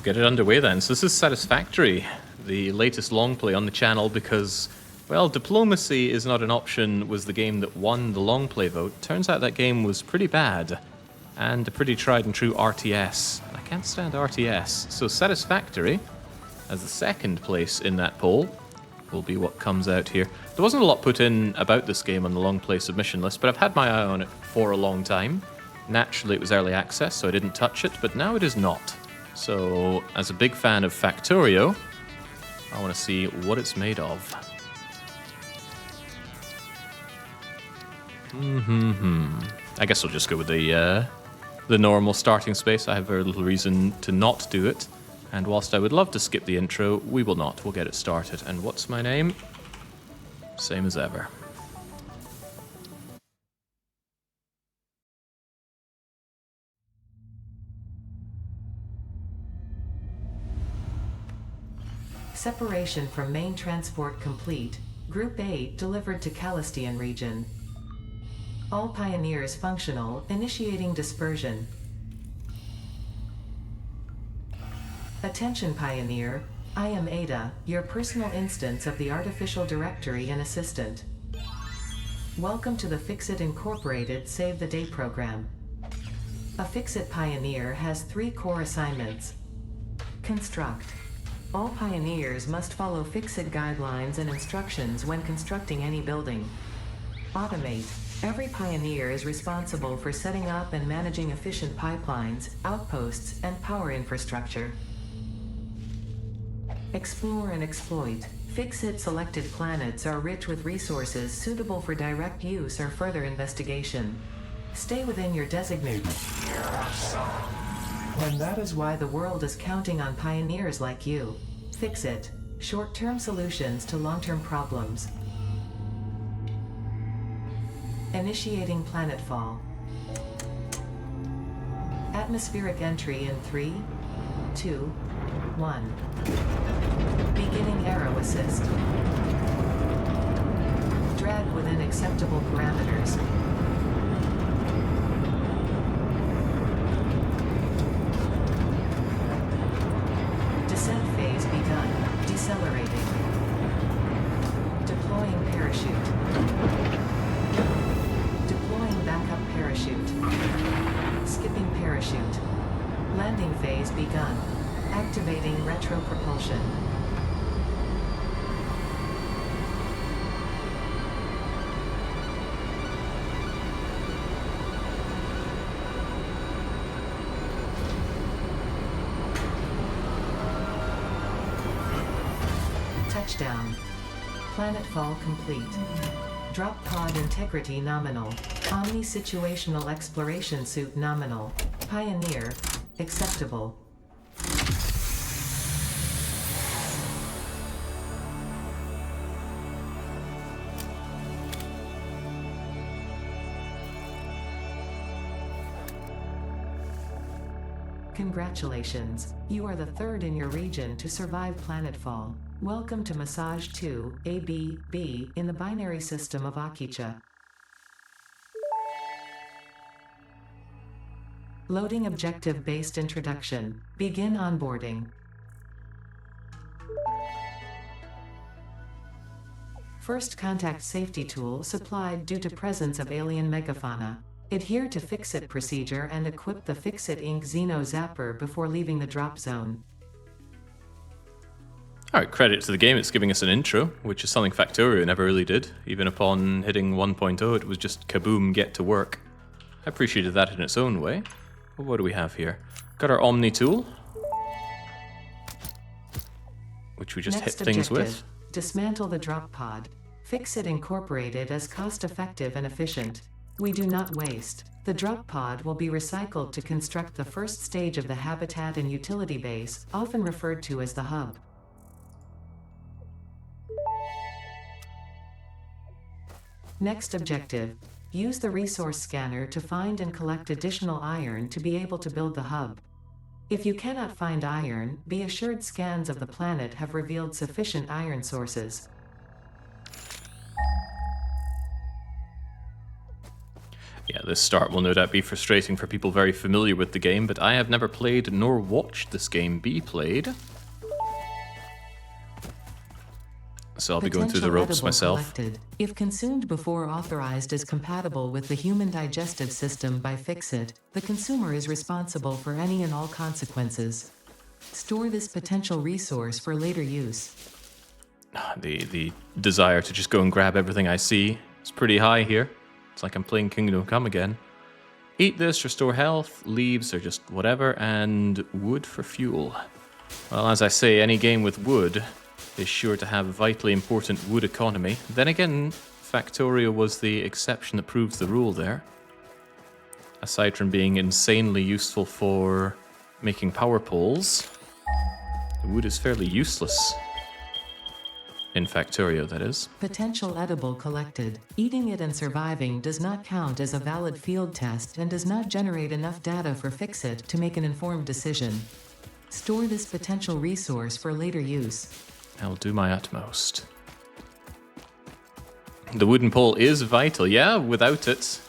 get it underway then. So this is Satisfactory, the latest long play on the channel because, well, diplomacy is not an option was the game that won the long play vote. Turns out that game was pretty bad and a pretty tried and true RTS. I can't stand RTS. So Satisfactory, as the second place in that poll, will be what comes out here. There wasn't a lot put in about this game on the long play submission list, but I've had my eye on it for a long time. Naturally, it was early access, so I didn't touch it, but now it is not. So, as a big fan of Factorio, I want to see what it's made of. I guess I'll just go with the normal starting space. I have very little reason to not do it. And whilst I would love to skip the intro, we will not. We'll get it started. And what's my name? Same as ever. Separation from main transport complete. Group 8 delivered to Calistian region. All pioneers functional, initiating dispersion. Attention Pioneer, I am Ada, your personal instance of the artificial directory and assistant. Welcome to the Fixit Incorporated Save the Day program. A Fixit Pioneer has 3 core assignments. Construct. All pioneers must follow Fixit guidelines and instructions when constructing any building. Automate. Every pioneer is responsible for setting up and managing efficient pipelines, outposts, and power infrastructure. Explore and exploit. Fixit selected planets are rich with resources suitable for direct use or further investigation. Stay within your designated. And that is why the world is counting on pioneers like you. Fixit. Short-term solutions to long-term problems. Initiating planetfall. Atmospheric entry in 3, 2, 1. Beginning aero assist. Drag within acceptable parameters. Descent phase begun. Decelerating. Deploying parachute. Deploying backup parachute. Skipping parachute. Landing phase begun. Activating retro propulsion. Touchdown. Planetfall complete. Drop pod integrity nominal. Omni-situational exploration suit nominal. Pioneer. Acceptable. Congratulations, you are the 3rd in your region to survive planetfall. Welcome to Massage 2, AB-B, in the binary system of Akicha. Loading objective-based introduction. Begin onboarding. First contact safety tool supplied due to presence of alien megafauna. Adhere to Fixit procedure and equip the Fixit Inc. Xeno Zapper before leaving the drop zone. Alright, credit to the game, it's giving us an intro, which is something Factorio never really did. Even upon hitting 1.0, it was just kaboom, get to work. I appreciated that in its own way. But what do we have here? Got our Omni tool, which we just Next hit things objective, with. Dismantle the drop pod. Fixit Incorporated as cost-effective and efficient. We do not waste. The drop pod will be recycled to construct the first stage of the habitat and utility base, often referred to as the hub. Next objective. Use the resource scanner to find and collect additional iron to be able to build the hub. If you cannot find iron, be assured scans of the planet have revealed sufficient iron sources. Yeah, this start will no doubt be frustrating for people very familiar with the game, but I have never played nor watched this game be played. So I'll be going through the ropes myself. Collected. If consumed before authorized as compatible with the human digestive system by Fixit, the consumer is responsible for any and all consequences. Store this potential resource for later use. The desire to just go and grab everything I see is pretty high here. It's like I'm playing Kingdom Come again. Eat this, restore health, leaves or just whatever, and wood for fuel. Well, as I say, any game with wood is sure to have a vitally important wood economy. Then again, Factorio was the exception that proves the rule there. Aside from being insanely useful for making power poles, the wood is fairly useless. In Factorio, that is. Potential edible collected. Eating it and surviving does not count as a valid field test and does not generate enough data for Fixit to make an informed decision. Store this potential resource for later use. I'll do my utmost. The wooden pole is vital. Yeah, without it,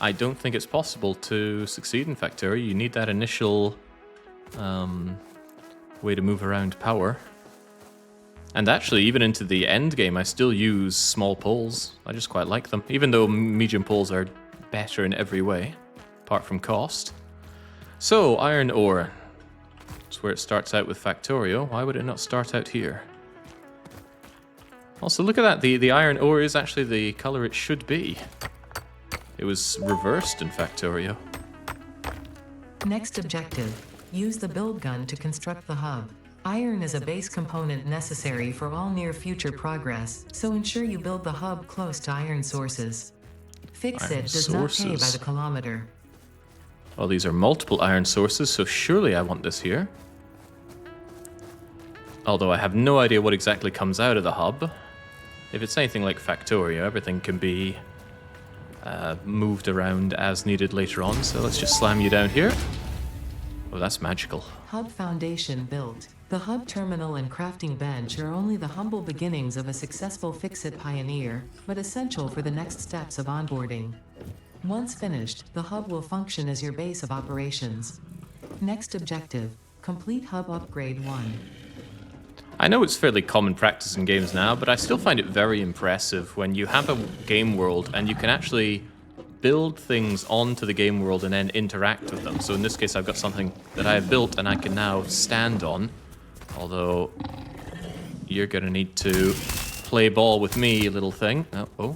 I don't think it's possible to succeed in Factorio. You need that initial way to move around power. And actually, even into the end game, I still use small poles. I just quite like them, even though medium poles are better in every way, apart from cost. So, iron ore. That's where it starts out with Factorio. Why would it not start out here? Also, look at that. The iron ore is actually the color it should be. It was reversed in Factorio. Next objective. Use the build gun to construct the hub. Iron is a base component necessary for all near-future progress, so ensure you build the hub close to iron sources. Fixit does not pay by the kilometer. Well, these are multiple iron sources, so surely I want this here. Although I have no idea what exactly comes out of the hub. If it's anything like Factorio, everything can be moved around as needed later on, so let's just slam you down here. Oh, that's magical. Hub foundation built. The hub terminal and crafting bench are only the humble beginnings of a successful Fixit pioneer, but essential for the next steps of onboarding. Once finished, the hub will function as your base of operations. Next objective, complete hub upgrade 1. I know it's fairly common practice in games now, but I still find it very impressive when you have a game world and you can actually build things onto the game world and then interact with them. So in this case, I've got something that I have built and I can now stand on. Although, you're going to need to play ball with me, little thing. Oh.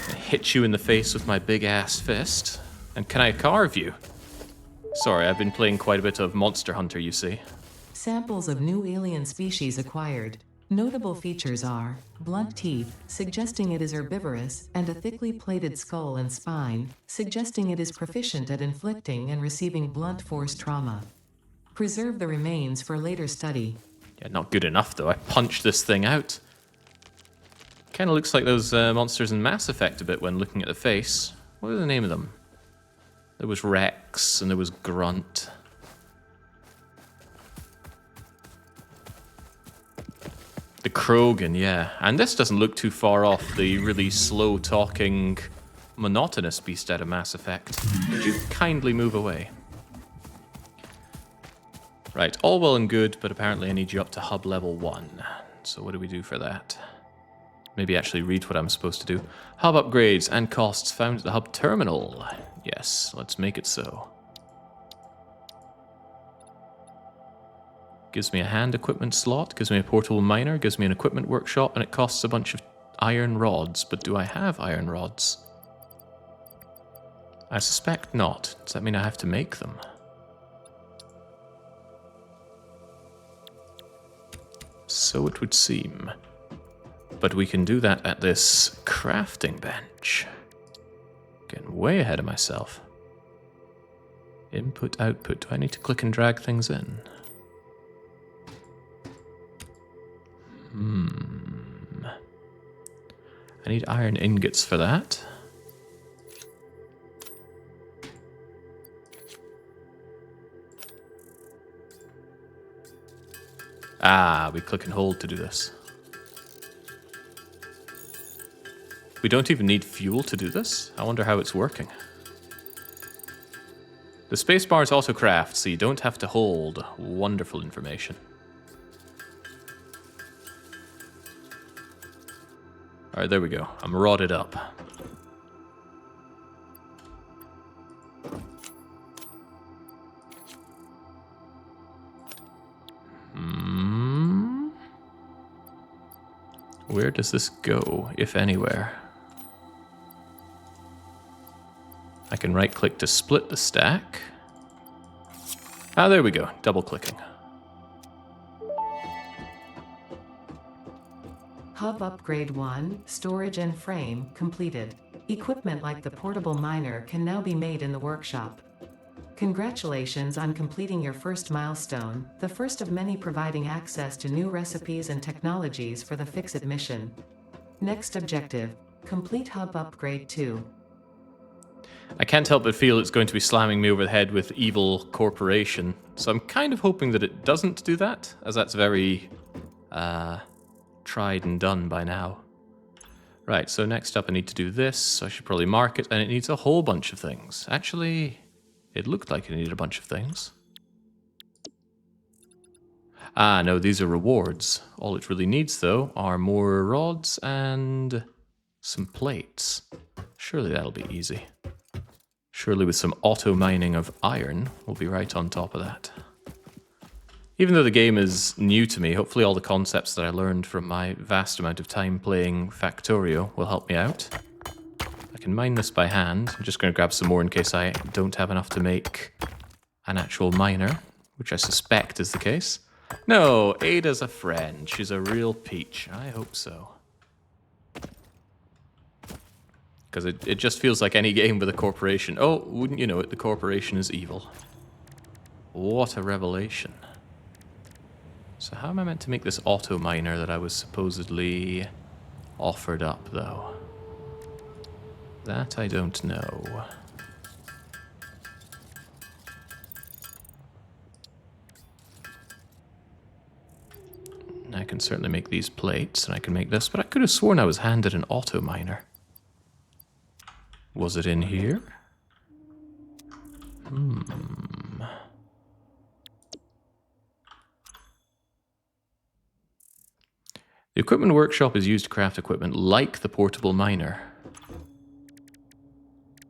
I hit you in the face with my big-ass fist. And can I carve you? Sorry, I've been playing quite a bit of Monster Hunter, you see. Samples of new alien species acquired. Notable features are blunt teeth, suggesting it is herbivorous, and a thickly plated skull and spine, suggesting it is proficient at inflicting and receiving blunt force trauma. Preserve the remains for later study. Yeah, not good enough, though. I punched this thing out. Kind of looks like those monsters in Mass Effect a bit when looking at the face. What was the name of them? There was Rex, and there was Grunt. The Krogan, yeah. And this doesn't look too far off the really slow-talking, monotonous beast out of Mass Effect. Would you kindly move away? Right, all well and good, but apparently I need you up to hub level 1. So what do we do for that? Maybe actually read what I'm supposed to do. Hub upgrades and costs found at the hub terminal. Yes, let's make it so. Gives me a hand equipment slot, gives me a portable miner, gives me an equipment workshop, and it costs a bunch of iron rods. But do I have iron rods? I suspect not. Does that mean I have to make them? So it would seem. But we can do that at this crafting bench. Getting way ahead of myself. Input, output. Do I need to click and drag things in? I need iron ingots for that. Ah, we click and hold to do this. We don't even need fuel to do this? I wonder how it's working. The spacebar is auto craft, so you don't have to hold. Wonderful information. Alright, there we go. I'm rodded up. Where does this go, if anywhere? I can right-click to split the stack. Ah, there we go. Double-clicking. Hub Upgrade 1, Storage and Frame, completed. Equipment like the portable miner can now be made in the workshop. Congratulations on completing your first milestone, the first of many providing access to new recipes and technologies for the Fix-It mission. Next objective, complete Hub Upgrade 2. I can't help but feel it's going to be slamming me over the head with Evil Corporation, so I'm kind of hoping that it doesn't do that, as that's very, tried and done by now. Right, so next up I need to do this, so I should probably mark it, and it needs a whole bunch of things. Actually, it looked like it needed a bunch of things. Ah, no, these are rewards. All it really needs, though, are more rods and some plates. Surely that'll be easy. Surely with some auto-mining of iron, we'll be right on top of that. Even though the game is new to me, hopefully all the concepts that I learned from my vast amount of time playing Factorio will help me out. I can mine this by hand. I'm just going to grab some more in case I don't have enough to make an actual miner, which I suspect is the case. No, Ada's a friend. She's a real peach. I hope so. Because it just feels like any game with a corporation. Oh, wouldn't you know it, the corporation is evil. What a revelation. So how am I meant to make this auto miner that I was supposedly offered up, though? That I don't know. I can certainly make these plates, and I can make this, but I could have sworn I was handed an auto miner. Was it in here? The equipment workshop is used to craft equipment like the portable miner.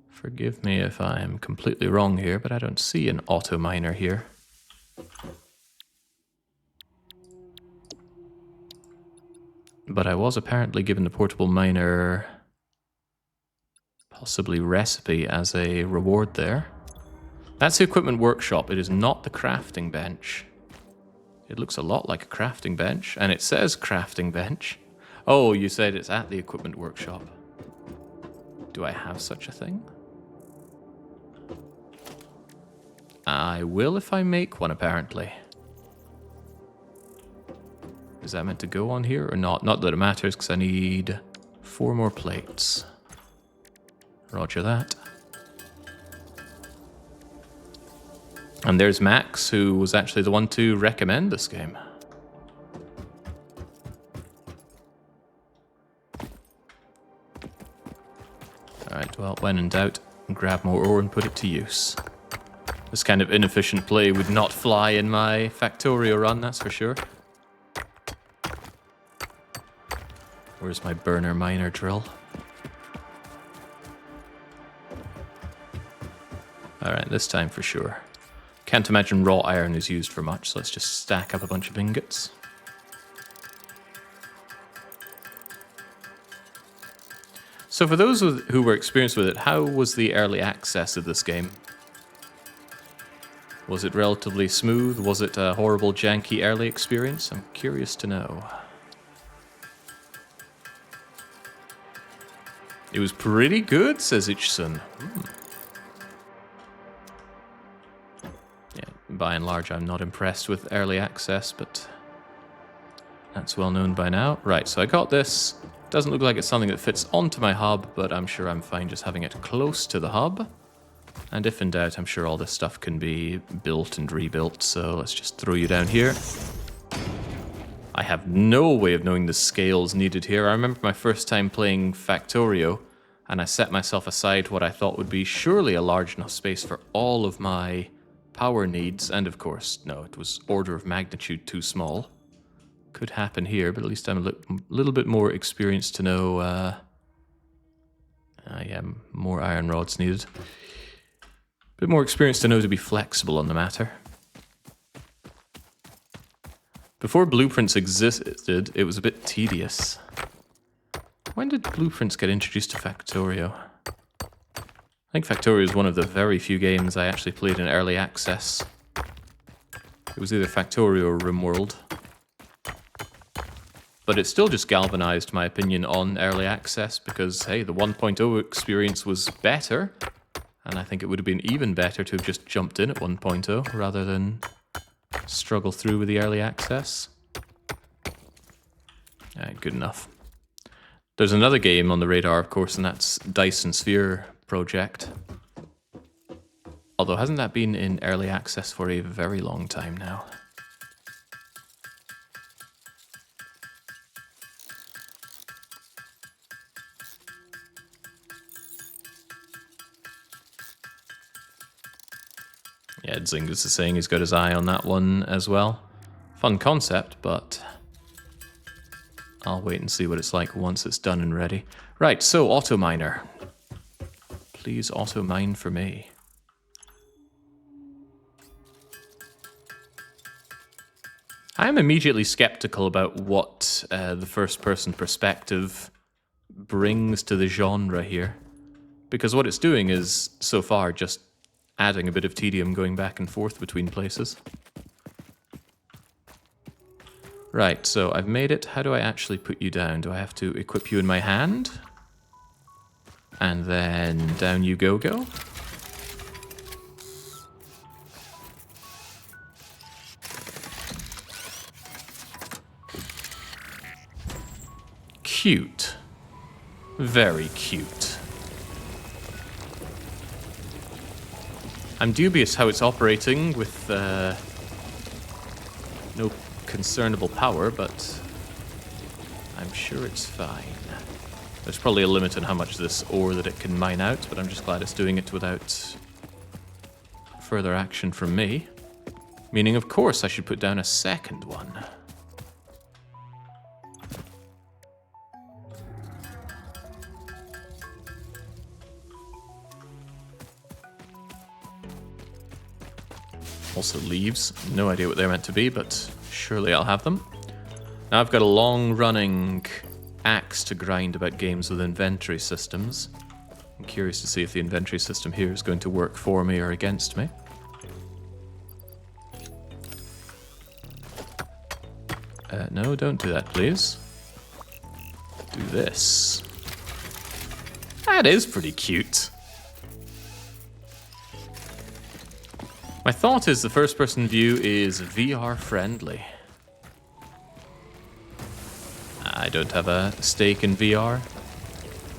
Forgive me if I'm completely wrong here, but I don't see an auto miner here. But I was apparently given the portable miner, possibly recipe, as a reward there. That's the equipment workshop. It is not the crafting bench. It looks a lot like a crafting bench, and it says crafting bench. Oh, you said it's at the equipment workshop. Do I have such a thing? I will if I make one, apparently. Is that meant to go on here or not? Not that it matters, because I need 4 more plates. Roger that. And there's Max, who was actually the one to recommend this game. Alright, well, when in doubt, grab more ore and put it to use. This kind of inefficient play would not fly in my Factorio run, that's for sure. Where's my burner miner drill? Alright, this time for sure. Can't imagine raw iron is used for much, so let's just stack up a bunch of ingots. So for those who were experienced with it, how was the early access of this game? Was it relatively smooth? Was it a horrible, janky early experience? I'm curious to know. It was pretty good, says Ichsun. Yeah, by and large, I'm not impressed with early access, but that's well known by now. Right, so I got this. Doesn't look like it's something that fits onto my hub, but I'm sure I'm fine just having it close to the hub. And if in doubt, I'm sure all this stuff can be built and rebuilt, so let's just throw you down here. I have no way of knowing the scales needed here. I remember my first time playing Factorio, and I set myself aside what I thought would be surely a large enough space for all of my power needs, and of course, no, it was order of magnitude too small. Could happen here, but at least I'm a little bit more experienced to know, yeah, more iron rods needed. A bit more experience to know to be flexible on the matter. Before blueprints existed, it was a bit tedious. When did blueprints get introduced to Factorio? I think Factorio is one of the very few games I actually played in early access. It was either Factorio or RimWorld. But it still just galvanized my opinion on early access because, hey, the 1.0 experience was better. And I think it would have been even better to have just jumped in at 1.0 rather than struggle through with the early access. Good enough. There's another game on the radar, of course, and that's Dyson Sphere Project. Although, hasn't that been in early access for a very long time now? Yeah, Zingus is saying he's got his eye on that one as well. Fun concept, but I'll wait and see what it's like once it's done and ready. Right, so auto miner. Please auto mine for me. I'm immediately skeptical about what the first-person perspective brings to the genre here. Because what it's doing is, so far, just adding a bit of tedium going back and forth between places. Right, so I've made it. How do I actually put you down? Do I have to equip you in my hand? And then down you go. Cute. Very cute. I'm dubious how it's operating with no concernable power, but I'm sure it's fine. There's probably a limit on how much of this ore that it can mine out, but I'm just glad it's doing it without further action from me. Meaning, of course, I should put down a second one. Also leaves. No idea what they're meant to be, but surely I'll have them. Now I've got a long-running axe to grind about games with inventory systems. I'm curious to see if the inventory system here is going to work for me or against me. No, don't do that, please. Do this. That is pretty cute. My thought is the first-person view is VR friendly. I don't have a stake in VR.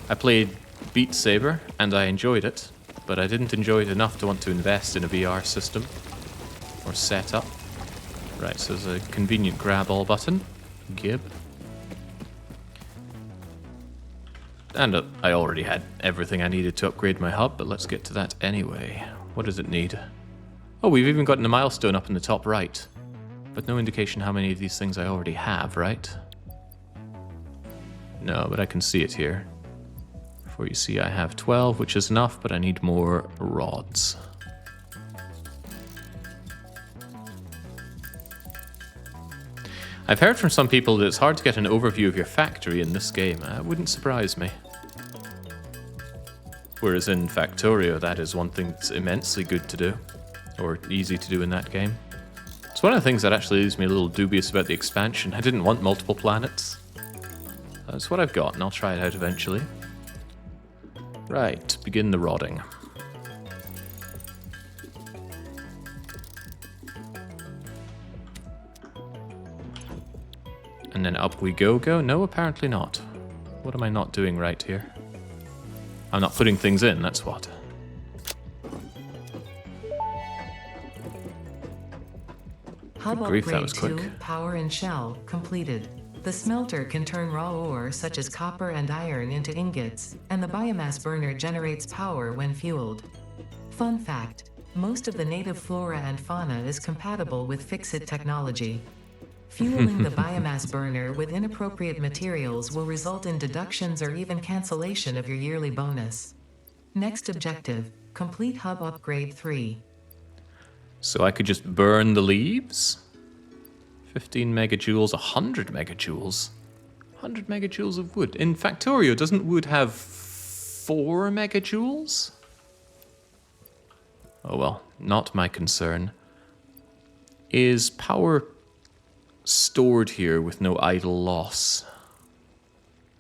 I played Beat Saber and I enjoyed it, but I didn't enjoy it enough to want to invest in a VR system or setup. Right, so there's a convenient grab all button. Gib. And I already had everything I needed to upgrade my hub, but let's get to that anyway. What does it need? Oh, we've even gotten a milestone up in the top right. But no indication how many of these things I already have, right? No, but I can see it here. For you see, I have 12, which is enough, but I need more rods. I've heard from some people that it's hard to get an overview of your factory in this game. That wouldn't surprise me. Whereas in Factorio, that is one thing that's immensely good to do. Or easy to do in that game. It's one of the things that actually leaves me a little dubious about the expansion. I didn't want multiple planets. That's what I've got, and I'll try it out eventually. Right, begin the rodding. And then up we go. No, apparently not. What am I not doing right here? I'm not putting things in, that's what. Hub Good grief, that upgrade was quick. 2, power and shell, completed. The smelter can turn raw ore such as copper and iron into ingots, and the biomass burner generates power when fueled. Fun fact, most of the native flora and fauna is compatible with Fixit technology. Fueling the biomass burner with inappropriate materials will result in deductions or even cancellation of your yearly bonus. Next objective, complete hub upgrade 3. So I could just burn the leaves? 15 megajoules, 100 megajoules. 100 megajoules of wood. In Factorio, doesn't wood have 4 megajoules? Oh well, not my concern. Is power stored here with no idle loss?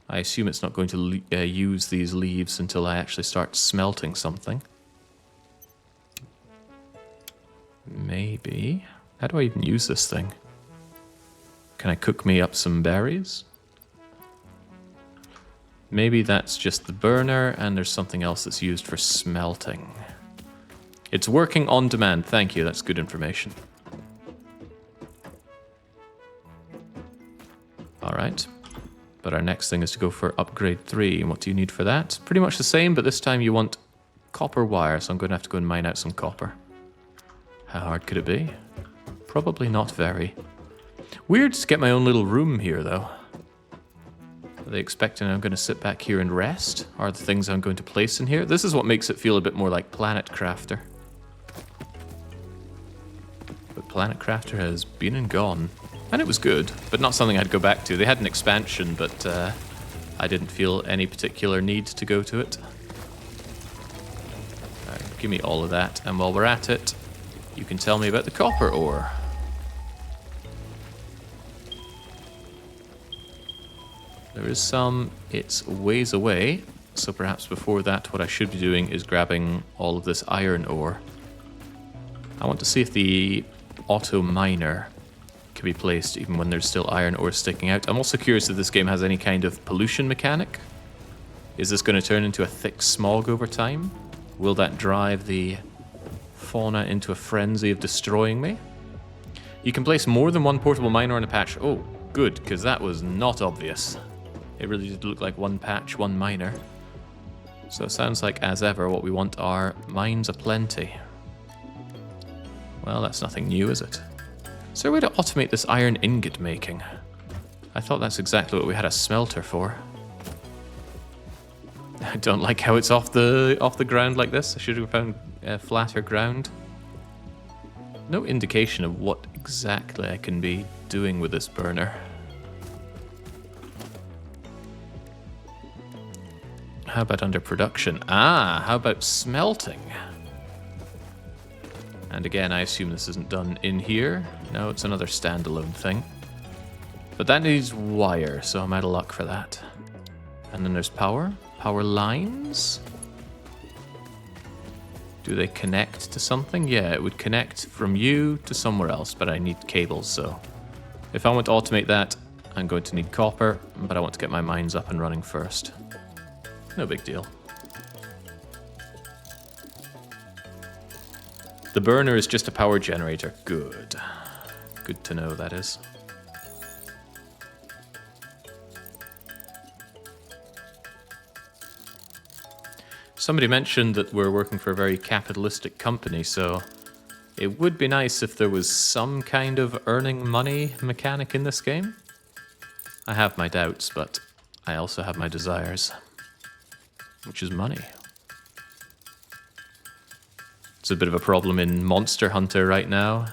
I assume it's not going to use these leaves until I actually start smelting something. Maybe. How do I even use this thing? Can I cook me up some berries? Maybe that's just the burner and there's something else that's used for smelting. It's working on demand. Thank you. That's good information. All right. But our next thing is to go for upgrade 3. And what do you need for that? Pretty much the same, but this time you want copper wire. So I'm going to have to go and mine out some copper. How hard could it be? Probably not very. Weird to get my own little room here, though. Are they expecting I'm going to sit back here and rest? Are the things I'm going to place in here? This is what makes it feel a bit more like Planet Crafter. But Planet Crafter has been and gone. And it was good, but not something I'd go back to. They had an expansion, but I didn't feel any particular need to go to it. All right, give me all of that, and while we're at it, you can tell me about the copper ore. There is some, it's ways away, so perhaps before that what I should be doing is grabbing all of this iron ore. I want to see if the auto miner can be placed even when there's still iron ore sticking out. I'm also curious if this game has any kind of pollution mechanic. Is this going to turn into a thick smog over time? Will that drive the fauna into a frenzy of destroying me? You can place more than one portable miner on a patch. Oh, good, because that was not obvious. It really did look like one patch, one miner. So it sounds like, as ever, what we want are mines aplenty. Well, that's nothing new, is it? Is there a way to automate this iron ingot making? I thought that's exactly what we had a smelter for. I don't like how it's off the ground like this. I should have found flatter ground. No indication of what exactly I can be doing with this burner. How about under production? Ah, how about smelting? And again, I assume this isn't done in here. No, it's another standalone thing. But that needs wire, so I'm out of luck for that. And then there's power. Power lines. Do they connect to something? Yeah, it would connect from you to somewhere else, but I need cables, so... If I want to automate that, I'm going to need copper, but I want to get my mines up and running first. No big deal. The burner is just a power generator. Good. Good to know, that is. Somebody mentioned that we're working for a very capitalistic company, so it would be nice if there was some kind of earning money mechanic in this game. I have my doubts, but I also have my desires, which is money. It's a bit of a problem in Monster Hunter right now.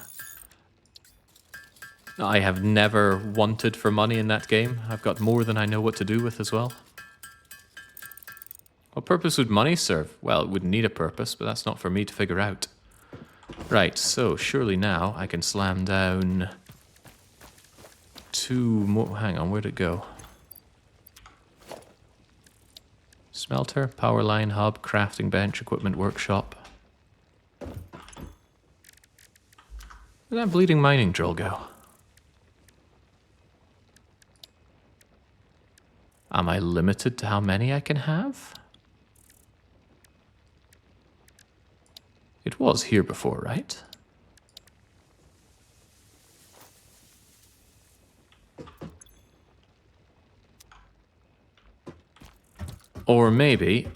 I have never wanted for money in that game. I've got more than I know what to do with as well. What purpose would money serve? Well, it wouldn't need a purpose, but that's not for me to figure out. Right, so surely now I can slam down 2 more... Hang on, where'd it go? Smelter, power line, hub, crafting bench, equipment workshop. Where'd that bleeding mining drill go? Am I limited to how many I can have? It was here before, right? Or maybe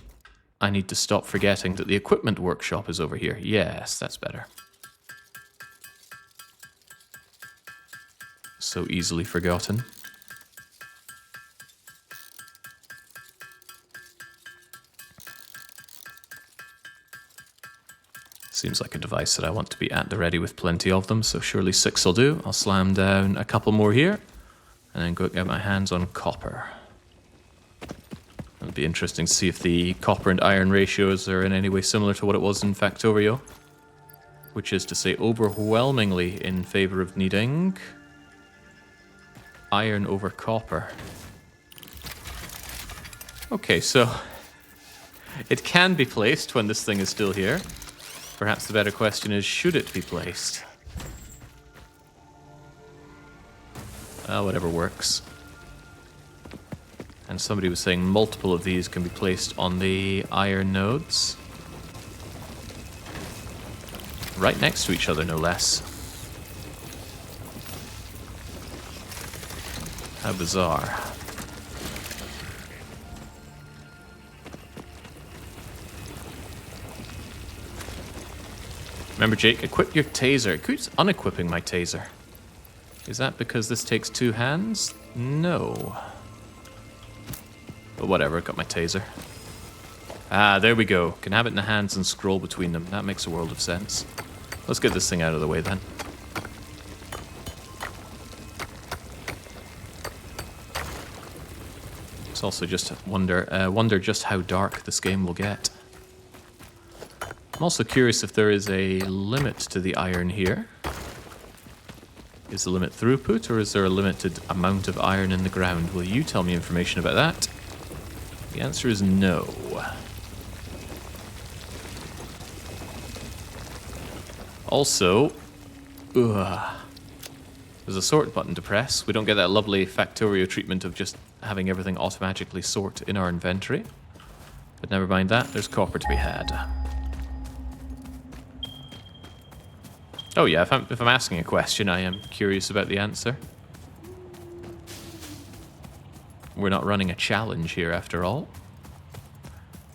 I need to stop forgetting that the equipment workshop is over here. Yes, that's better. So easily forgotten. Seems like a device that I want to be at the ready with plenty of them, so surely 6 will do. I'll slam down a couple more here, and then go get my hands on copper. It'll be interesting to see if the copper and iron ratios are in any way similar to what it was in Factorio. Which is to say, overwhelmingly in favor of needing iron over copper. Okay, so it can be placed when this thing is still here. Perhaps the better question is, should it be placed? Whatever works. And somebody was saying multiple of these can be placed on the iron nodes. Right next to each other, no less. How bizarre. Remember, Jake, equip your taser. It keeps unequipping my taser. Is that because this takes 2 hands? No. But whatever, got my taser. Ah, there we go. Can have it in the hands and scroll between them. That makes a world of sense. Let's get this thing out of the way then. It's also just wonder just how dark this game will get. I'm also curious if there is a limit to the iron here. Is the limit throughput, or is there a limited amount of iron in the ground? Will you tell me information about that? The answer is no. Also, there's a sort button to press. We don't get that lovely Factorio treatment of just having everything automatically sort in our inventory. But never mind that, there's copper to be had. Oh yeah, if I'm asking a question, I am curious about the answer. We're not running a challenge here after all.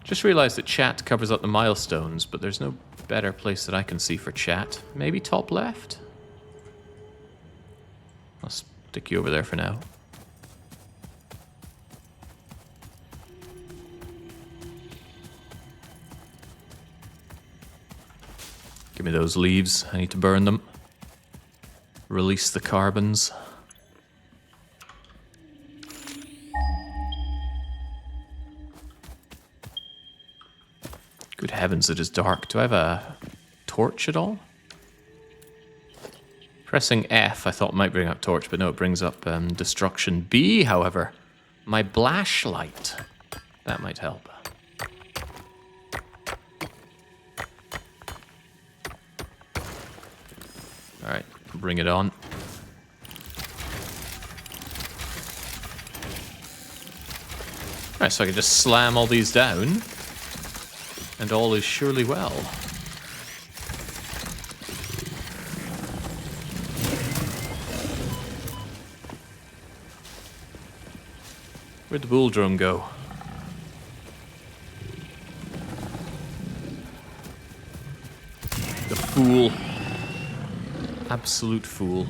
Just realized that chat covers up the milestones, but there's no better place that I can see for chat. Maybe top left? I'll stick you over there for now. Give me those leaves. I need to burn them. Release the carbons. Good heavens, it is dark. Do I have a torch at all? Pressing F I thought might bring up torch, but no, it brings up destruction. B, however, my flashlight. That might help. Alright, bring it on. Alright, so I can just slam all these down. And all is surely well. Where'd the bull drum go? The fool. Absolute fool.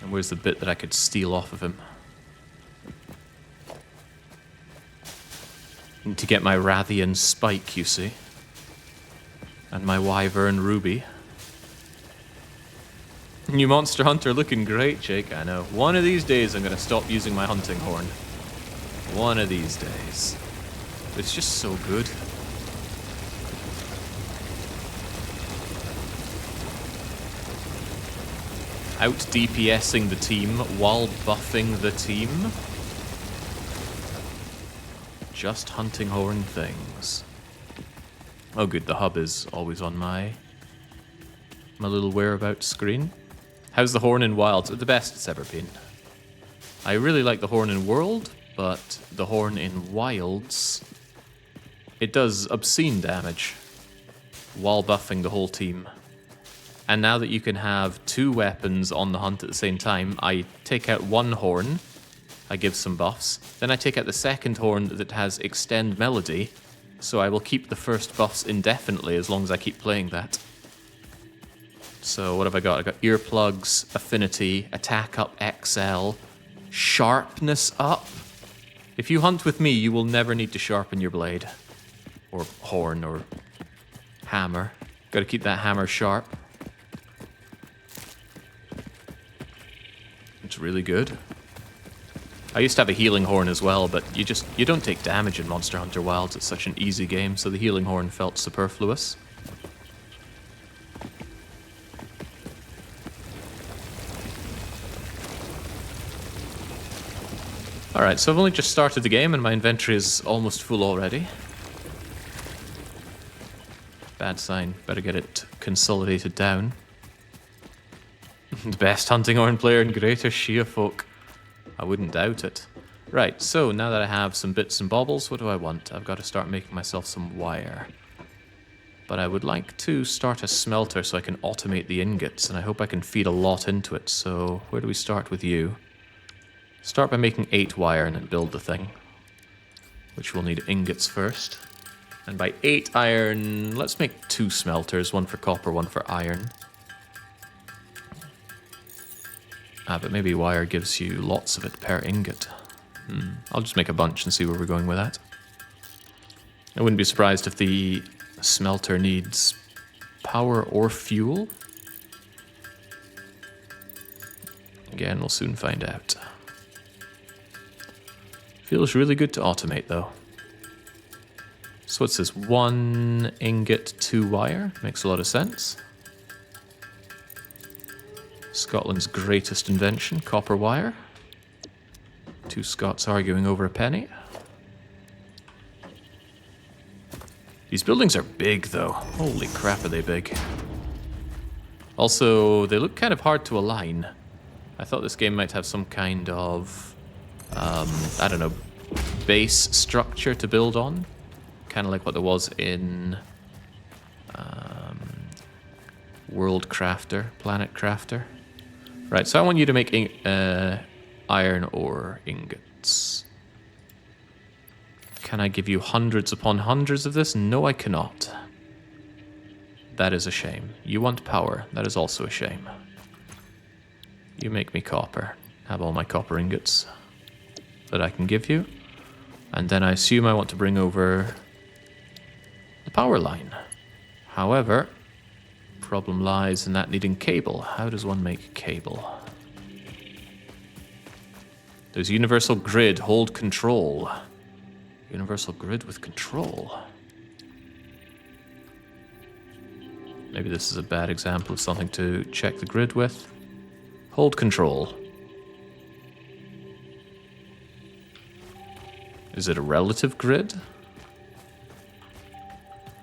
And where's the bit that I could steal off of him? Need to get my Rathian spike, you see. And my Wyvern ruby. New Monster Hunter looking great, Jake, I know. One of these days I'm gonna stop using my hunting horn. One of these days. It's just so good. Out DPSing the team while buffing the team. Just hunting horn things. Oh good, the hub is always on my little whereabouts screen. How's the horn in Wilds? The best it's ever been. I really like the horn in World, but the horn in Wilds, it does obscene damage while buffing the whole team. And now that you can have 2 weapons on the hunt at the same time, I take out one horn, I give some buffs. Then I take out the second horn that has extend melody, so I will keep the first buffs indefinitely as long as I keep playing that. So what have I got? I got earplugs, affinity, attack up XL, sharpness up. If you hunt with me, you will never need to sharpen your blade. Or horn, or hammer. Gotta keep that hammer sharp. It's really good. I used to have a healing horn as well, but you don't take damage in Monster Hunter Wilds. It's such an easy game, so the healing horn felt superfluous. Alright, so I've only just started the game and my inventory is almost full already. Bad sign. Better get it consolidated down. The best hunting horn player in Greater Shia folk. I wouldn't doubt it. Right, so now that I have some bits and baubles, what do I want? I've got to start making myself some wire. But I would like to start a smelter so I can automate the ingots, and I hope I can feed a lot into it. So where do we start with you? Start by making 8 wire and then build the thing. Which will need ingots first. And by 8 iron, let's make 2 smelters, one for copper, one for iron. But maybe wire gives you lots of it per ingot. I'll just make a bunch and see where we're going with that. I wouldn't be surprised if the smelter needs power or fuel. Again, we'll soon find out. Feels really good to automate, though. So what's this? 1 ingot, 2 wire. Makes a lot of sense. Scotland's greatest invention, copper wire. 2 Scots arguing over a penny. These buildings are big, though. Holy crap, are they big. Also, they look kind of hard to align. I thought this game might have some kind of, I don't know, base structure to build on. Kind of like what there was in World Crafter, Planet Crafter. Right, so I want you to make iron ore ingots. Can I give you hundreds upon hundreds of this? No, I cannot. That is a shame. You want power. That is also a shame. You make me copper. Have all my copper ingots that I can give you. And then I assume I want to bring over the power line. However, problem lies in that needing cable. How does one make cable? There's universal grid, hold control. Universal grid with control. Maybe this is a bad example of something to check the grid with. Hold control. Is it a relative grid?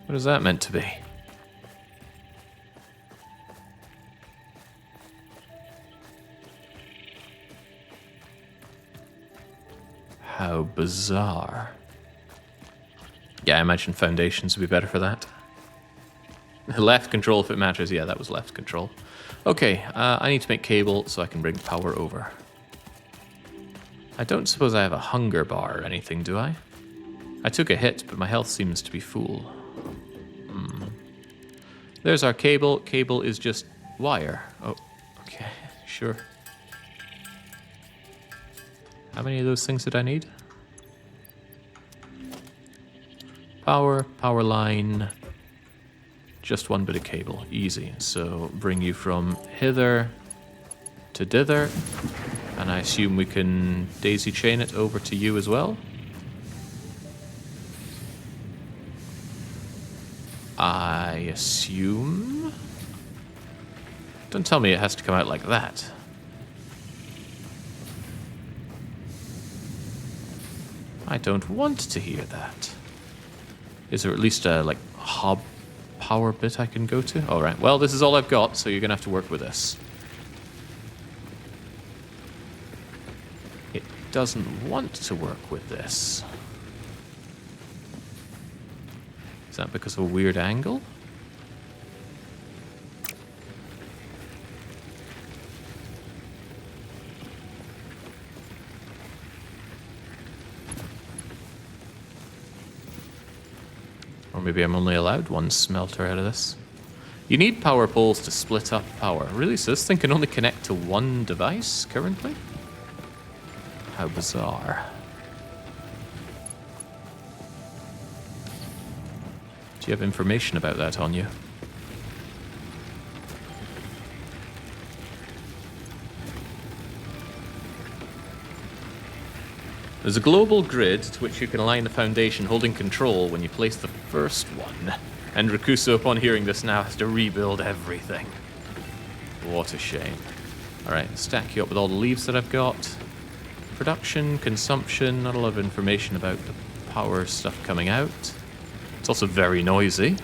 What is that meant to be? How bizarre. Yeah, I imagine foundations would be better for that. Left control if it matters. Yeah, that was left control. Okay, I need to make cable so I can bring power over. I don't suppose I have a hunger bar or anything, do I? I took a hit, but my health seems to be full. There's our cable. Cable is just wire. Oh, okay, sure. How many of those things did I need? Power, power line, just 1 bit of cable, easy. So bring you from hither to dither, and I assume we can daisy chain it over to you as well. I assume? Don't tell me it has to come out like that. I don't want to hear that. Is there at least a, like, hub power bit I can go to? Alright, well, this is all I've got, so you're gonna have to work with this. It doesn't want to work with this. Is that because of a weird angle? Or maybe I'm only allowed one smelter out of this. You need power poles to split up power. Really? So this thing can only connect to one device currently? How bizarre. Do you have information about that on you? There's a global grid to which you can align the foundation holding control when you place the first one. And Rakuso, upon hearing this, now has to rebuild everything. What a shame. Alright, stack you up with all the leaves that I've got. Production, consumption, not a lot of information about the power stuff coming out. It's also very noisy.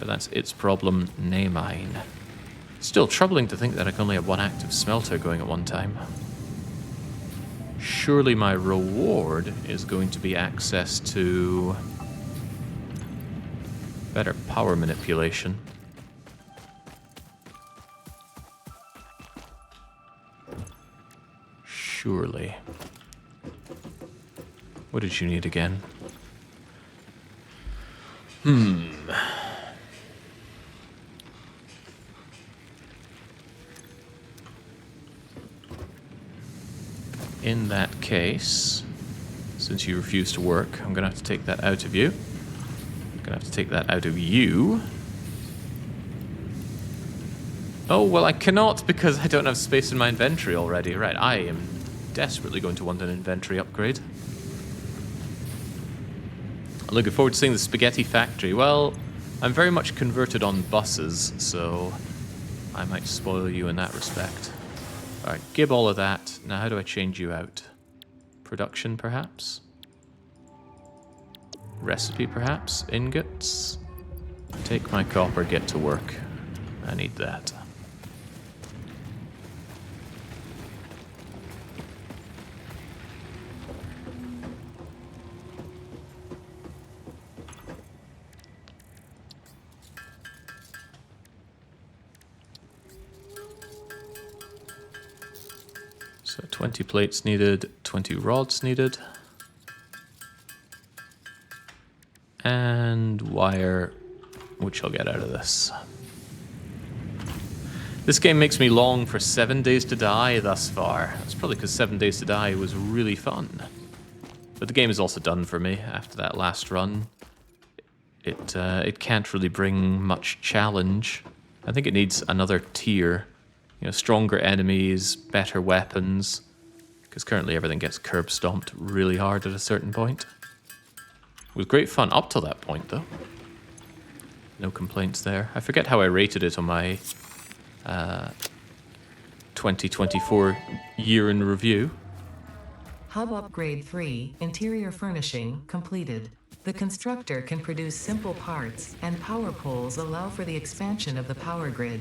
But that's its problem, nay mine. Still troubling to think that I can only have one active smelter going at one time. Surely my reward is going to be access to better power manipulation. Surely. What did you need again? In that case, since you refuse to work, I'm going to have to take that out of you. I'm going to have to take that out of you. Oh, well, I cannot because I don't have space in my inventory already. Right, I am desperately going to want an inventory upgrade. I'm looking forward to seeing the spaghetti factory. Well, I'm very much converted on buses, so I might spoil you in that respect. Alright, give all of that. Now how do I change you out? Production, perhaps? Recipe, perhaps? Ingots? Take my copper, get to work. I need that. So 20 plates needed, 20 rods needed. And wire, which I'll get out of this. This game makes me long for 7 Days to Die thus far. That's probably because 7 Days to Die was really fun. But the game is also done for me after that last run. It can't really bring much challenge. I think it needs another tier. You know, stronger enemies, better weapons. Because currently everything gets curb stomped really hard at a certain point. It was great fun up till that point, though. No complaints there. I forget how I rated it on my 2024 year in review. Hub Upgrade 3, Interior Furnishing, completed. The constructor can produce simple parts, and power poles allow for the expansion of the power grid.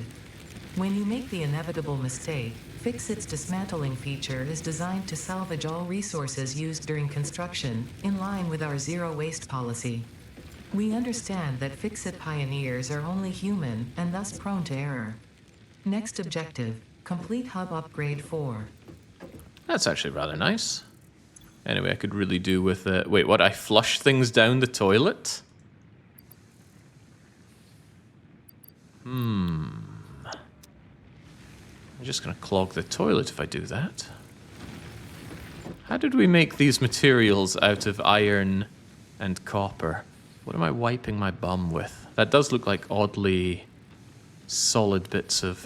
When you make the inevitable mistake, Fix-It's dismantling feature is designed to salvage all resources used during construction, in line with our zero-waste policy. We understand that Fix-It pioneers are only human, and thus prone to error. Next objective, complete Hub Upgrade 4. That's actually rather nice. Anyway, I could really do with... wait, what? I flush things down the toilet? I'm just going to clog the toilet if I do that. How did we make these materials out of iron and copper? What am I wiping my bum with? That does look like oddly solid bits of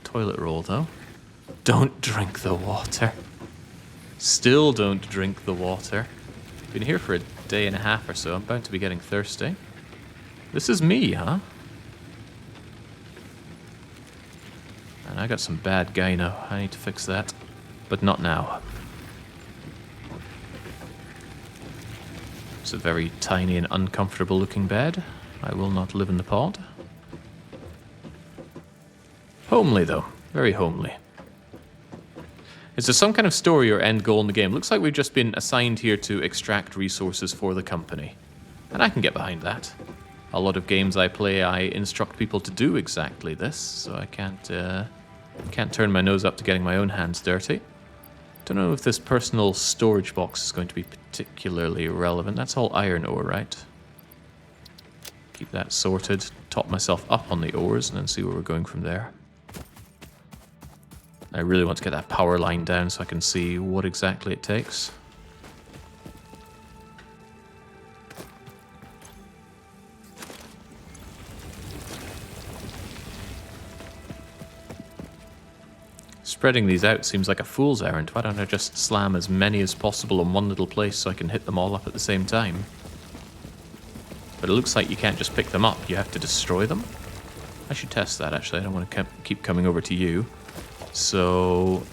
toilet roll, though. Don't drink the water. Still don't drink the water. Been here for a day and a half or so. I'm bound to be getting thirsty. This is me, huh? And I got some bad gyno. I need to fix that. But not now. It's a very tiny and uncomfortable looking bed. I will not live in the pod. Homely, though. Very homely. Is there some kind of story or end goal in the game? Looks like we've just been assigned here to extract resources for the company. And I can get behind that. A lot of games I play, I instruct people to do exactly this, so I can't turn my nose up to getting my own hands dirty. Don't know if this personal storage box is going to be particularly relevant. That's all iron ore, right? keep that sorted, top myself up on the ores, and then see where we're going from there. I really want to get that power line down so I can see what exactly it takes. Spreading these out seems like a fool's errand. Why don't I just slam as many as possible in one little place so I can hit them all up at the same time? But it looks like you can't just pick them up, you have to destroy them. I should test that, actually. I don't want to keep coming over to you. So,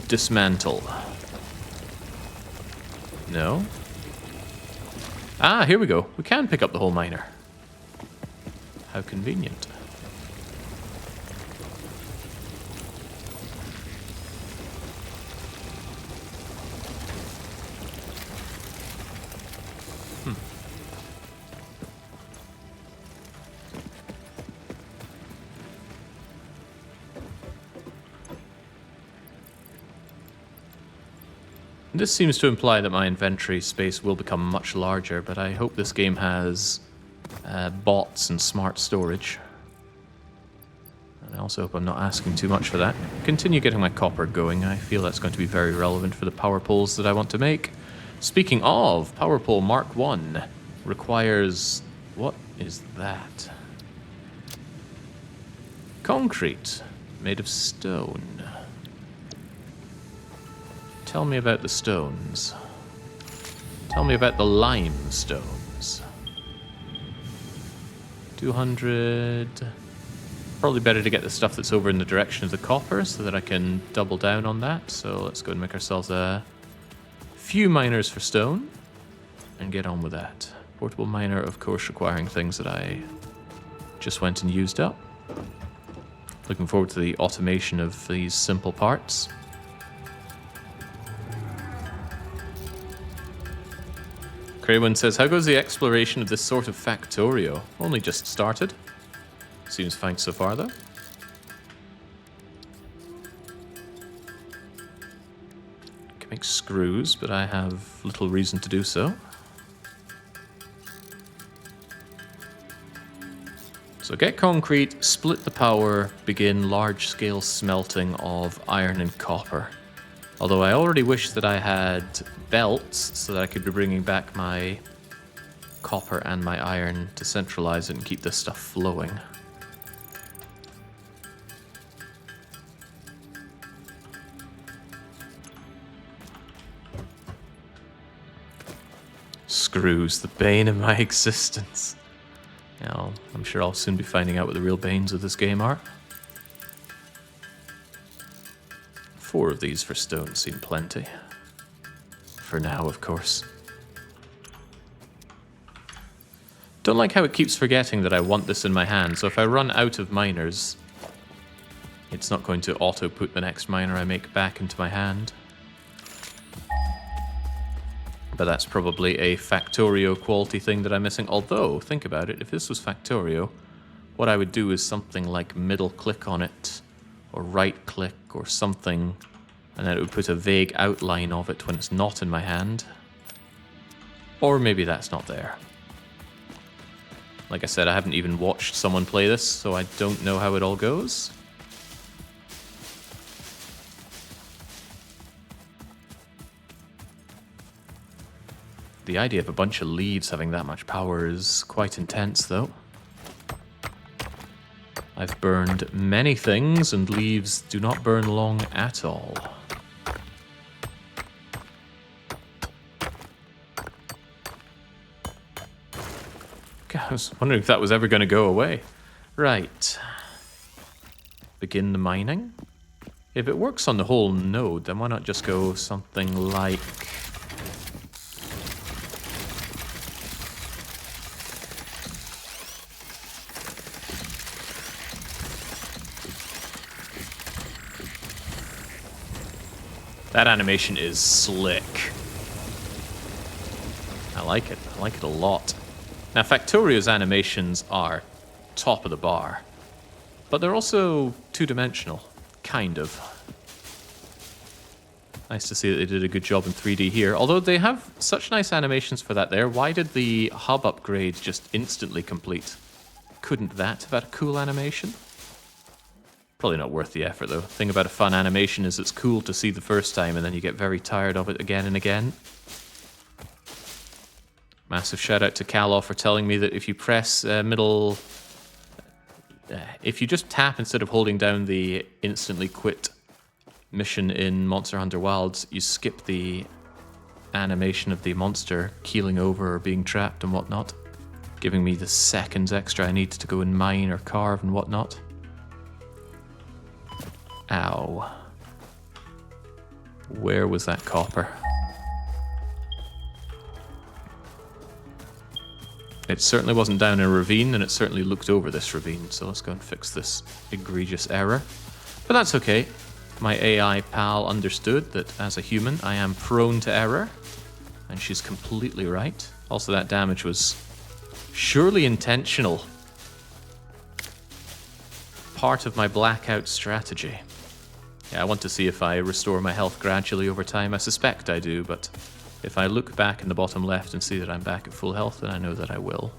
dismantle. No? Ah, here we go. We can pick up the whole miner. How convenient. This seems to imply that my inventory space will become much larger, but I hope this game has bots and smart storage. And I also hope I'm not asking too much for that. Continue getting my copper going. I feel that's going to be very relevant for the power poles that I want to make. Speaking of, power pole Mark 1 requires... what is that? Concrete made of stone. Tell me about the stones. Tell me about the limestones. 200... Probably better to get the stuff that's over in the direction of the copper so that I can double down on that. So let's go and make ourselves a few miners for stone and get on with that. Portable miner, of course, requiring things that I just went and used up. Looking forward to the automation of these simple parts. Kraywin says, how goes the exploration of this sort of Factorio? Only just started. Seems fine so far, though. Can make screws, but I have little reason to do so. So get concrete, split the power, begin large-scale smelting of iron and copper. Although I already wish that I had belts so that I could be bringing back my copper and my iron to centralize it and keep this stuff flowing. Screws, the bane of my existence. Now, I'm sure I'll soon be finding out what the real banes of this game are. 4 of these for stone seem plenty. For now, of course. Don't like how it keeps forgetting that I want this in my hand, so if I run out of miners, it's not going to auto-put the next miner I make back into my hand. But that's probably a Factorio quality thing that I'm missing. Although, think about it, if this was Factorio, what I would do is something like middle click on it, or right click, or something, and then it would put a vague outline of it when it's not in my hand. Or maybe that's not there. Like I said, I haven't even watched someone play this, so I don't know how it all goes. The idea of a bunch of leaves having that much power is quite intense, though. I've burned many things, and leaves do not burn long at all. God, I was wondering if that was ever going to go away. Right. Begin the mining. If it works on the whole node, then why not just go something like... That animation is slick. I like it. I like it a lot. Now, Factorio's animations are top of the bar. But they're also two-dimensional. Kind of. Nice to see that they did a good job in 3D here. Although they have such nice animations for that there. Why did the hub upgrade just instantly complete? Couldn't that have had a cool animation? Probably not worth the effort, though. The thing about a fun animation is it's cool to see the first time, and then you get very tired of it again and again. Massive shout out to Calo for telling me that if you press middle... if you just tap instead of holding down the instantly quit mission in Monster Hunter Wilds, you skip the animation of the monster keeling over or being trapped and whatnot, giving me the seconds extra I need to go and mine or carve and whatnot. Ow. Where was that copper? It certainly wasn't down in a ravine, and it certainly looked over this ravine, so let's go and fix this egregious error. But that's okay. My AI pal understood that as a human I am prone to error, and she's completely right. Also, that damage was surely intentional. Part of my blackout strategy. Yeah, I want to see if I restore my health gradually over time. I suspect I do, but if I look back in the bottom left and see that I'm back at full health, then I know that I will.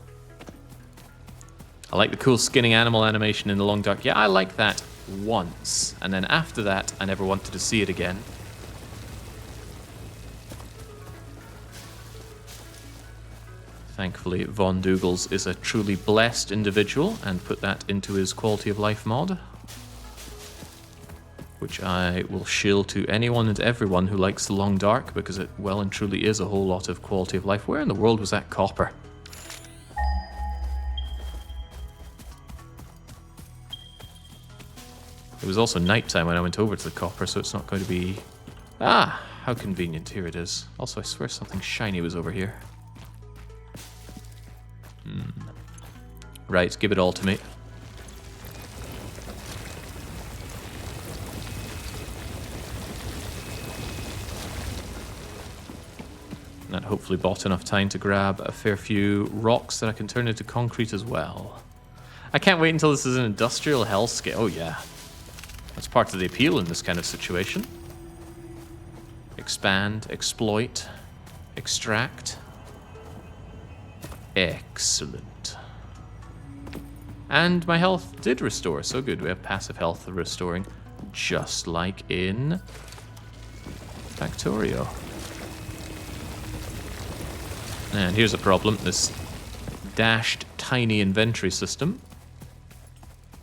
I like the cool skinning animal animation in the Long Dark. Yeah, I like that once. And then after that, I never wanted to see it again. Thankfully, Von Dougals is a truly blessed individual and put that into his quality of life mod, which I will shill to anyone and everyone who likes the Long Dark, because it well and truly is a whole lot of quality of life. Where in the world was that copper? It was also nighttime when I went over to the copper, so it's not going to be... Ah, how convenient. Here it is. Also, I swear something shiny was over here. Right, give it all to me. That hopefully bought enough time to grab a fair few rocks that I can turn into concrete as well. I can't wait until this is an industrial hellscape. Oh yeah. That's part of the appeal in this kind of situation. Expand, exploit, extract. Excellent. And my health did restore, so good. We have passive health restoring, just like in Factorio. And here's a problem. This dashed tiny inventory system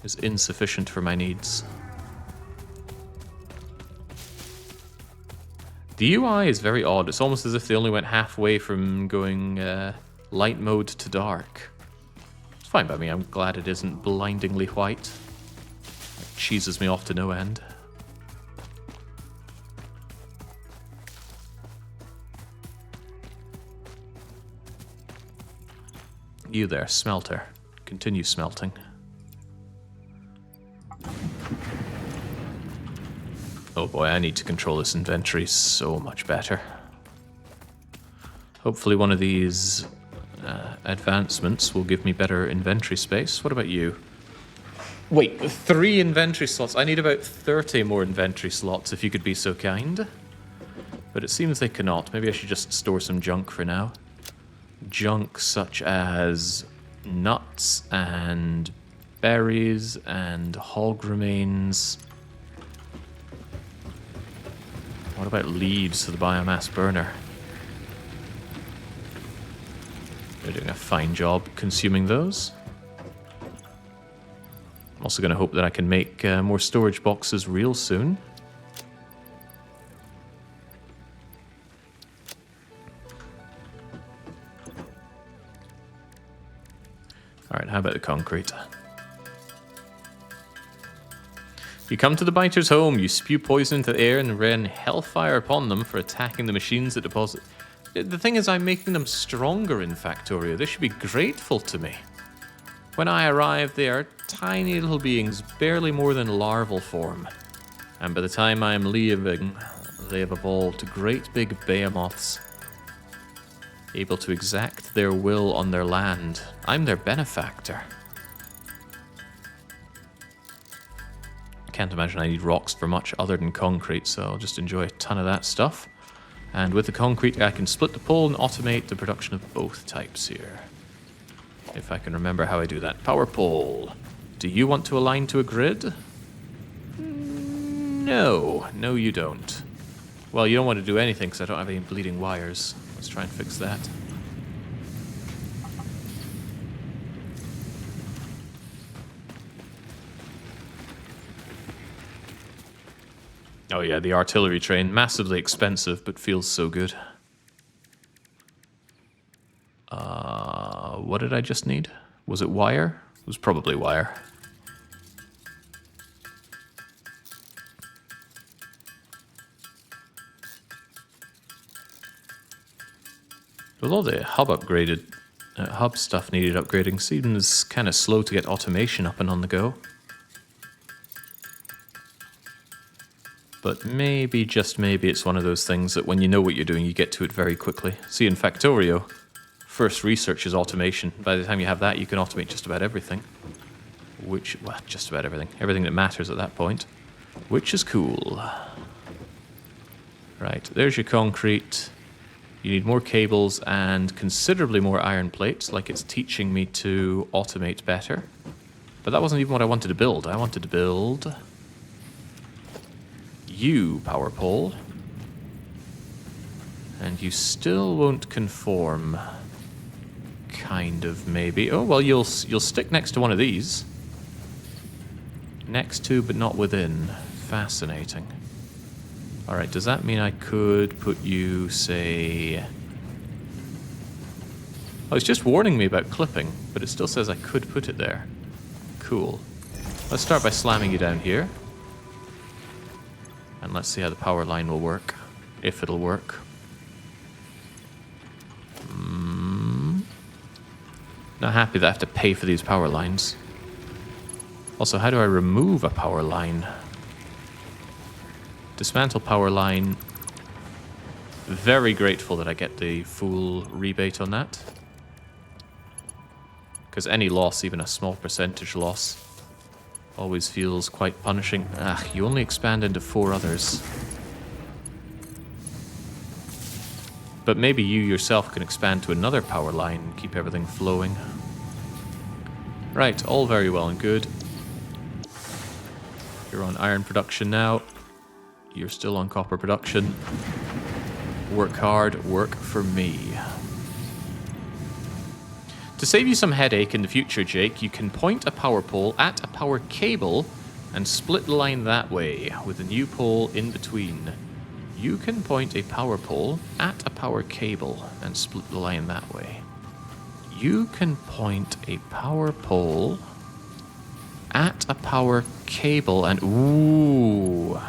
is insufficient for my needs. The UI is very odd. It's almost as if they only went halfway from going light mode to dark. It's fine by me. I'm glad it isn't blindingly white. It cheeses me off to no end. You there, smelter. Continue smelting. Oh boy, I need to control this inventory so much better. Hopefully one of these advancements will give me better inventory space. What about you? Wait, 3 inventory slots? I need about 30 more inventory slots, if you could be so kind. But it seems they cannot. Maybe I should just store some junk for now. Junk such as nuts and berries and hog remains. What about leaves for the biomass burner? They're doing a fine job consuming those. I'm also going to hope that I can make more storage boxes real soon. Alright, how about the concrete? You come to the biter's home, you spew poison into the air and rain hellfire upon them for attacking the machines that deposit... The thing is, I'm making them stronger in Factorio. They should be grateful to me. When I arrive, they are tiny little beings, barely more than larval form. And by the time I am leaving, they have evolved to great big behemoths, able to exact their will on their land. I'm their benefactor. I can't imagine I need rocks for much other than concrete, so I'll just enjoy a ton of that stuff. And with the concrete, I can split the pole and automate the production of both types here. If I can remember how I do that. Power pole. Do you want to align to a grid? No. No, you don't. Well, you don't want to do anything because I don't have any bleeding wires. Let's try and fix that. Oh yeah, the artillery train. Massively expensive, but feels so good. What did I just need? Was it wire? It was probably wire. With all the hub stuff needed upgrading, seems kind of slow to get automation up and on the go. But maybe, just maybe, it's one of those things that when you know what you're doing, you get to it very quickly. See, in Factorio, first research is automation. By the time you have that, you can automate just about everything. Well, just about everything. Everything that matters at that point. Which is cool. Right, there's your concrete. You need more cables and considerably more iron plates, like it's teaching me to automate better. But that wasn't even what I wanted to build. I wanted to build you, power pole. And you still won't conform. Kind of, maybe. Oh, well, you'll stick next to one of these. Next to, but not within. Fascinating. Alright, does that mean I could put you, say... Oh, it's just warning me about clipping, but it still says I could put it there. Cool. Let's start by slamming you down here. And let's see how the power line will work. If it'll work. Not happy that I have to pay for these power lines. Also, how do I remove a power line? Dismantle power line. Very grateful that I get the full rebate on that. Because any loss, even a small percentage loss, always feels quite punishing. Ah, you only expand into 4 others. But maybe you yourself can expand to another power line and keep everything flowing. Right, all very well and good. You're on iron production now. You're still on copper production. Work hard, work for me. To save you some headache in the future, Jake, you can point a power pole at a power cable and split the line that way, with a new pole in between. You can point a power pole at a power cable and split the line that way. You can point a power pole at a power cable and... Ooh...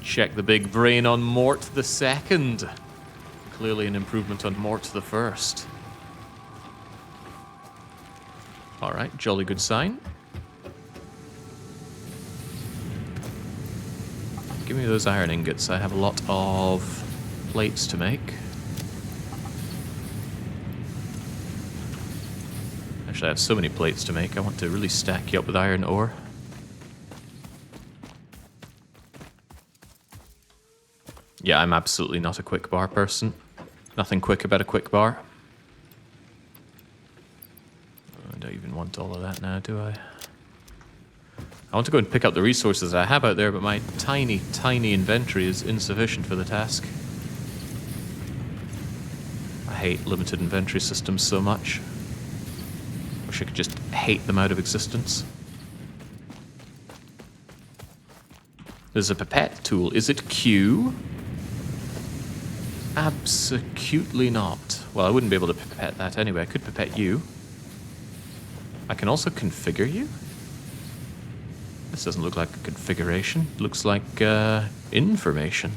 Check the big brain on Mort the Second. Clearly an improvement on Mort the First. Alright, jolly good sign. Give me those iron ingots. I have a lot of plates to make. Actually, I have so many plates to make. I want to really stack you up with iron ore. Yeah, I'm absolutely not a quick bar person. Nothing quick about a quick bar. I don't even want all of that now, do I? I want to go and pick up the resources I have out there, but my tiny, tiny inventory is insufficient for the task. I hate limited inventory systems so much. Wish I could just hate them out of existence. There's a pipette tool. Is it Q? Absolutely not. Well, I wouldn't be able to pipette that anyway. I could pipette you. I can also configure you. This doesn't look like a configuration. It looks like information.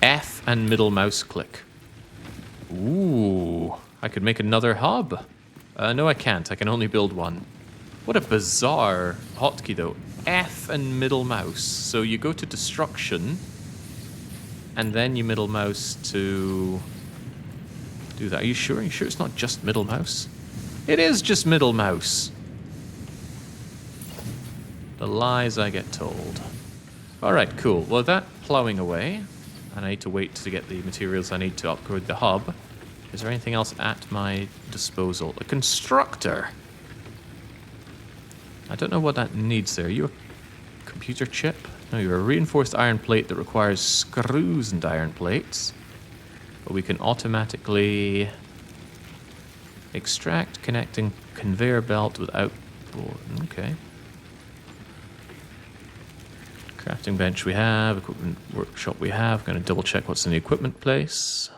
F and middle mouse click. Ooh, I could make another hub. No, I can't. I can only build one. What a bizarre hotkey, though. F and middle mouse. So you go to destruction, and then you middle mouse to do that. Are you sure? Are you sure it's not just middle mouse? It is just middle mouse. The lies I get told. Alright, cool. Well, that plowing away, and I need to wait to get the materials I need to upgrade the hub. Is there anything else at my disposal? A constructor. I don't know what that needs there. Are you a computer chip? No, you're a reinforced iron plate that requires screws and iron plates. But we can automatically extract connecting conveyor belt without board. Okay. Crafting bench we have, equipment workshop we have. Going to double check what's in the equipment place.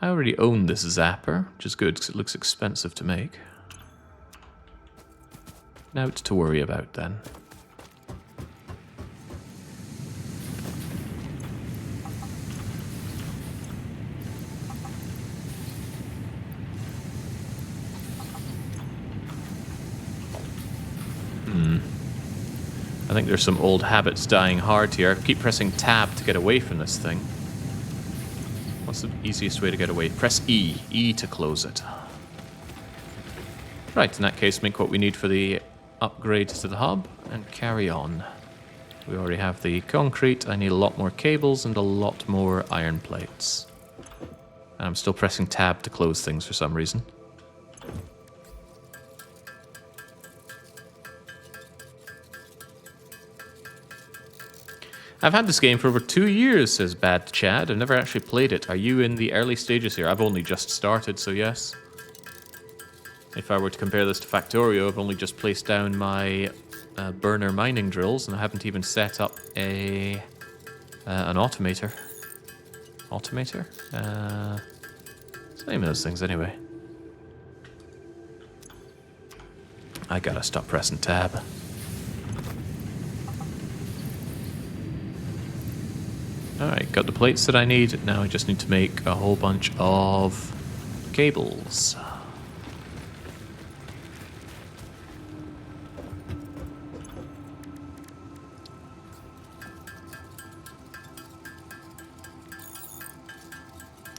I already own this zapper, which is good because it looks expensive to make. Now it's to worry about then. I think there's some old habits dying hard here. I keep pressing tab to get away from this thing. What's the easiest way to get away? Press E. E to close it. Right, in that case, make what we need for the upgrades to the hub and carry on. We already have the concrete. I need a lot more cables and a lot more iron plates. And I'm still pressing tab to close things for some reason. I've had this game for over 2 years, says Bad Chad. I've never actually played it. Are you in the early stages here? I've only just started, so yes. If I were to compare this to Factorio, I've only just placed down my burner mining drills, and I haven't even set up an automator. Automator? What's the name of those things, anyway? I gotta stop pressing tab. Alright, got the plates that I need. Now I just need to make a whole bunch of cables.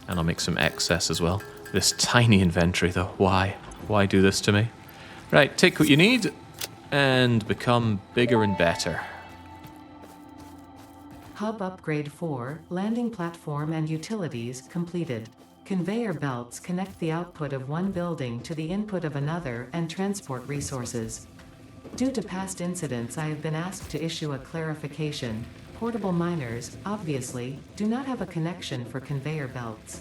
And I'll make some excess as well. This tiny inventory though, why? Why do this to me? Right, take what you need and become bigger and better. Hub Upgrade 4, landing platform and utilities completed. Conveyor belts connect the output of one building to the input of another and transport resources. Due to past incidents, I have been asked to issue a clarification. Portable miners, obviously, do not have a connection for conveyor belts.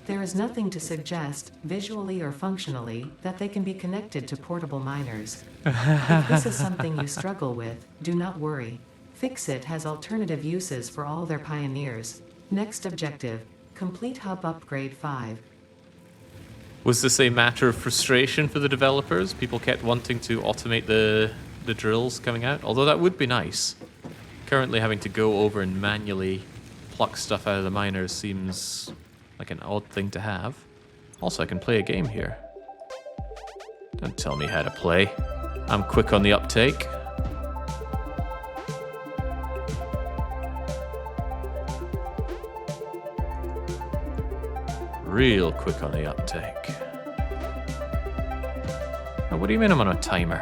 There is nothing to suggest, visually or functionally, that they can be connected to portable miners. If this is something you struggle with, do not worry. Fixit has alternative uses for all their pioneers. Next objective, complete Hub Upgrade 5. Was this a matter of frustration for the developers? People kept wanting to automate the drills coming out? Although that would be nice. Currently having to go over and manually pluck stuff out of the miners seems like an odd thing to have. Also, I can play a game here. Don't tell me how to play. I'm quick on the uptake. Real quick on the uptake. Now, what do you mean I'm on a timer?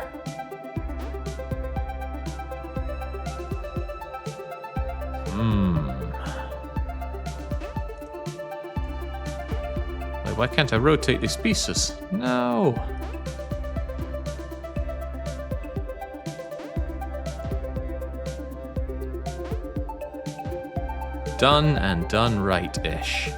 Wait, why can't I rotate these pieces? No. Done and done right-ish.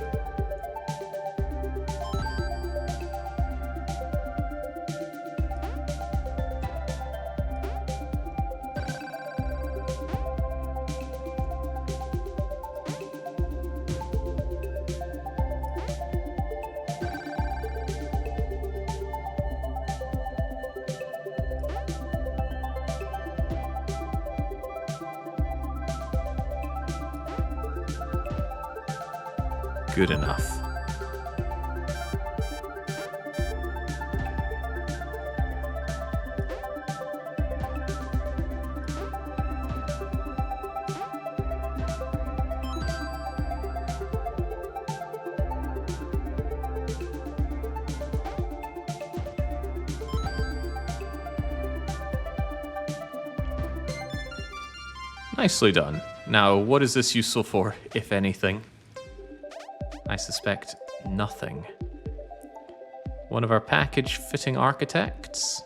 Good enough. Nicely done. Now, what is this useful for, if anything? I suspect nothing. One of our package fitting architects.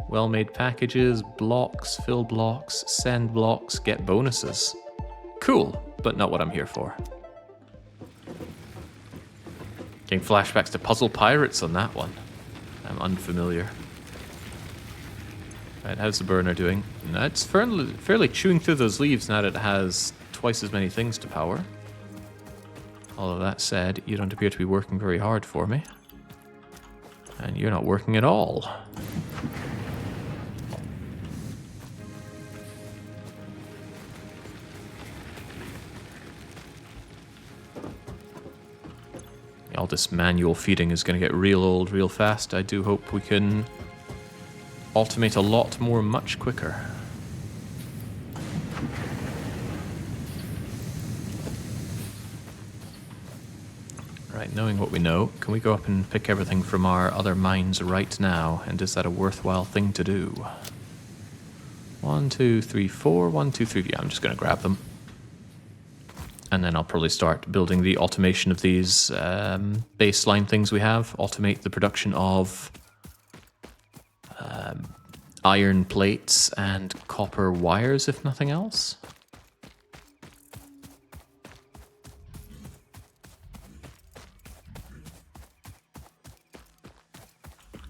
Well-made packages, blocks, fill blocks, send blocks, get bonuses. Cool, but not what I'm here for. Getting flashbacks to Puzzle Pirates on that one. I'm unfamiliar. Right, how's the burner doing? No, it's fairly chewing through those leaves now that it has twice as many things to power. All of that said, you don't appear to be working very hard for me. And you're not working at all. All this manual feeding is going to get real old real fast. I do hope we can automate a lot more much quicker. Right, knowing what we know, can we go up and pick everything from our other mines right now? And is that a worthwhile thing to do? 1, 2, 3, 4. 1, 2, 3. Yeah, I'm just going to grab them. And then I'll probably start building the automation of these baseline things we have. Automate the production of iron plates and copper wires, if nothing else.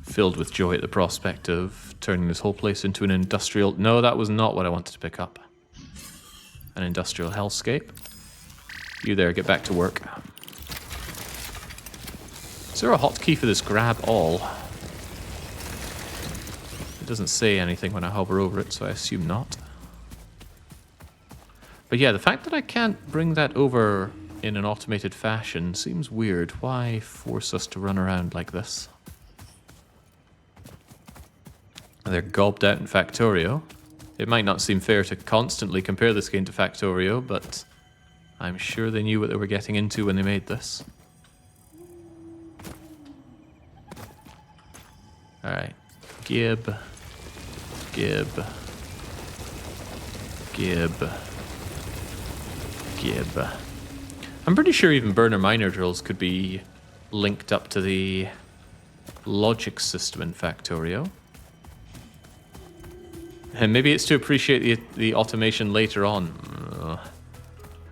Filled with joy at the prospect of turning this whole place into an industrial... No, that was not what I wanted to pick up. An industrial hellscape. You there, get back to work. Is there a hotkey for this grab all? It doesn't say anything when I hover over it, so I assume not. But yeah, the fact that I can't bring that over in an automated fashion seems weird. Why force us to run around like this? They're gobbed out in Factorio. It might not seem fair to constantly compare this game to Factorio, but I'm sure they knew what they were getting into when they made this. Alright. Gib. Gib. Gib. Gib. I'm pretty sure even burner miner drills could be linked up to the logic system in Factorio. And maybe it's to appreciate the automation later on.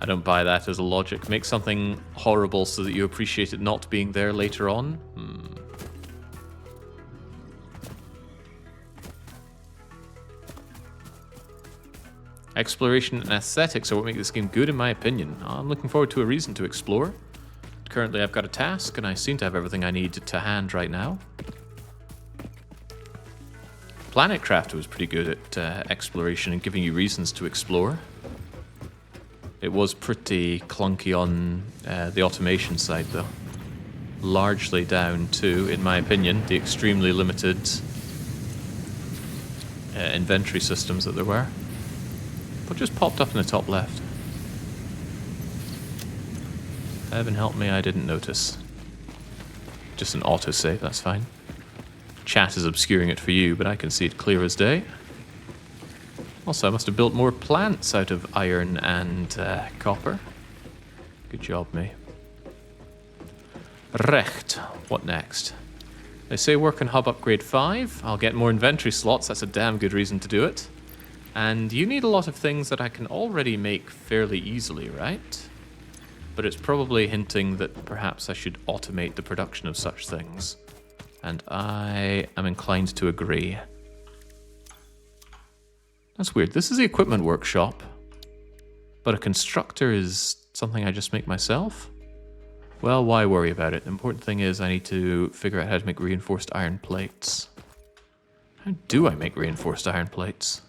I don't buy that as a logic. Make something horrible so that you appreciate it not being there later on. Exploration and aesthetics are what make this game good in my opinion. I'm looking forward to a reason to explore. Currently I've got a task and I seem to have everything I need to hand right now. Planet Crafter was pretty good at exploration and giving you reasons to explore. It was pretty clunky on the automation side, though. Largely down to, in my opinion, the extremely limited inventory systems that there were. What just popped up in the top left? Heaven help me, I didn't notice. Just an autosave, that's fine. Chat is obscuring it for you, but I can see it clear as day. Also, I must have built more plants out of iron and copper. Good job, me. Recht. What next? They say work on Hub Upgrade 5. I'll get more inventory slots. That's a damn good reason to do it. And you need a lot of things that I can already make fairly easily, right? But it's probably hinting that perhaps I should automate the production of such things. And I am inclined to agree. That's weird. This is the equipment workshop, but a constructor is something I just make myself? Well, why worry about it? The important thing is I need to figure out how to make reinforced iron plates. How do I make reinforced iron plates?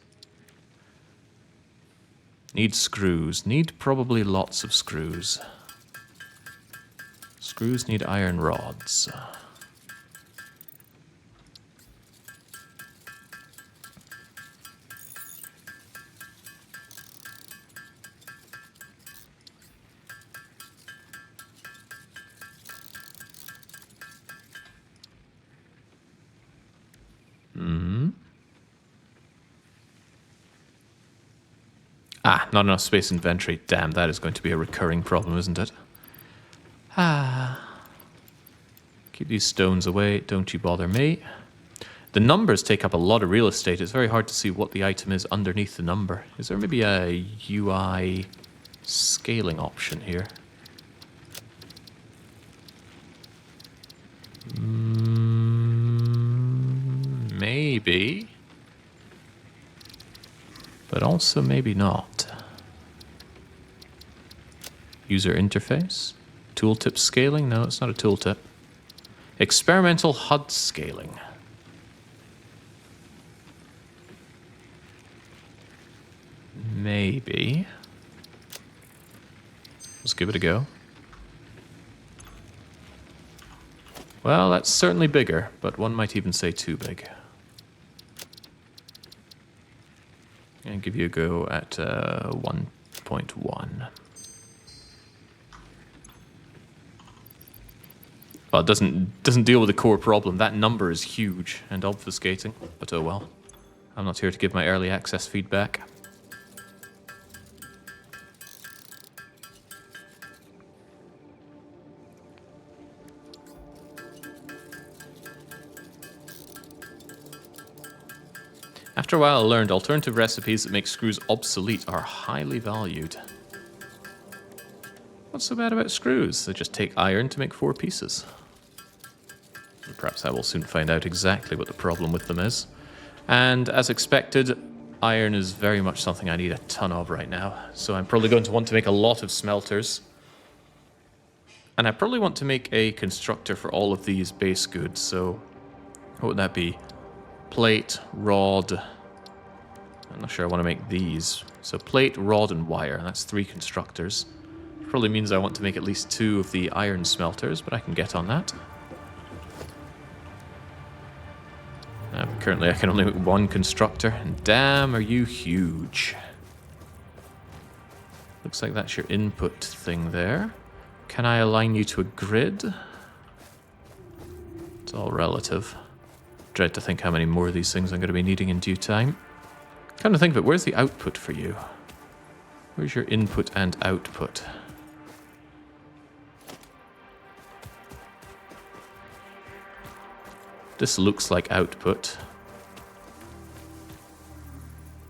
Need screws. Need probably lots of screws. Screws need iron rods. Ah, not enough space inventory. Damn, that is going to be a recurring problem, isn't it? Ah. Keep these stones away. Don't you bother me. The numbers take up a lot of real estate. It's very hard to see what the item is underneath the number. Is there maybe a UI scaling option here? Maybe. But also maybe not. User interface? Tooltip scaling? No, it's not a tooltip. Experimental HUD scaling. Maybe. Let's give it a go. Well, that's certainly bigger, but one might even say too big. And give you a go at 1.1. Well, it doesn't deal with the core problem. That number is huge and obfuscating, but oh well. I'm not here to give my early access feedback. After a while, I learned alternative recipes that make screws obsolete are highly valued. What's so bad about screws? They just take iron to make 4 pieces. Perhaps I will soon find out exactly what the problem with them is. And as expected, iron is very much something I need a ton of right now. So I'm probably going to want to make a lot of smelters. And I probably want to make a constructor for all of these base goods. So what would that be? Plate, rod. I'm not sure I want to make these. So plate, rod, and wire. That's 3 constructors. Probably means I want to make at least 2 of the iron smelters, but I can get on that. Currently I can only make 1 constructor, and damn are you huge. Looks like that's your input thing there. Can I align you to a grid? It's all relative. Dread to think how many more of these things I'm going to be needing in due time. Kind of think of it, where's the output for you? Where's your input and output? This looks like output.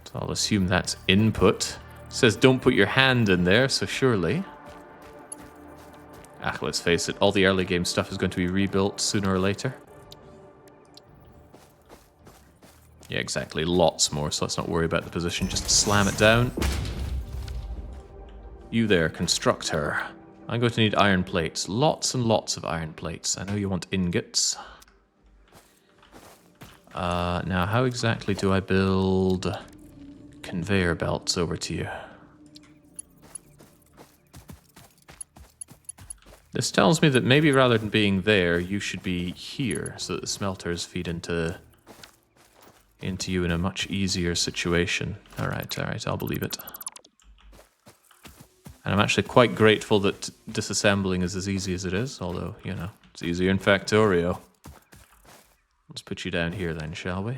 So I'll assume that's input. It says don't put your hand in there, so surely. Ah, let's face it, all the early game stuff is going to be rebuilt sooner or later. Yeah, exactly. Lots more, so let's not worry about the position. Just slam it down. You there, constructor. I'm going to need iron plates. Lots and lots of iron plates. I know you want ingots. Now, how exactly do I build conveyor belts over to you? This tells me that maybe rather than being there, you should be here, so that the smelters feed into you in a much easier situation. Alright, I'll believe it. And I'm actually quite grateful that disassembling is as easy as it is, although, you know, it's easier in Factorio. Let's put you down here then, shall we?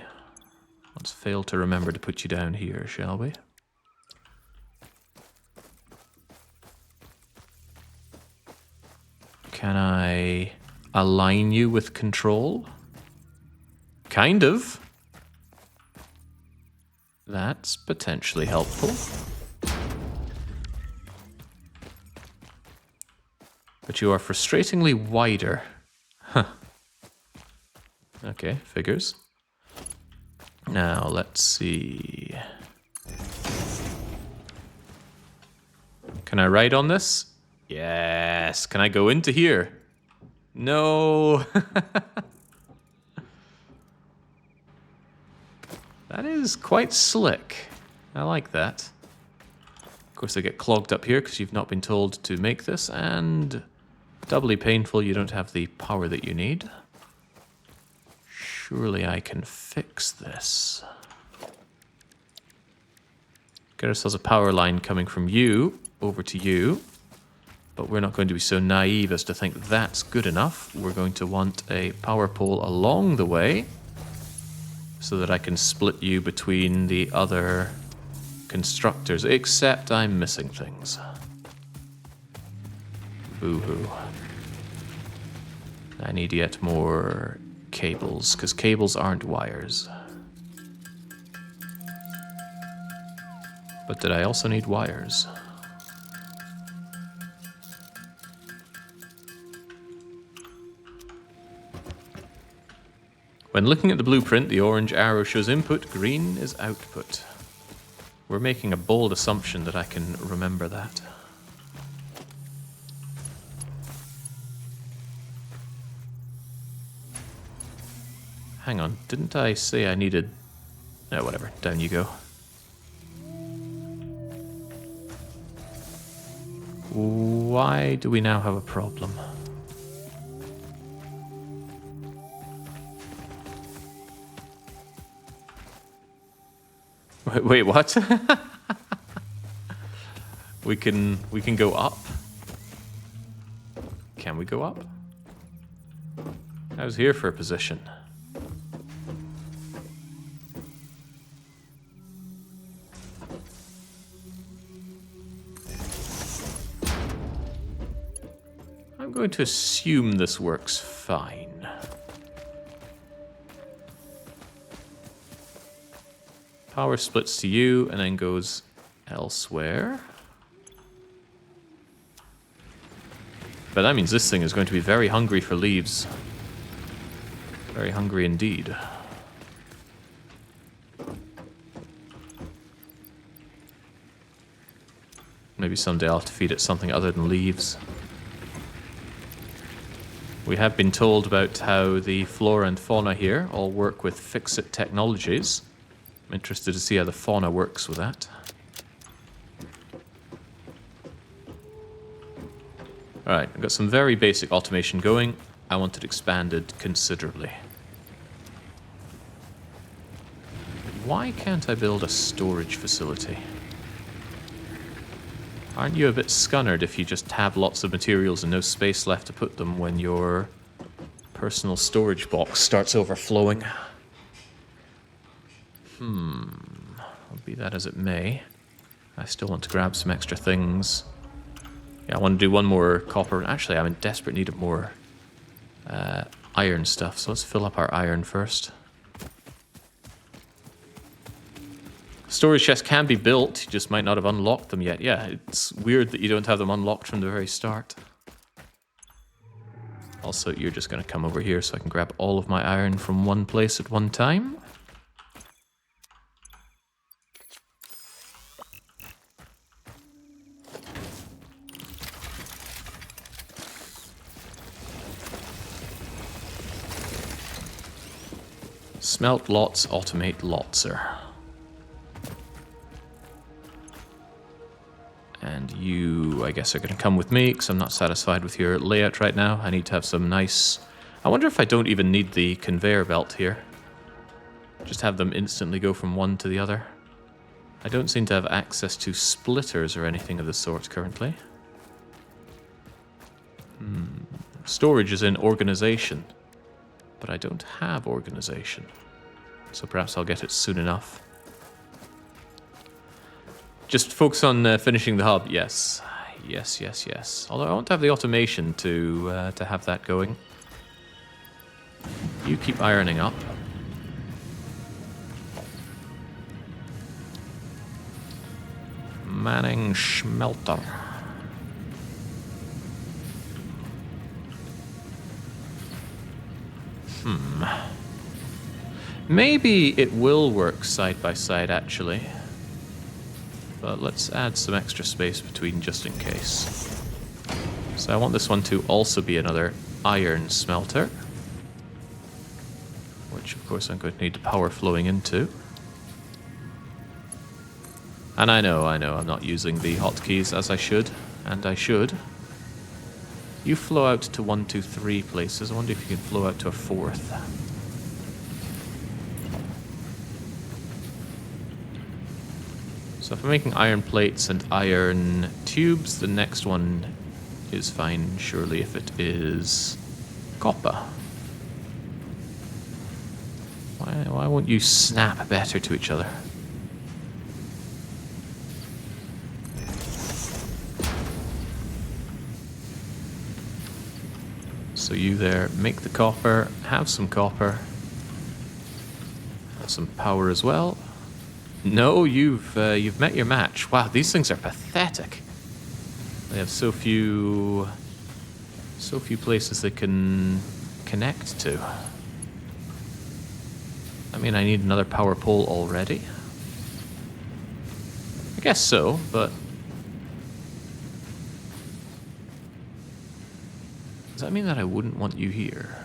Let's fail to remember to put you down here, shall we? Can I align you with control? Kind of. That's potentially helpful. But you are frustratingly wider. Huh. Okay, figures. Now, let's see. Can I write on this? Yes. Can I go into here? No. That is quite slick. I like that. Of course, they get clogged up here because you've not been told to make this, and doubly painful, you don't have the power that you need. Surely I can fix this. Get ourselves a power line coming from you over to you. But we're not going to be so naive as to think that's good enough. We're going to want a power pole along the way so that I can split you between the other constructors, except I'm missing things. Boo-hoo. I need yet more cables, because cables aren't wires. But did I also need wires? When looking at the blueprint, the orange arrow shows input, green is output. We're making a bold assumption that I can remember that. Hang on, didn't I say I needed... No, whatever, down you go. Why do we now have a problem? Wait, what? we can go up? Can we go up? I was here for a position. I'm going to assume this works fine. Power splits to you and then goes elsewhere. But that means this thing is going to be very hungry for leaves. Very hungry indeed. Maybe someday I'll have to feed it something other than leaves. We have been told about how the flora and fauna here all work with fix-it technologies. I'm interested to see how the fauna works with that. Alright, I've got some very basic automation going. I want it expanded considerably. Why can't I build a storage facility? Aren't you a bit scunnered if you just have lots of materials and no space left to put them when your personal storage box starts overflowing? Be that as it may. I still want to grab some extra things. Yeah, I want to do one more copper. Actually, I'm in desperate need of more iron stuff, so let's fill up our iron first. Storage chests can be built, you just might not have unlocked them yet. Yeah, it's weird that you don't have them unlocked from the very start. Also, you're just going to come over here so I can grab all of my iron from one place at one time. Smelt lots, automate lotser. And you, I guess, are going to come with me, because I'm not satisfied with your layout right now. I need to have some nice... I wonder if I don't even need the conveyor belt here. Just have them instantly go from one to the other. I don't seem to have access to splitters or anything of the sort currently. Storage is in organization, but I don't have organization. So perhaps I'll get it soon enough. Just focus on finishing the hub. Yes. Yes, yes, yes. Although I want to have the automation to have that going. You keep ironing up. Manning Schmelter. Maybe it will work side by side, actually. But let's add some extra space between just in case. So I want this one to also be another iron smelter. Which, of course, I'm going to need the power flowing into. And I know, I'm not using the hotkeys as I should. And I should. You flow out to 1, 2, 3 places. I wonder if you can flow out to a 4th. So if I'm making iron plates and iron tubes, the next one is fine, surely, if it is copper. Why won't you snap better to each other? So you there, make the copper, have some copper. Have some power as well. No, you've met your match. Wow, these things are pathetic. They have so few places they can connect to. I mean, I need another power pole already. I guess so, but does that mean that I wouldn't want you here?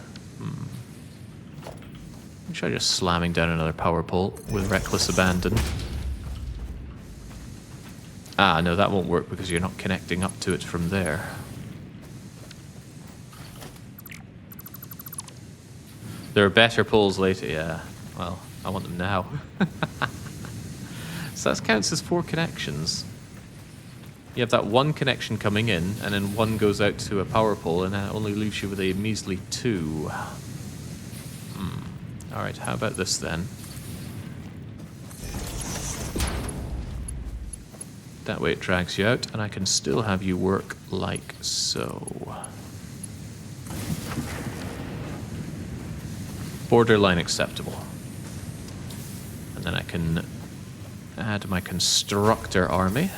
Try just slamming down another power pole with reckless abandon. Ah, no, that won't work because you're not connecting up to it from there. There are better poles later, yeah. Well, I want them now. So that counts as 4 connections. You have that one connection coming in, and then one goes out to a power pole, and that only leaves you with a measly 2. Alright, how about this then? That way it drags you out, and I can still have you work like so. Borderline acceptable. And then I can add my constructor army.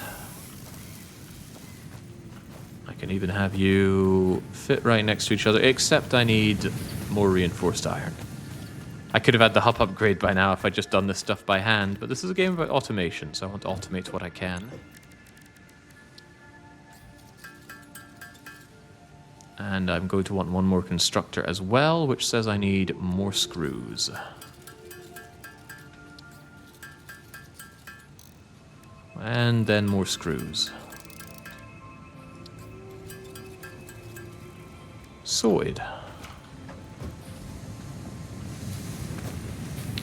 I can even have you fit right next to each other, except I need more reinforced iron. I could have had the hub upgrade by now if I'd just done this stuff by hand, but this is a game about automation, so I want to automate what I can. And I'm going to want one more constructor as well, which says I need more screws. And then more screws. Soid.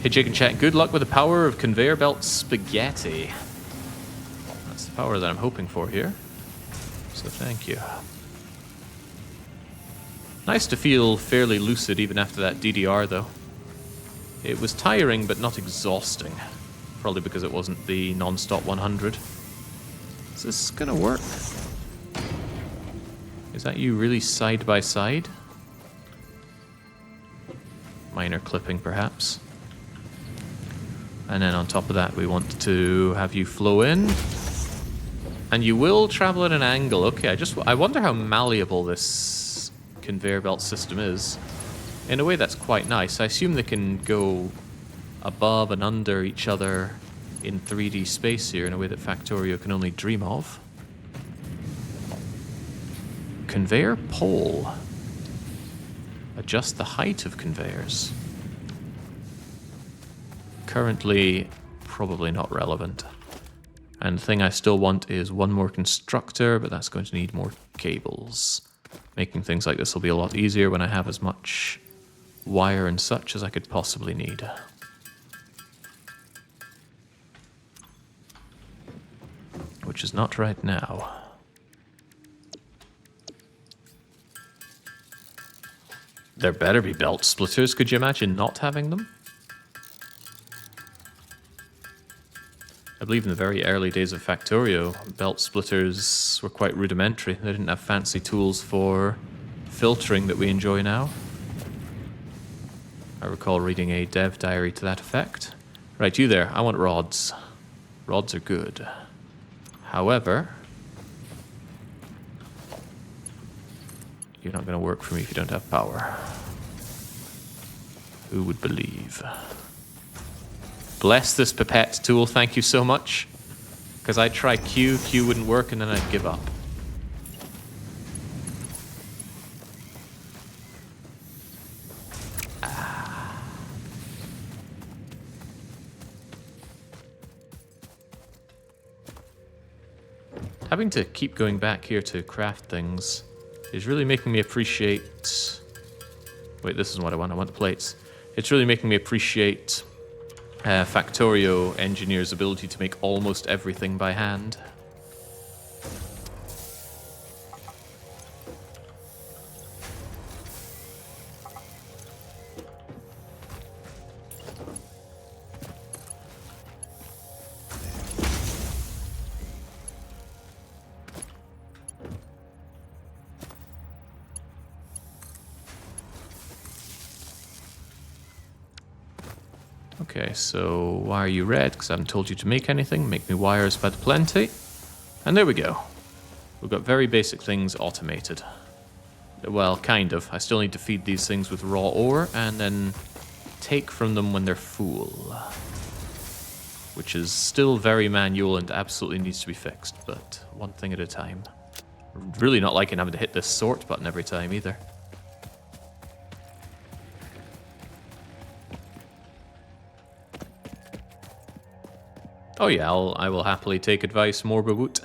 Hey Jake and chat, good luck with the power of conveyor belt spaghetti. That's the power that I'm hoping for here. So thank you. Nice to feel fairly lucid even after that DDR though. It was tiring but not exhausting. Probably because it wasn't the non-stop 100. Is this gonna work? Is that you really side by side? Minor clipping perhaps. And then on top of that, we want to have you flow in. And you will travel at an angle. Okay, I wonder how malleable this conveyor belt system is. In a way, that's quite nice. I assume they can go above and under each other in 3D space here in a way that Factorio can only dream of. Conveyor pole. Adjust the height of conveyors. Currently, probably not relevant. And the thing I still want is one more constructor, but that's going to need more cables. Making things like this will be a lot easier when I have as much wire and such as I could possibly need. Which is not right now. There better be belt splitters. Could you imagine not having them? I believe in the very early days of Factorio, belt splitters were quite rudimentary. They didn't have fancy tools for filtering that we enjoy now. I recall reading a dev diary to that effect. Right, you there. I want rods. Rods are good. However, you're not going to work for me if you don't have power. Who would believe? Bless this pipette tool, thank you so much. Because I'd try Q wouldn't work, and then I'd give up. Having to keep going back here to craft things is really making me appreciate... Wait, this isn't what I want. I want the plates. It's really making me appreciate Factorio engineers' ability to make almost everything by hand. Okay, so why are you red? Because I haven't told you to make anything. Make me wires bad plenty. And there we go. We've got very basic things automated. Well, kind of. I still need to feed these things with raw ore and then take from them when they're full. Which is still very manual and absolutely needs to be fixed, but one thing at a time. Really not liking having to hit this sort button every time either. Oh yeah, I will happily take advice, Morbawoot.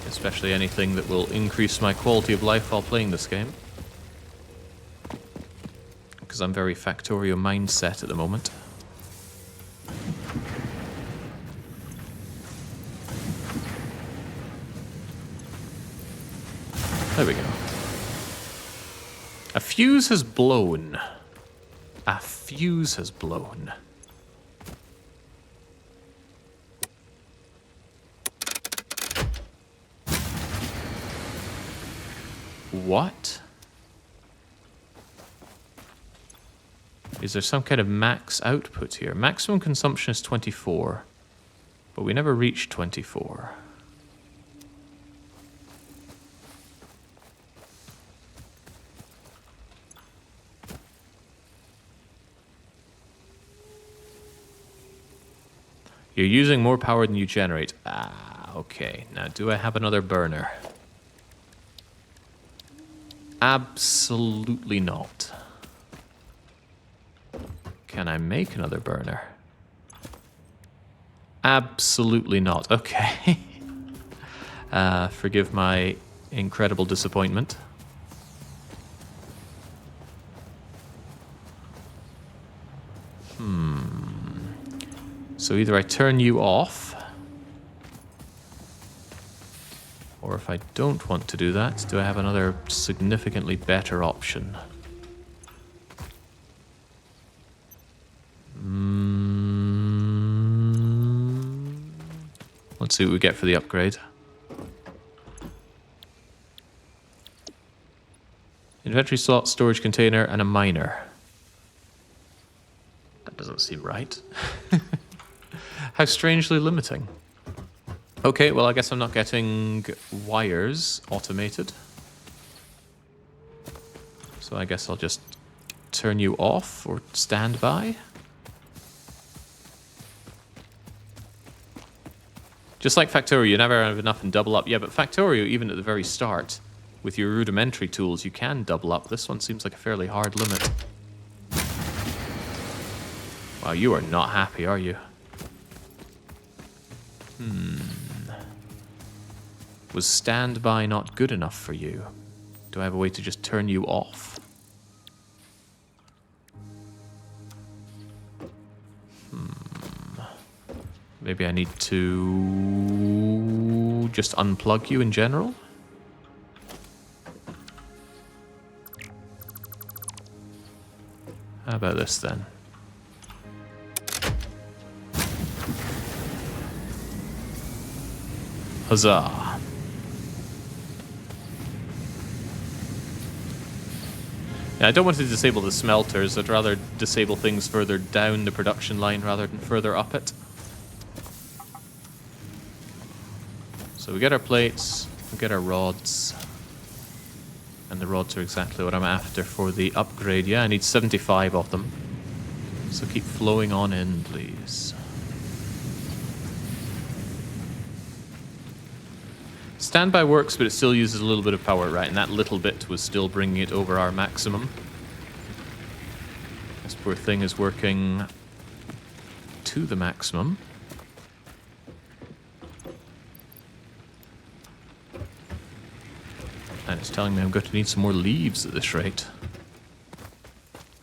Especially anything that will increase my quality of life while playing this game. Because I'm very Factorio mindset at the moment. There we go. A fuse has blown. A fuse has blown. What? Is there some kind of max output here? Maximum consumption is 24, but we never reached 24. You're using more power than you generate. Ah, okay. Now, do I have another burner? Absolutely not. Can I make another burner? Absolutely not. Okay. Forgive my incredible disappointment. So either I turn you off, or if I don't want to do that, do I have another significantly better option? Let's see what we get for the upgrade. Inventory slot, storage container, and a miner. That doesn't seem right. How strangely limiting. Okay, well, I guess I'm not getting wires automated. So I guess I'll just turn you off or stand by. Just like Factorio, you never have enough and double up. Yeah, but Factorio, even at the very start, with your rudimentary tools, you can double up. This one seems like a fairly hard limit. Wow, you are not happy, are you? Was standby not good enough for you? Do I have a way to just turn you off? Maybe I need to just unplug you in general? How about this then? Huzzah. Yeah, I don't want to disable the smelters. I'd rather disable things further down the production line rather than further up it. So we get our plates, we get our rods. And the rods are exactly what I'm after for the upgrade. Yeah, I need 75 of them. So keep flowing on in, please. Standby works, but it still uses a little bit of power, right? And that little bit was still bringing it over our maximum. This poor thing is working to the maximum. And it's telling me I'm going to need some more leaves at this rate.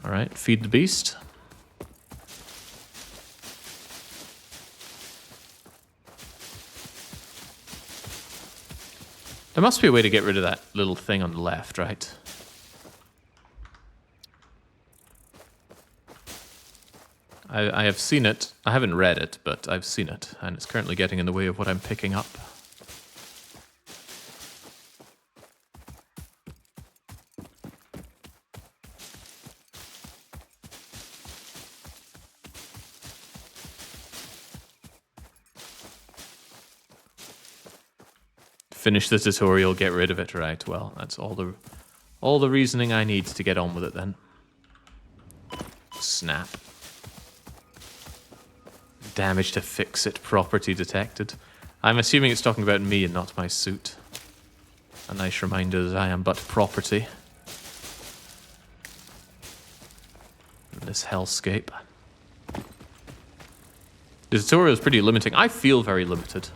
Alright, feed the beast. There must be a way to get rid of that little thing on the left, right? I have seen it. I haven't read it, but I've seen it. And it's currently getting in the way of what I'm picking up. Finish the tutorial, get rid of it. Right, well, that's all the reasoning I need to get on with it then. Snap. Damage to fix it property detected. I'm assuming it's talking about me and not my suit. A nice reminder that I am but property. In this hellscape. The tutorial is pretty limiting. I feel very limited.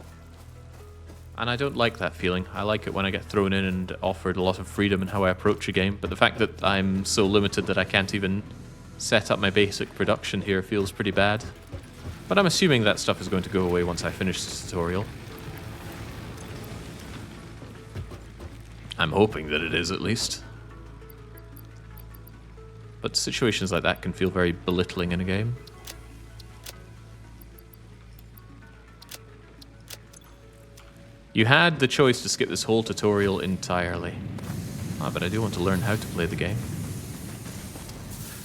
And I don't like that feeling. I like it when I get thrown in and offered a lot of freedom in how I approach a game. But the fact that I'm so limited that I can't even set up my basic production here feels pretty bad. But I'm assuming that stuff is going to go away once I finish this tutorial. I'm hoping that it is, at least. But situations like that can feel very belittling in a game. You had the choice to skip this whole tutorial entirely. Ah, but I do want to learn how to play the game.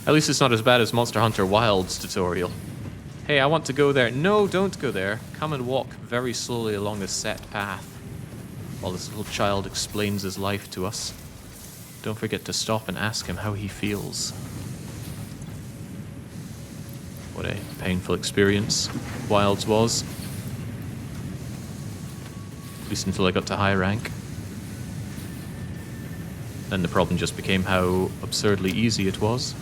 At least it's not as bad as Monster Hunter Wilds tutorial. Hey, I want to go there. No, don't go there. Come and walk very slowly along this set path while this little child explains his life to us. Don't forget to stop and ask him how he feels. What a painful experience Wilds was. At least until I got to high rank. Then the problem just became how absurdly easy it was.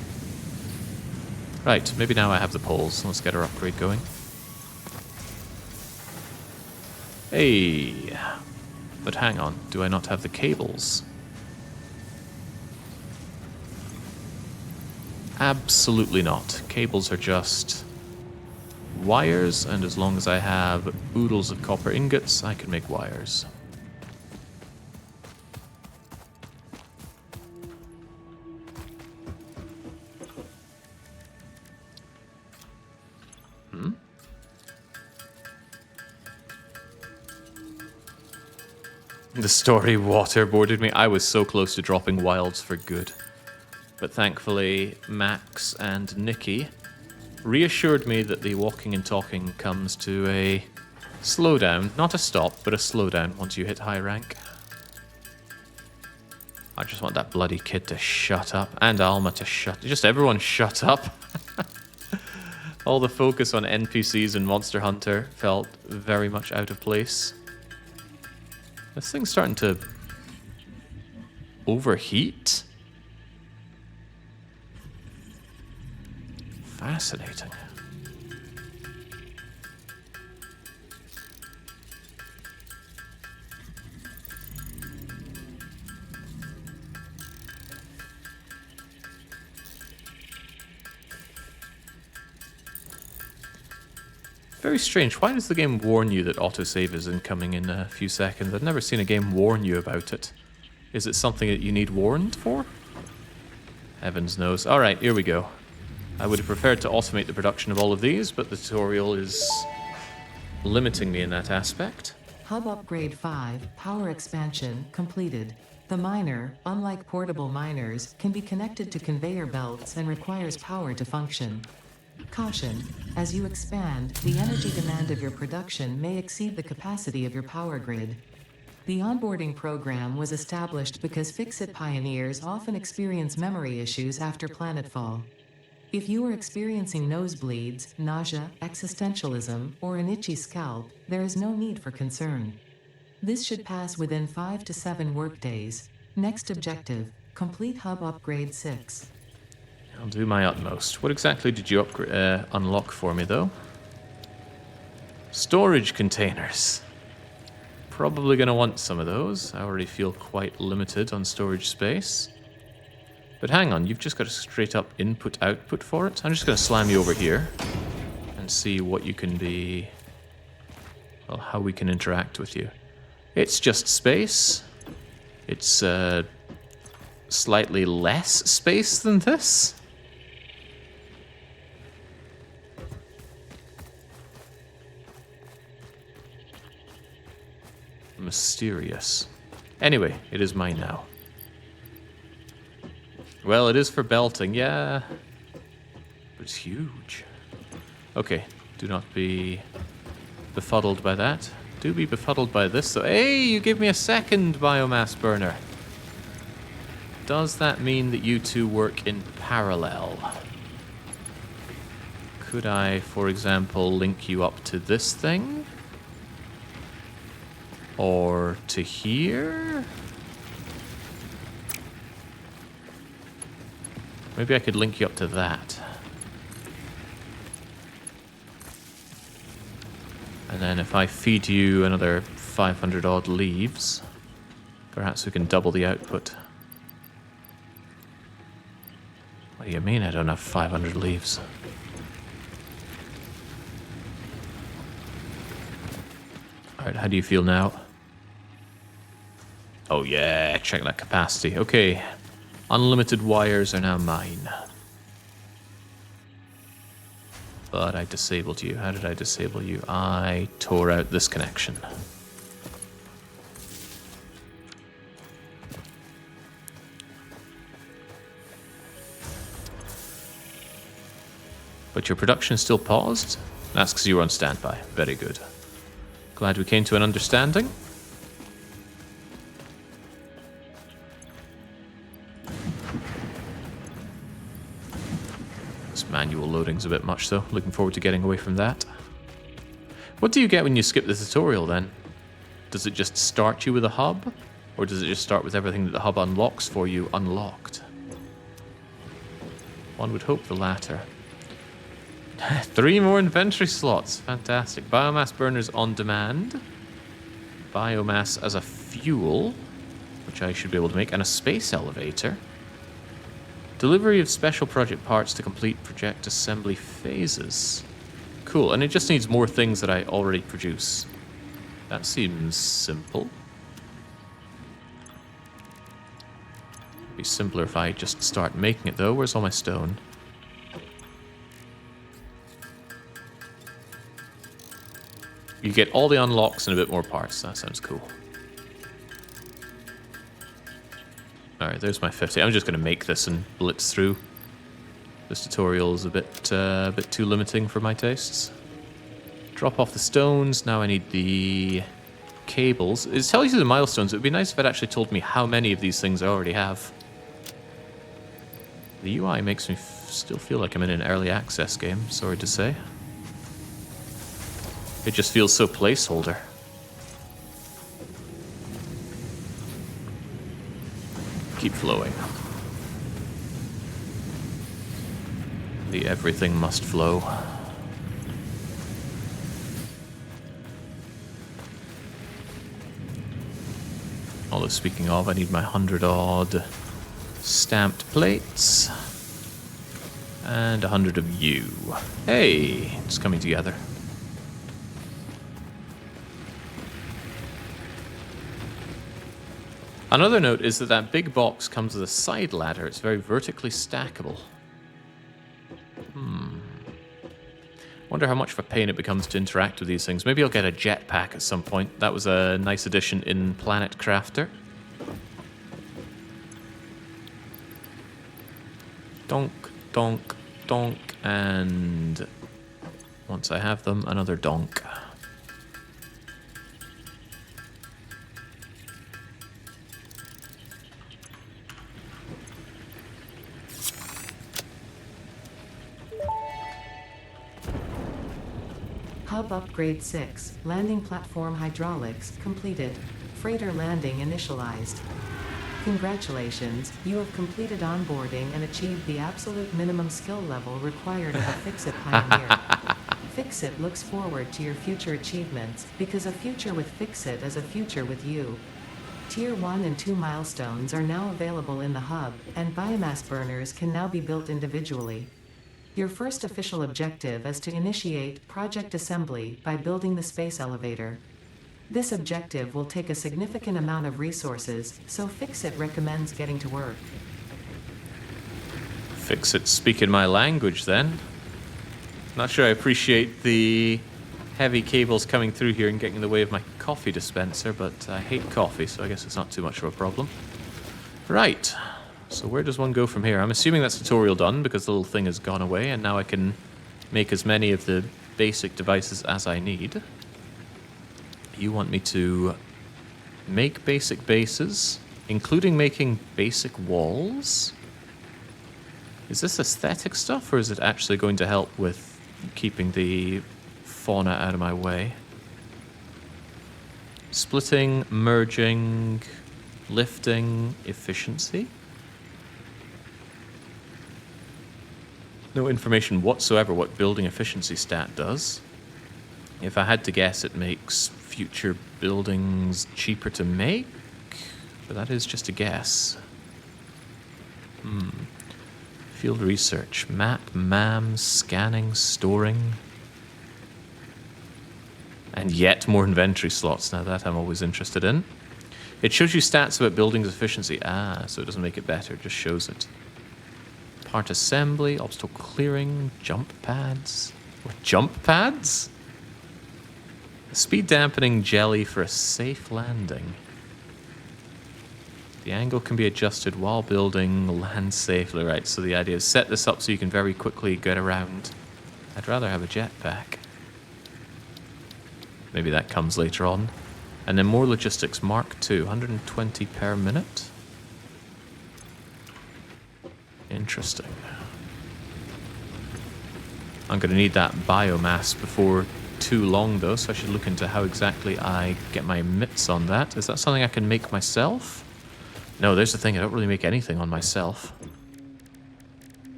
Right, maybe now I have the poles. Let's get our upgrade going. Hey! But hang on, do I not have the cables? Absolutely not. Cables are just wires, and as long as I have oodles of copper ingots, I can make wires. The story waterboarded me. I was so close to dropping Wilds for good. But thankfully, Max and Nikki reassured me that the walking and talking comes to a slowdown. Not a stop, but a slowdown once you hit high rank. I just want that bloody kid to shut up. And Alma to shut... Just everyone shut up. All the focus on NPCs and Monster Hunter felt very much out of place. This thing's starting to overheat. Fascinating. Very strange. Why does the game warn you that autosave is incoming in a few seconds? I've never seen a game warn you about it. Is it something that you need warned for? Heavens knows. Alright, here we go. I would have preferred to automate the production of all of these, but the tutorial is limiting me in that aspect. Hub Upgrade 5, Power Expansion, completed. The miner, unlike portable miners, can be connected to conveyor belts and requires power to function. Caution: as you expand, the energy demand of your production may exceed the capacity of your power grid. The onboarding program was established because Fix-It pioneers often experience memory issues after planetfall. If you are experiencing nosebleeds, nausea, existentialism, or an itchy scalp, there is no need for concern. This should pass within 5 to 7 workdays. Next objective: complete Hub Upgrade 6. I'll do my utmost. What exactly did you unlock for me, though? Storage containers. Probably going to want some of those. I already feel quite limited on storage space. But hang on, you've just got a straight-up input-output for it? I'm just going to slam you over here and see what you can be... Well, how we can interact with you. It's just space. It's slightly less space than this. Mysterious. Anyway, it is mine now. Well, it is for belting, yeah. But it's huge. Okay, do not be befuddled by that. Do be befuddled by this, though. Hey, you give me a second biomass burner. Does that mean that you two work in parallel? Could I, for example, link you up to this thing? Or to here? Maybe I could link you up to that. And then if I feed you another 500 odd leaves, perhaps we can double the output. What do you mean I don't have 500 leaves? Alright, how do you feel now? Oh yeah, check that capacity. Okay, unlimited wires are now mine. But I disabled you. How did I disable you? I tore out this connection. But your production is still paused? That's because you were on standby. Very good. Glad we came to an understanding. This manual loading's a bit much, though. Looking forward to getting away from that. What do you get when you skip the tutorial, then? Does it just start you with a hub? Or does it just start with everything that the hub unlocks for you unlocked? One would hope the latter. 3 more inventory slots. Fantastic. Biomass burners on demand. Biomass as a fuel, which I should be able to make. And a space elevator. Delivery of special project parts to complete project assembly phases. Cool. And it just needs more things that I already produce. That seems simple. It'd be simpler if I just start making it, though. Where's all my stone? You get all the unlocks and a bit more parts. That sounds cool. Alright, there's my 50. I'm just going to make this and blitz through. This tutorial is a bit too limiting for my tastes. Drop off the stones. Now I need the cables. It tells you the milestones. It would be nice if it actually told me how many of these things I already have. The UI makes me still feel like I'm in an early access game, sorry to say. It just feels so placeholder. Keep flowing. The everything must flow. Although speaking of, I need my 100 odd stamped plates. And 100 of you. Hey, it's coming together. Another note is that that big box comes with a side ladder. It's very vertically stackable. Wonder how much of a pain it becomes to interact with these things. Maybe I'll get a jetpack at some point. That was a nice addition in Planet Crafter. Donk, donk, donk, and once I have them, another donk. Hub Upgrade 6, Landing Platform Hydraulics, completed. Freighter landing initialized. Congratulations, you have completed onboarding and achieved the absolute minimum skill level required of a Fix-It Pioneer. Fix-It looks forward to your future achievements, because a future with Fix-It is a future with you. Tier 1 and 2 milestones are now available in the hub, and biomass burners can now be built individually. Your first official objective is to initiate project assembly by building the space elevator. This objective will take a significant amount of resources, so Fix-It recommends getting to work. Fix-It speaking my language, then. Not sure I appreciate the heavy cables coming through here and getting in the way of my coffee dispenser, but I hate coffee, so I guess it's not too much of a problem. Right. So where does one go from here? I'm assuming that's tutorial done because the little thing has gone away and now I can make as many of the basic devices as I need. You want me to make basic bases, including making basic walls? Is this aesthetic stuff, or is it actually going to help with keeping the fauna out of my way? Splitting, merging, lifting, efficiency? No information whatsoever what building efficiency stat does. If I had to guess, it makes future buildings cheaper to make, but that is just a guess. Field research, map, MAM, scanning, storing. And yet more inventory slots. Now that I'm always interested in. It shows you stats about buildings efficiency. Ah, so it doesn't make it better, it just shows it. Part assembly, obstacle clearing, jump pads. What, jump pads? Speed dampening jelly for a safe landing. The angle can be adjusted while building, land safely. Right, so the idea is set this up so you can very quickly get around. I'd rather have a jetpack. Maybe that comes later on. And then more logistics, Mark II, 120 per minute. Interesting. I'm going to need that biomass before too long though, so I should look into how exactly I get my mitts on that. Is that something I can make myself? No, there's the thing, I don't really make anything on myself.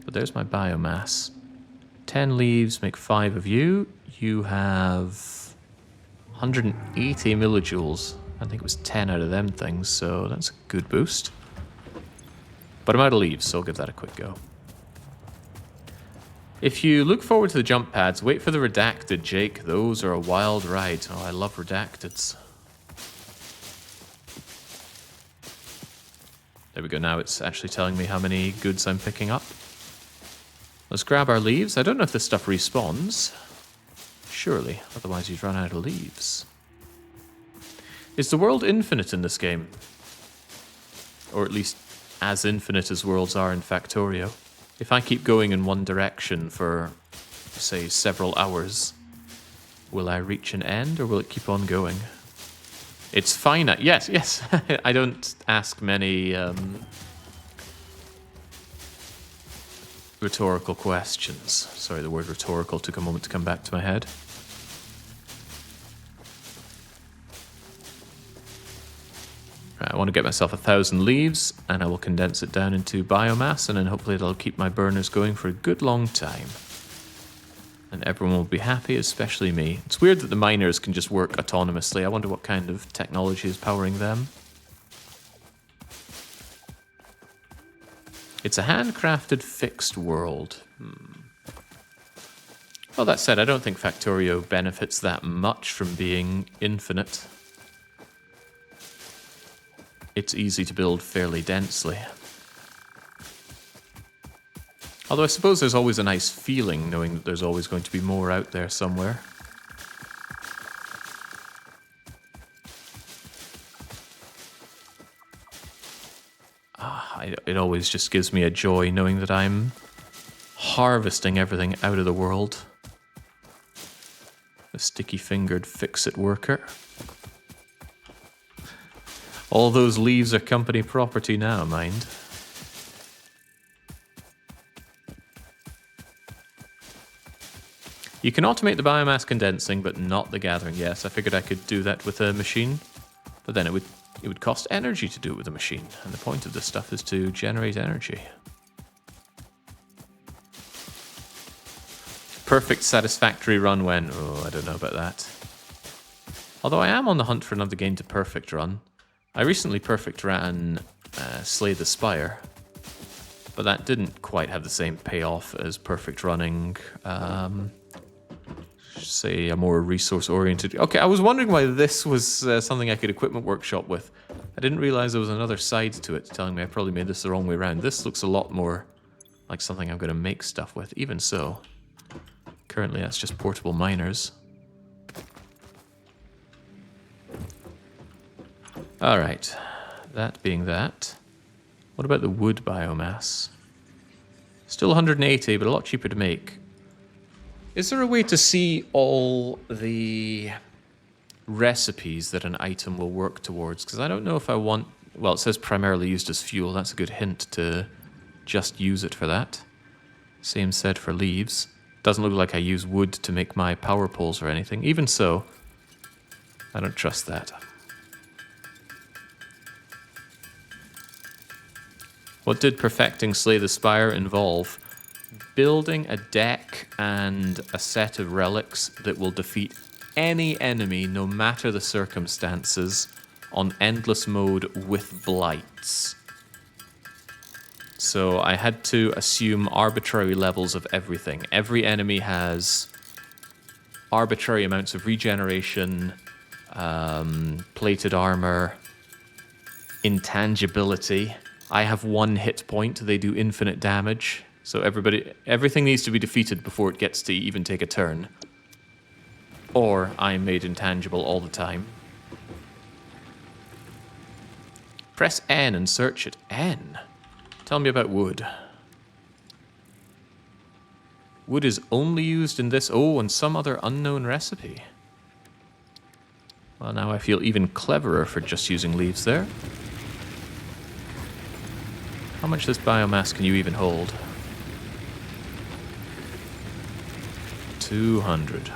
But there's my biomass. 10 leaves make 5 of you. You have 180 millijoules. I think it was 10 out of them things, so that's a good boost. But I'm out of leaves, so I'll give that a quick go. If you look forward to the jump pads, wait for the redacted, Jake. Those are a wild ride. Oh, I love redacteds. There we go, now it's actually telling me how many goods I'm picking up. Let's grab our leaves. I don't know if this stuff respawns. Surely, otherwise you'd run out of leaves. Is the world infinite in this game? Or at least as infinite as worlds are in Factorio. If I keep going in one direction for, say, several hours, will I reach an end or will it keep on going? It's finite. Yes, yes. I don't ask many rhetorical questions. Sorry, the word rhetorical took a moment to come back to my head. Right, I want to get myself 1,000 leaves, and I will condense it down into biomass, and then hopefully it'll keep my burners going for a good long time. And everyone will be happy, especially me. It's weird that the miners can just work autonomously. I wonder what kind of technology is powering them. It's a handcrafted fixed world. Well, that said, I don't think Factorio benefits that much from being infinite. It's easy to build fairly densely. Although I suppose there's always a nice feeling knowing that there's always going to be more out there somewhere. It always just gives me a joy knowing that I'm harvesting everything out of the world. A sticky-fingered fix-it worker. All those leaves are company property now, mind. You can automate the biomass condensing, but not the gathering. Yes, I figured I could do that with a machine, but then it would cost energy to do it with a machine, and the point of this stuff is to generate energy. Perfect satisfactory run when... Oh, I don't know about that. Although I am on the hunt for another game to perfect run. I recently perfect ran Slay the Spire, but that didn't quite have the same payoff as perfect running... say a more resource-oriented... Okay, I was wondering why this was something I could equipment workshop with. I didn't realize there was another side to it, telling me I probably made this the wrong way around. This looks a lot more like something I'm going to make stuff with. Even so, currently that's just portable miners. Alright, that being that, what about the wood biomass? Still 180, but a lot cheaper to make. Is there a way to see all the recipes that an item will work towards, because I don't know if I want... Well, it says primarily used as fuel. That's a good hint to just use it for that. Same said for leaves. Doesn't look like I use wood to make my power poles or anything. Even so, I don't trust that. What did perfecting Slay the Spire involve? Building a deck and a set of relics that will defeat any enemy, no matter the circumstances, on endless mode with blights. So I had to assume arbitrary levels of everything. Every enemy has arbitrary amounts of regeneration, plated armor, intangibility. I have 1 hit point. They do infinite damage. So everything needs to be defeated before it gets to even take a turn. Or I'm made intangible all the time. Press N and search it. N? Tell me about wood. Wood is only used in this... Oh, and some other unknown recipe. Well, now I feel even cleverer for just using leaves there. How much of this biomass can you even hold? 200.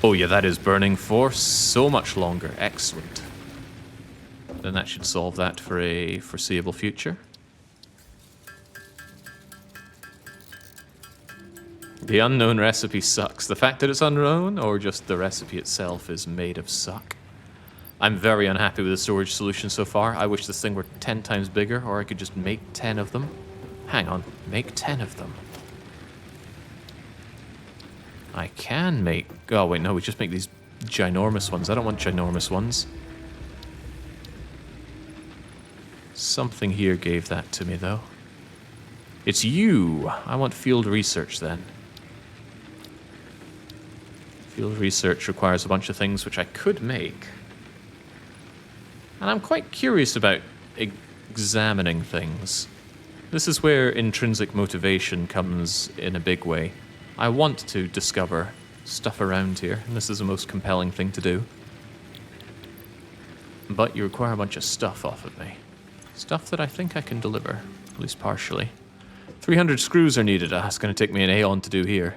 Oh yeah, that is burning for so much longer. Excellent. Then that should solve that for a foreseeable future. The unknown recipe sucks. The fact that it's unknown, or just the recipe itself is made of suck? I'm very unhappy with the storage solution so far. I wish this thing were 10 times bigger, or I could just make 10 of them. Hang on, make 10 of them. I can make... Oh, wait, no, we just make these ginormous ones. I don't want ginormous ones. Something here gave that to me, though. It's you! I want field research, then. Field research requires a bunch of things which I could make. And I'm quite curious about examining things. This is where intrinsic motivation comes in a big way. I want to discover stuff around here, and this is the most compelling thing to do. But you require a bunch of stuff off of me. Stuff that I think I can deliver, at least partially. 300 screws are needed. It's going to take me an aeon to do here.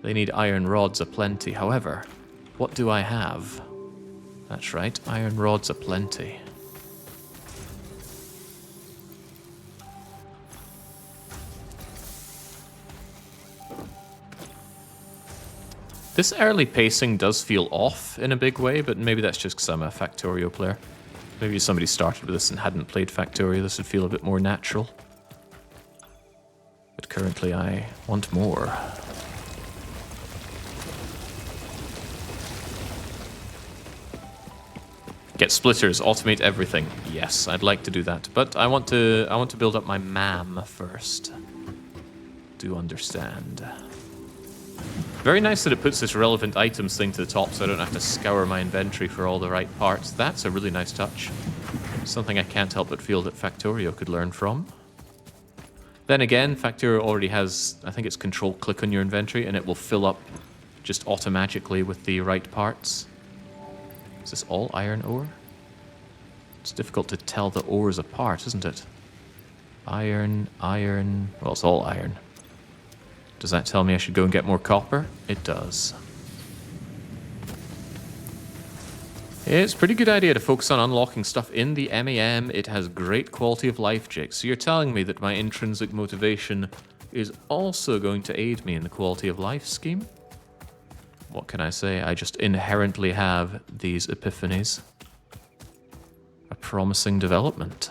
They need iron rods aplenty. However, what do I have? That's right, iron rods aplenty. This early pacing does feel off in a big way, but maybe that's just because I'm a Factorio player. Maybe if somebody started with this and hadn't played Factorio, this would feel a bit more natural. But currently I want more. Get splitters, automate everything. Yes, I'd like to do that, but I want to build up my MAM first. Do understand. Very nice that it puts this relevant items thing to the top so I don't have to scour my inventory for all the right parts. That's a really nice touch. Something I can't help but feel that Factorio could learn from. Then again, Factorio already has, I think it's control-click on your inventory and it will fill up just automatically with the right parts. Is this all iron ore? It's difficult to tell the ores apart, isn't it? Iron, iron... Well, it's all iron. Does that tell me I should go and get more copper? It does. It's a pretty good idea to focus on unlocking stuff in the MAM. It has great quality of life, Jake. So you're telling me that my intrinsic motivation is also going to aid me in the quality of life scheme? What can I say? I just inherently have these epiphanies. A promising development.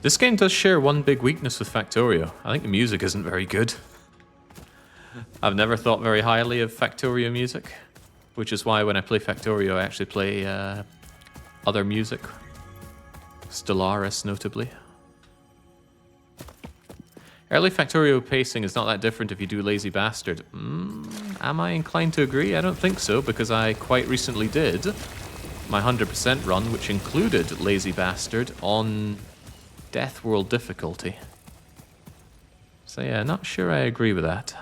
This game does share one big weakness with Factorio. I think the music isn't very good. I've never thought very highly of Factorio music, which is why when I play Factorio I actually play other music. Stellaris, notably. Early Factorio pacing is not that different if you do Lazy Bastard. Am I inclined to agree? I don't think so, because I quite recently did my 100% run, which included Lazy Bastard, on Death World difficulty. So yeah, not sure I agree with that.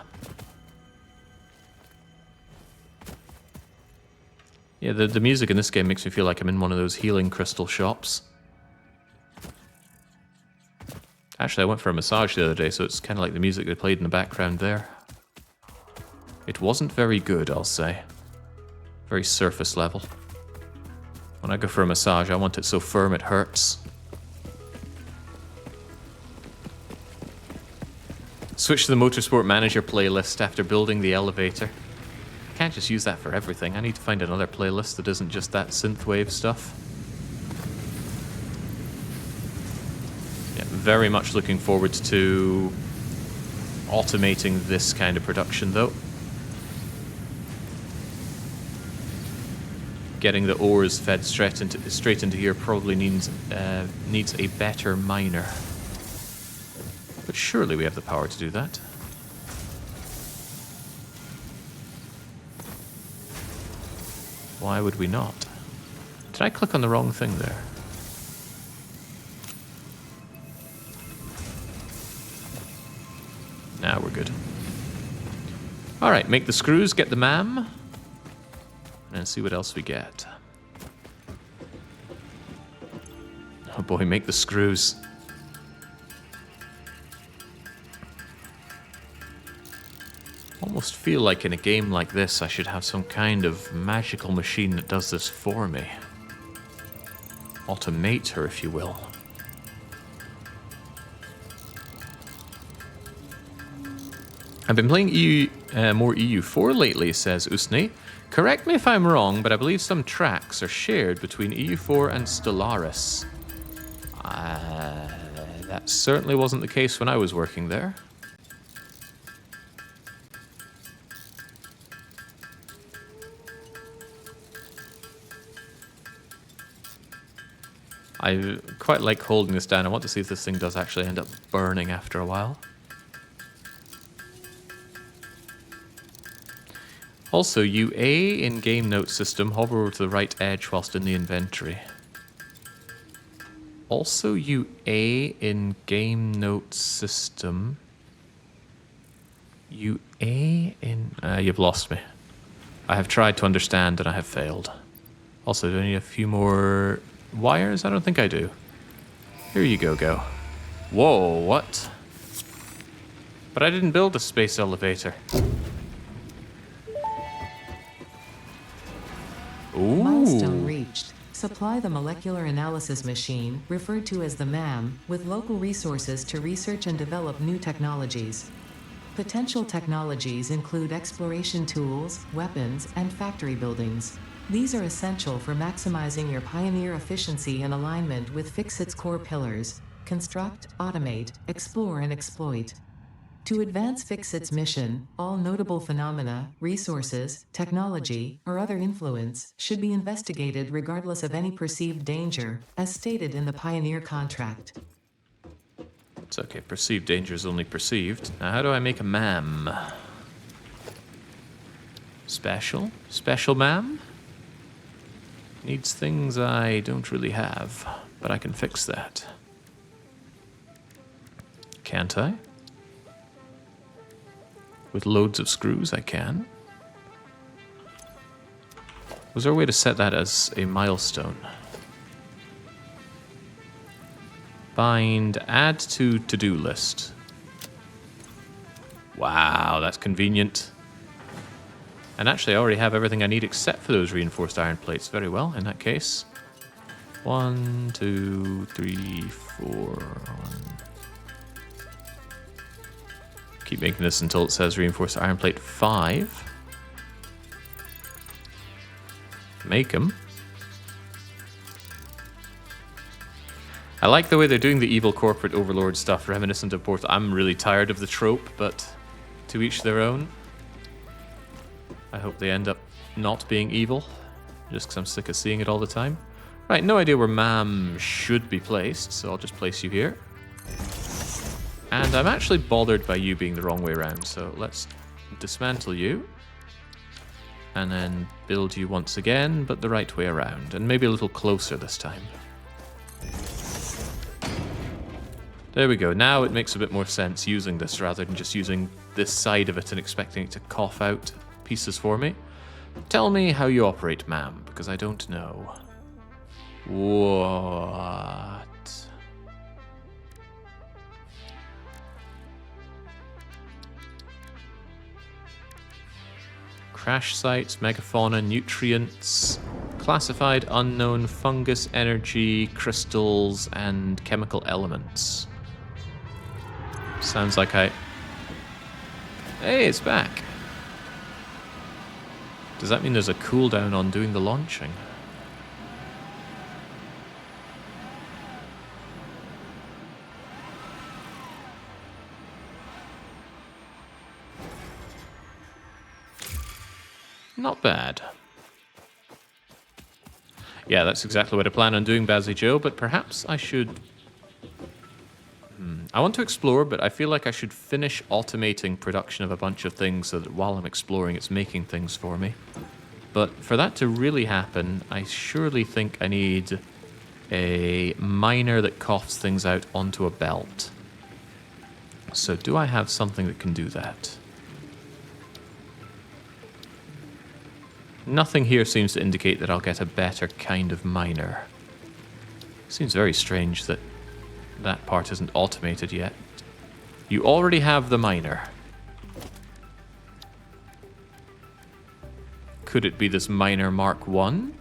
Yeah, the music in this game makes me feel like I'm in one of those healing crystal shops. Actually, I went for a massage the other day, so it's kind of like the music they played in the background there. It wasn't very good, I'll say. Very surface level. When I go for a massage, I want it so firm it hurts. Switch to the Motorsport Manager playlist after building the elevator. I can't just use that for everything. I need to find another playlist that isn't just that synthwave stuff. Yeah, very much looking forward to automating this kind of production, though. Getting the ores fed straight into here probably needs a better miner. But surely we have the power to do that. Why would we not? Did I click on the wrong thing there? Nah, we're good. Alright, make the screws, get the MAM, and see what else we get. Oh boy, make the screws. Almost feel like in a game like this I should have some kind of magical machine that does this for me. Automate her, if you will. I've been playing more EU4 lately, says Usni. Correct me if I'm wrong, but I believe some tracks are shared between EU4 and Stellaris. That certainly wasn't the case when I was working there. I quite like holding this down. I want to see if this thing does actually end up burning after a while. Also, UA in game note system, hover over to the right edge whilst in the inventory. Also, UA in game note system. UA in... you've lost me. I have tried to understand and I have failed. Also, do I need a few more wires? I don't think I do. Here you go. Whoa, what? But I didn't build a space elevator. Ooh. Milestone reached. Supply the molecular analysis machine, referred to as the MAM, with local resources to research and develop new technologies. Potential technologies include exploration tools, weapons, and factory buildings. These are essential for maximizing your Pioneer efficiency and alignment with Fixit's core pillars: construct, automate, explore, and exploit. To advance Fixit's mission, all notable phenomena, resources, technology, or other influence should be investigated regardless of any perceived danger, as stated in the Pioneer contract. It's okay, perceived danger is only perceived. Now how do I make a MAM? Special? Special MAM? Needs things I don't really have, but I can fix that. Can't I? With loads of screws, I can. Was there a way to set that as a milestone? Bind, add to to-do list. Wow, that's convenient. And actually, I already have everything I need except for those reinforced iron plates. Very well, in that case. 1, 2, 3, 4... Keep making this until it says reinforced iron plate 5. Make them. I like the way they're doing the evil corporate overlord stuff, reminiscent of Portal. I'm really tired of the trope, but to each their own. I hope they end up not being evil, just because I'm sick of seeing it all the time. Right, no idea where MAM should be placed, so I'll just place you here. And I'm actually bothered by you being the wrong way around, so let's dismantle you. and then build you once again, but the right way around, and maybe a little closer this time. There we go. Now it makes a bit more sense using this rather than just using this side of it and expecting it to cough out pieces for me. Tell me how you operate, ma'am, because I don't know. What? Crash sites, megafauna, nutrients, classified unknown fungus, energy, crystals, and chemical elements. Sounds like I... Hey, it's back. Does that mean there's a cooldown on doing the launching? Not bad. Yeah, that's exactly what I plan on doing, Bazzy Joe, but perhaps I should... I want to explore, but I feel like I should finish automating production of a bunch of things so that while I'm exploring, it's making things for me. But for that to really happen, I surely think I need a miner that coughs things out onto a belt. So do I have something that can do that? Nothing here seems to indicate that I'll get a better kind of miner. Seems very strange that that part isn't automated yet. You already have the miner. Could it be this miner Mark 1?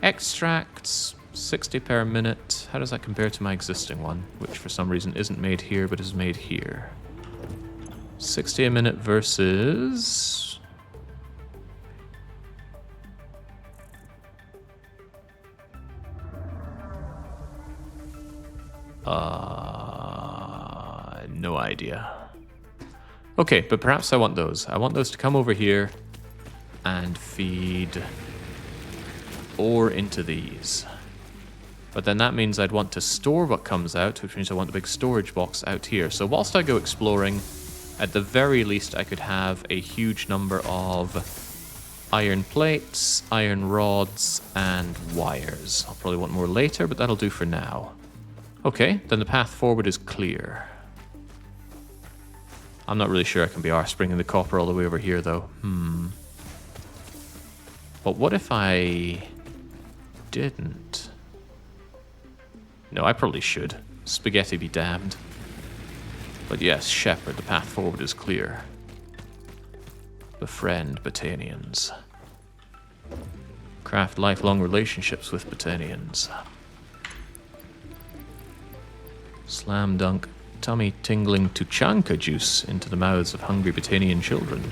Extracts, 60 per minute. How does that compare to my existing one? Which for some reason isn't made here, but is made here. 60 a minute versus... no idea. Okay, but perhaps I want those. I want those to come over here and feed ore into these. But then that means I'd want to store what comes out, which means I want a big storage box out here. So whilst I go exploring, at the very least I could have a huge number of iron plates, iron rods, and wires. I'll probably want more later, but that'll do for now. Okay, then the path forward is clear. I'm not really sure I can be arsed bringing the copper all the way over here, though. But what if I didn't? No, I probably should. Spaghetti be damned. But yes, Shepherd, the path forward is clear. Befriend Botanians. Craft lifelong relationships with Botanians. Slam dunk tummy tingling Tuchanka juice into the mouths of hungry Botanian children.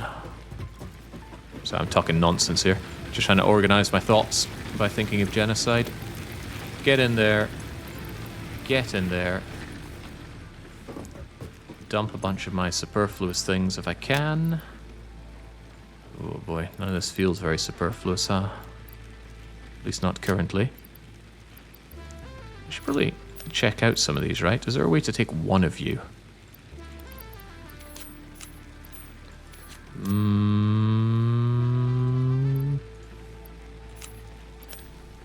So I'm talking nonsense here. Just trying to organize my thoughts by thinking of genocide. Get in there. Get in there. Dump a bunch of my superfluous things if I can. Oh boy, none of this feels very superfluous, huh? At least not currently. I should probably check out some of these, right? Is there a way to take one of you?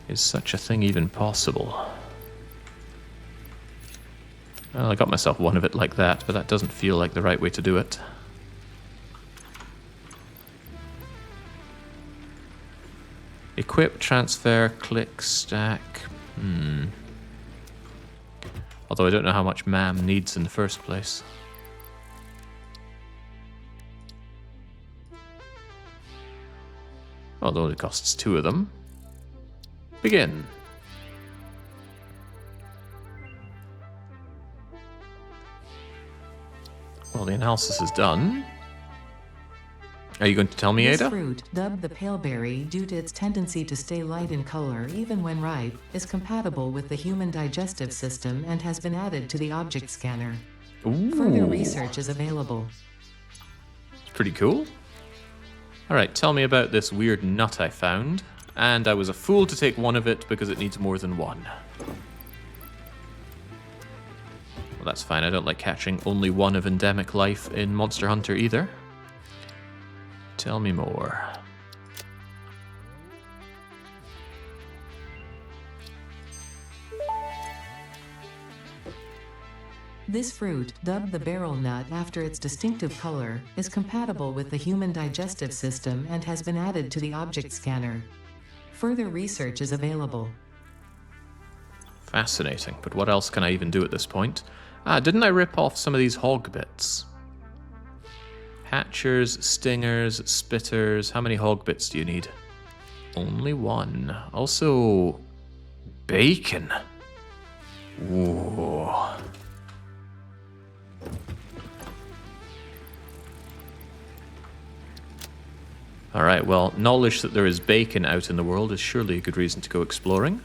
Is such a thing even possible? Well, I got myself one of it like that, but that doesn't feel like the right way to do it. Equip, transfer, click, stack. Although I don't know how much MAM needs in the first place. Although it only costs 2 of them. Begin. Well, the analysis is done. Are you going to tell me, This Ada? fruit, dubbed the paleberry due to its tendency to stay light in color even when ripe, is compatible with the human digestive system and has been added to the object scanner. Ooh. Further research is available. It's pretty cool. Alright, tell me about this weird nut I found. And I was a fool to take one of it because it needs more than one. Well, that's fine. I don't like catching only one of endemic life in Monster Hunter either. Tell me more. This fruit, dubbed the barrel nut after its distinctive color, is compatible with the human digestive system and has been added to the object scanner. Further research is available. Fascinating, but what else can I even do at this point? Didn't I rip off some of these hog bits? Hatchers, stingers, spitters. How many hog bits do you need? Only one. Also, bacon. Whoa. Alright, well, knowledge that there is bacon out in the world is surely a good reason to go exploring.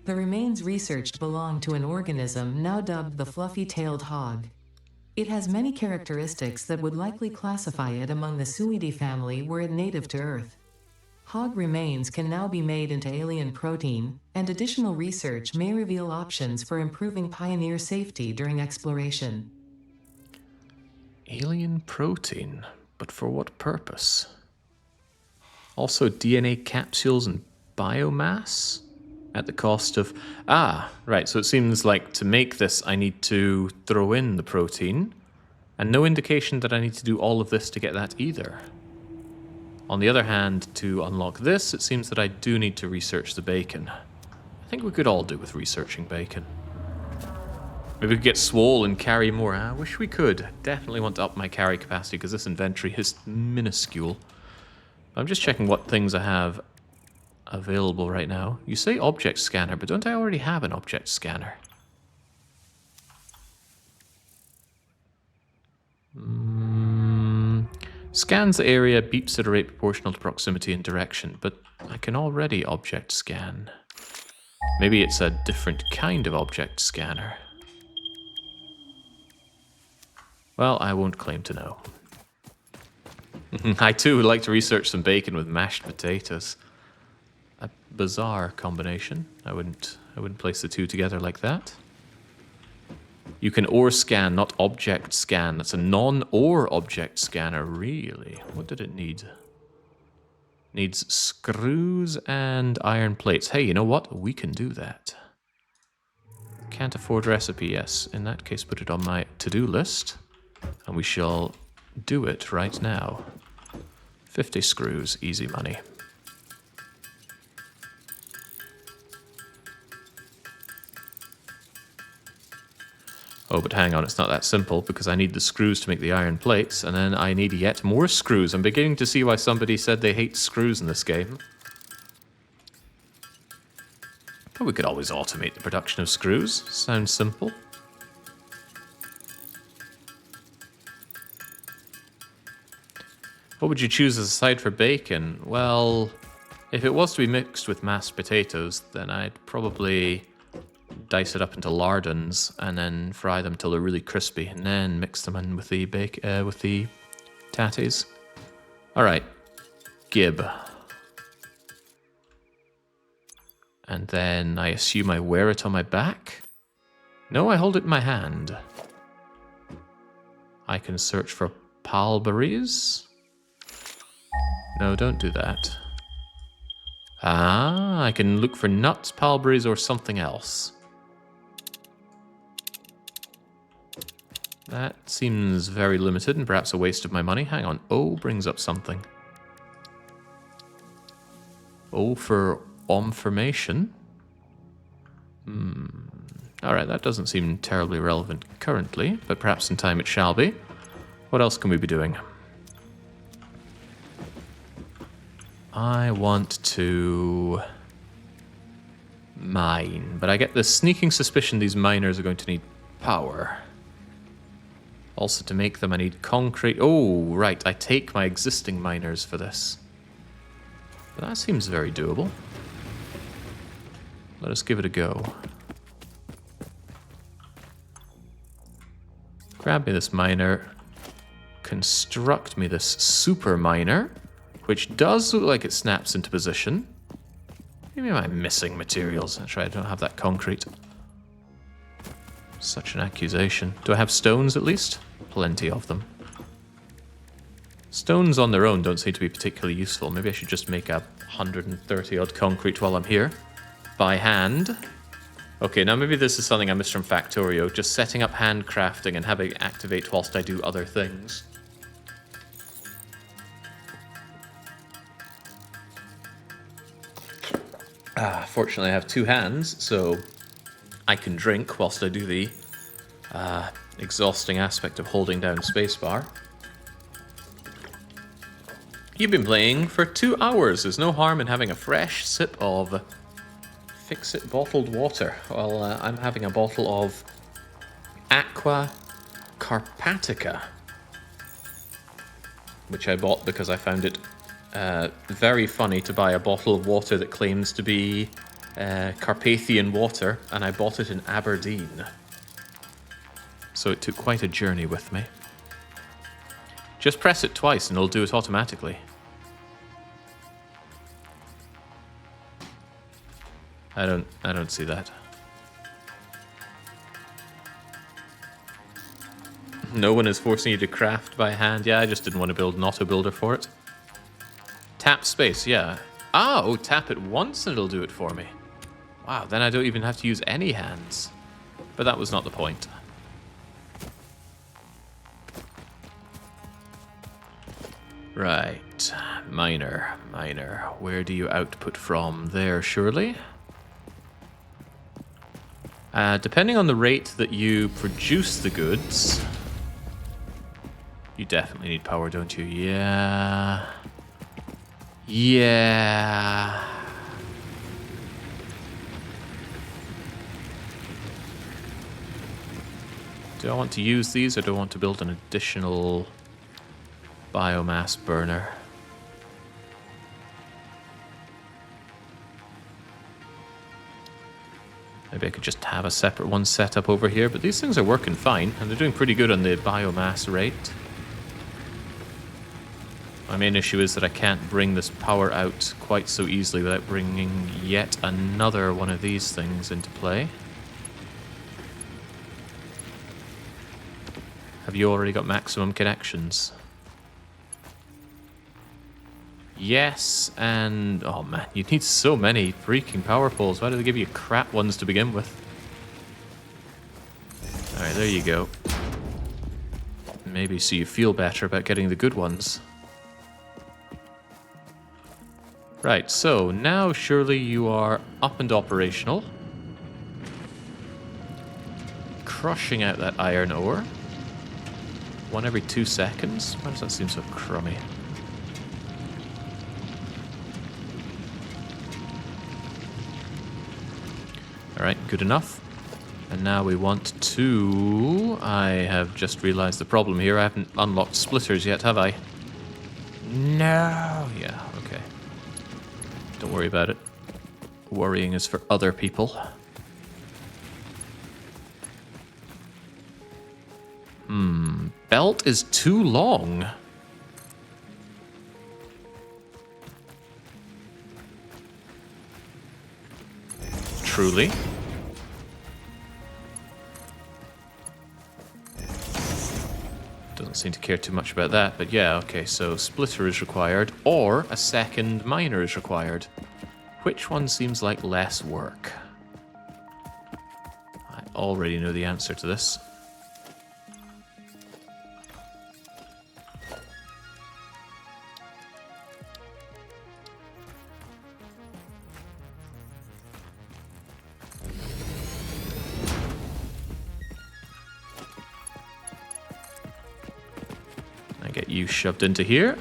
The remains researched belong to an organism now dubbed the fluffy-tailed hog. It has many characteristics that would likely classify it among the Suidae family were it native to Earth. Hog remains can now be made into alien protein, and additional research may reveal options for improving Pioneer safety during exploration. Alien protein? But for what purpose? Also DNA capsules and biomass? At the cost of... right, so it seems like to make this I need to throw in the protein, and no indication that I need to do all of this to get that either. On the other hand, to unlock this, it seems that I do need to research the bacon. I think we could all do with researching bacon. Maybe we could get swole and carry more. I wish we could. Definitely want to up my carry capacity because this inventory is minuscule. I'm just checking what things I have available right now. You say object scanner, but don't I already have an object scanner? Scans the area, beeps at a rate proportional to proximity and direction, but I can already object scan. Maybe it's a different kind of object scanner. Well, I won't claim to know. I too would like to research some bacon with mashed potatoes. A bizarre combination. I wouldn't place the two together like that. You can ore scan, not object scan. That's a non-ore object scanner, really. What did it need? Needs screws and iron plates. Hey, you know what? We can do that. Can't afford recipe, yes. In that case, put it on my to-do list. And we shall do it right now. 50 screws, easy money. Oh, but hang on, it's not that simple, because I need the screws to make the iron plates, and then I need yet more screws. I'm beginning to see why somebody said they hate screws in this game. But we could always automate the production of screws. Sounds simple. What would you choose as a side for bacon? Well, if it was to be mixed with mashed potatoes, then I'd probably dice it up into lardons and then fry them till they're really crispy, and then mix them in with the tatties. All right, gib. And then I assume I wear it on my back? No, I hold it in my hand. I can search for palberries. No, don't do that. I can look for nuts, palberries, or something else. That seems very limited and perhaps a waste of my money. Hang on. O brings up something. O for information. Alright, that doesn't seem terribly relevant currently, but perhaps in time it shall be. What else can we be doing? I want to mine, but I get this sneaking suspicion these miners are going to need power. Also, to make them, I need concrete. Oh, right, I take my existing miners for this. But that seems very doable. Let us give it a go. Grab me this miner. Construct me this super miner, which does look like it snaps into position. Maybe I'm missing materials. That's right, I don't have that concrete. Such an accusation. Do I have stones at least? Plenty of them. Stones on their own don't seem to be particularly useful. Maybe I should just make a 130 odd concrete while I'm here. By hand. Okay, now maybe this is something I missed from Factorio. Just setting up handcrafting and having it activate whilst I do other things. Fortunately I have two hands, so I can drink whilst I do the exhausting aspect of holding down spacebar. You've been playing for 2 hours. There's no harm in having a fresh sip of Fix-It bottled water. Well, I'm having a bottle of Aqua Carpatica, which I bought because I found it very funny to buy a bottle of water that claims to be Carpathian water, and I bought it in Aberdeen. So it took quite a journey with me. Just press it twice and it'll do it automatically. I don't see that. No one is forcing you to craft by hand. Yeah, I just didn't want to build an auto builder for it. Tap space, yeah. Oh, tap it once and it'll do it for me. Wow, then I don't even have to use any hands. But that was not the point. Right, miner. Where do you output from? There, surely? Depending on the rate that you produce the goods... You definitely need power, don't you? Yeah... Yeah... Do I want to use these, or do I want to build an additional biomass burner? Maybe I could just have a separate one set up over here, but these things are working fine, and they're doing pretty good on the biomass rate. My main issue is that I can't bring this power out quite so easily without bringing yet another one of these things into play. Have you already got maximum connections? Yes, and... oh man, you need so many freaking power poles. Why do they give you crap ones to begin with? Alright, there you go. Maybe so you feel better about getting the good ones. Right, so now surely you are up and operational. Crushing out that iron ore. One every 2 seconds? Why does that seem so crummy? Alright, good enough. And now we want to... I have just realized the problem here. I haven't unlocked splitters yet, have I? No! Yeah, okay. Don't worry about it. Worrying is for other people. Belt is too long. Truly. Doesn't seem to care too much about that, but yeah, okay, so splitter is required, or a second miner is required. Which one seems like less work? I already know the answer to this. Get you shoved into here.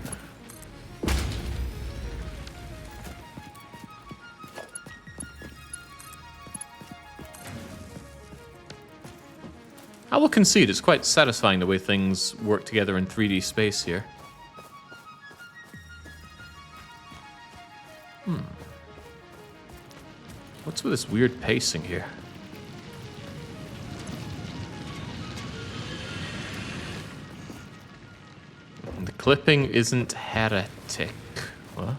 I will concede it's quite satisfying the way things work together in 3D space here. What's with this weird pacing here? The clipping isn't heretic. What?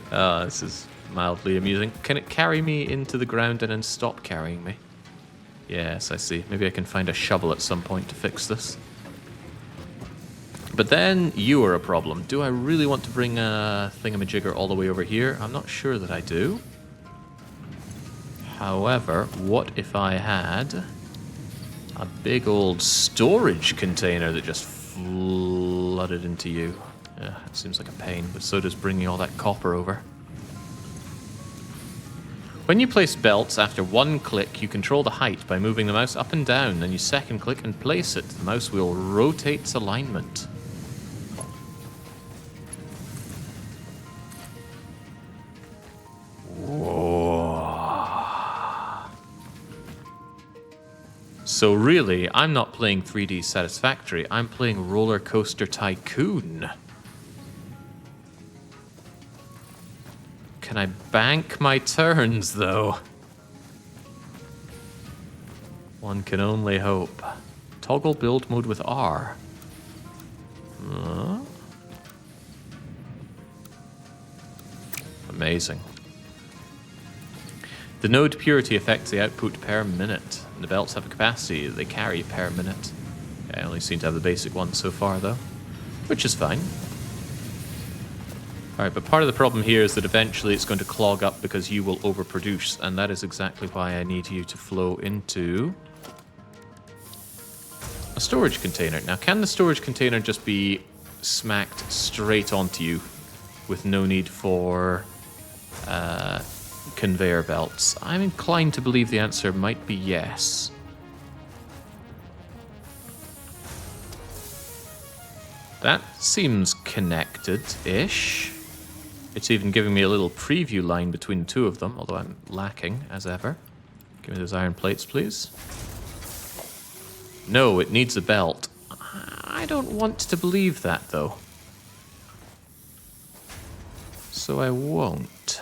This is mildly amusing. Can it carry me into the ground and then stop carrying me? Yes, I see. Maybe I can find a shovel at some point to fix this. But then you are a problem. Do I really want to bring a thingamajigger all the way over here? I'm not sure that I do. However, what if I had a big old storage container that just flooded into you? Yeah, it seems like a pain, but so does bringing all that copper over. When you place belts, after one click, you control the height by moving the mouse up and down. Then you second click and place it. The mouse wheel rotates alignment. So really, I'm not playing 3D Satisfactory, I'm playing Roller Coaster Tycoon. Can I bank my turns, though? One can only hope. Toggle build mode with R. Amazing. The node purity affects the output per minute. And the belts have a capacity that they carry per minute. I only seem to have the basic one so far, though, which is fine. Alright, but part of the problem here is that eventually it's going to clog up because you will overproduce, and that is exactly why I need you to flow into a storage container. Now, can the storage container just be smacked straight onto you with no need for conveyor belts? I'm inclined to believe the answer might be yes. That seems connected-ish. It's even giving me a little preview line between the two of them, although I'm lacking, as ever. Give me those iron plates, please. No, it needs a belt. I don't want to believe that, though. So I won't.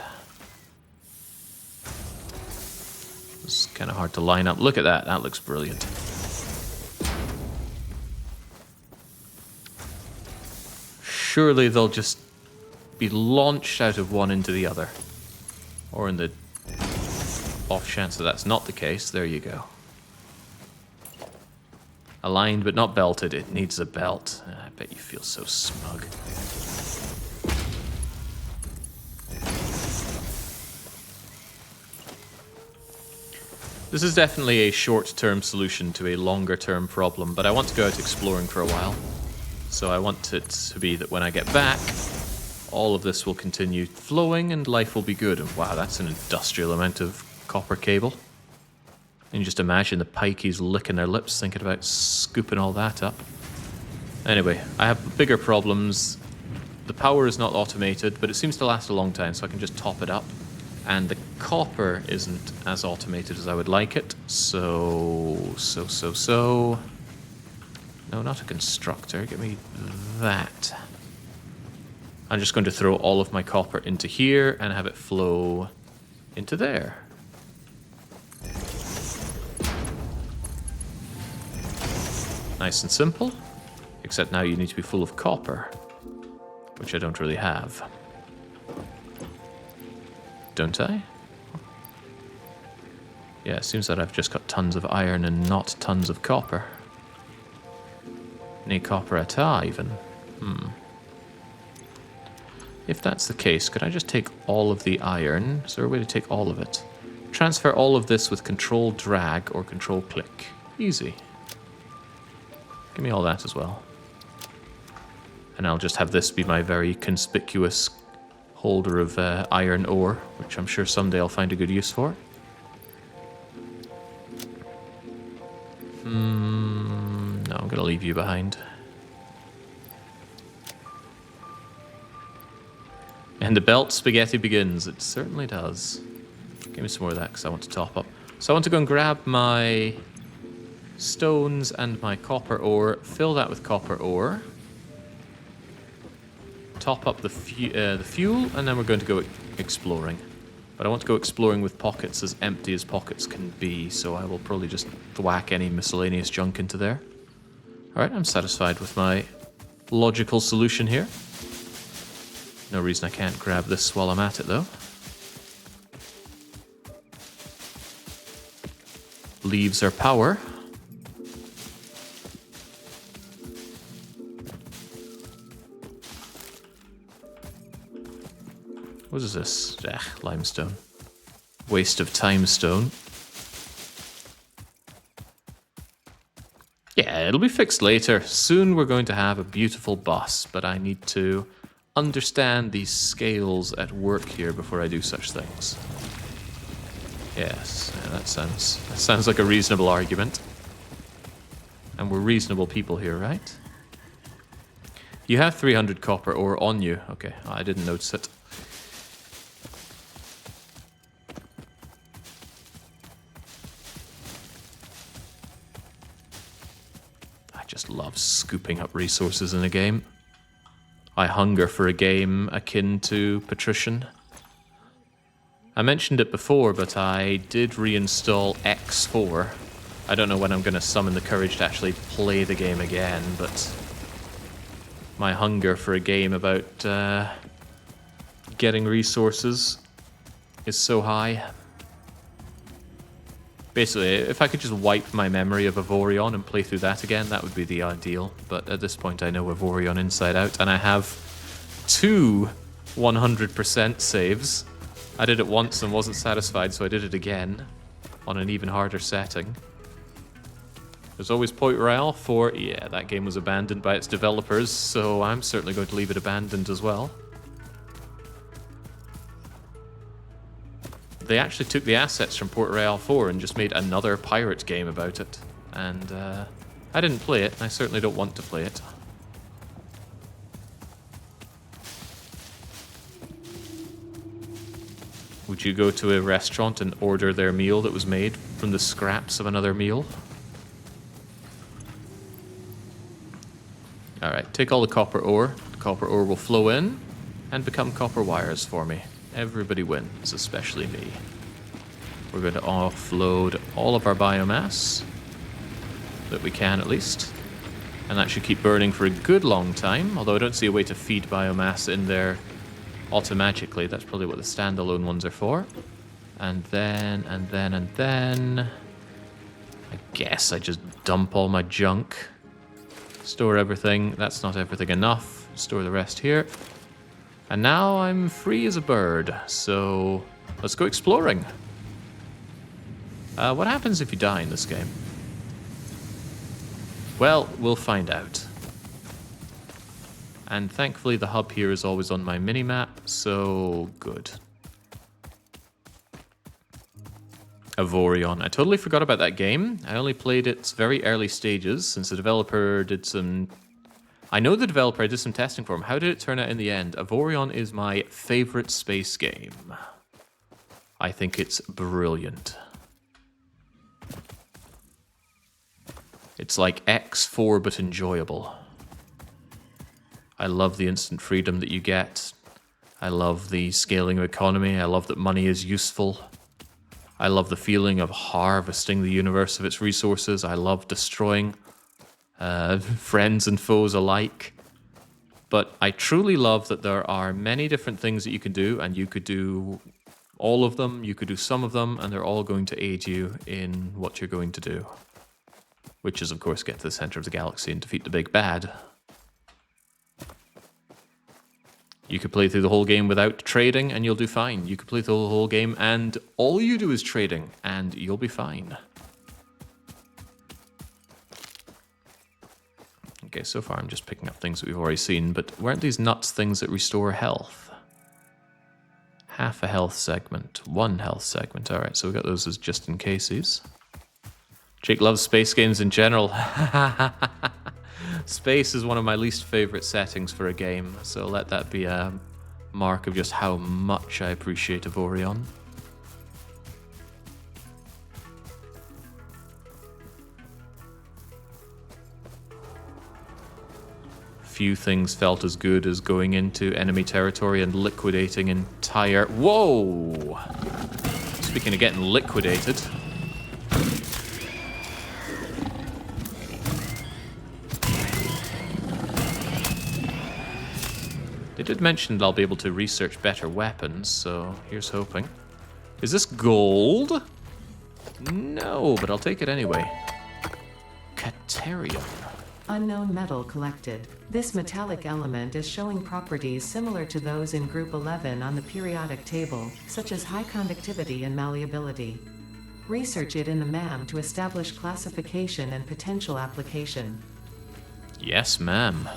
It's kind of hard to line up. Look at that. That looks brilliant. Surely they'll just be launched out of one into the other. Or in the off chance that that's not the case, there you go. Aligned but not belted. It needs a belt. I bet you feel so smug. This is definitely a short-term solution to a longer-term problem, but I want to go out exploring for a while. So I want it to be that when I get back, all of this will continue flowing and life will be good. And wow, that's an industrial amount of copper cable. And you just imagine the pikeys licking their lips thinking about scooping all that up. Anyway, I have bigger problems. The power is not automated, but it seems to last a long time, so I can just top it up. And the copper isn't as automated as I would like it, so... No, not a constructor. Give me that. I'm just going to throw all of my copper into here and have it flow into there. Nice and simple, except now you need to be full of copper, which I don't really have. Don't I? Yeah, it seems that I've just got tons of iron and not tons of copper. Any copper at all, even. If that's the case, could I just take all of the iron? Is there a way to take all of it? Transfer all of this with control drag or control click. Easy. Give me all that as well. And I'll just have this be my very conspicuous holder of iron ore, which I'm sure someday I'll find a good use for. No, I'm going to leave you behind. And the belt spaghetti begins. It certainly does. Give me some more of that because I want to top up. So I want to go and grab my stones and my copper ore, fill that with copper ore, top up the fuel, and then we're going to go exploring. But I want to go exploring with pockets as empty as pockets can be, so I will probably just thwack any miscellaneous junk into there. Alright, I'm satisfied with my logical solution here. No reason I can't grab this while I'm at it, though. Leaves are power. What is this? Limestone. Waste of time stone. Yeah, it'll be fixed later. Soon we're going to have a beautiful boss, but I need to understand these scales at work here before I do such things. Yes, yeah, that sounds like a reasonable argument. And we're reasonable people here, right? You have 300 copper ore on you. Okay, I didn't notice it. I just love scooping up resources in a game. I hunger for a game akin to Patrician. I mentioned it before, but I did reinstall X4. I don't know when I'm going to summon the courage to actually play the game again, but my hunger for a game about getting resources is so high. Basically, if I could just wipe my memory of Avorion and play through that again, that would be the ideal. But at this point, I know Avorion inside out, and I have 2 100% saves. I did it once and wasn't satisfied, so I did it again on an even harder setting. There's always Point Royale 4. Yeah, that game was abandoned by its developers, so I'm certainly going to leave it abandoned as well. They actually took the assets from Port Royale 4 and just made another pirate game about it. And I didn't play it, and I certainly don't want to play it. Would you go to a restaurant and order their meal that was made from the scraps of another meal? Alright, take all the copper ore. The copper ore will flow in and become copper wires for me. Everybody wins, especially me. We're going to offload all of our biomass, that we can at least. And that should keep burning for a good long time, although I don't see a way to feed biomass in there automatically. That's probably what the standalone ones are for. And then... I guess I just dump all my junk. Store everything. That's not everything enough. Store the rest here. And now I'm free as a bird, so let's go exploring. What happens if you die in this game? Well, we'll find out. And thankfully the hub here is always on my minimap, so good. Avorion. I totally forgot about that game. I only played its very early stages since the developer did some... I know the developer did some testing for him. How did it turn out in the end? Avorion is my favorite space game. I think it's brilliant. It's like X4 but enjoyable. I love the instant freedom that you get. I love the scaling of economy. I love that money is useful. I love the feeling of harvesting the universe of its resources. I love destroying friends and foes alike. But I truly love that there are many different things that you can do, and you could do all of them, you could do some of them, and they're all going to aid you in what you're going to do. Which is, of course, get to the center of the galaxy and defeat the big bad. You could play through the whole game without trading, and you'll do fine. You could play through the whole game, and all you do is trading, and you'll be fine. Okay, so far I'm just picking up things that we've already seen, but weren't these nuts things that restore health? Half a health segment, 1 health segment. Alright, so we got those as just in cases. Jake loves space games in general. Space is one of my least favorite settings for a game, so let that be a mark of just how much I appreciate Avorion. Few things felt as good as going into enemy territory and liquidating entire... Whoa! Speaking of getting liquidated... It did mention that I'll be able to research better weapons, so here's hoping. Is this gold? No, but I'll take it anyway. Caterium. Unknown metal collected. This metallic element is showing properties similar to those in Group 11 on the periodic table, such as high conductivity and malleability. Research it in the MAM to establish classification and potential application. Yes, ma'am.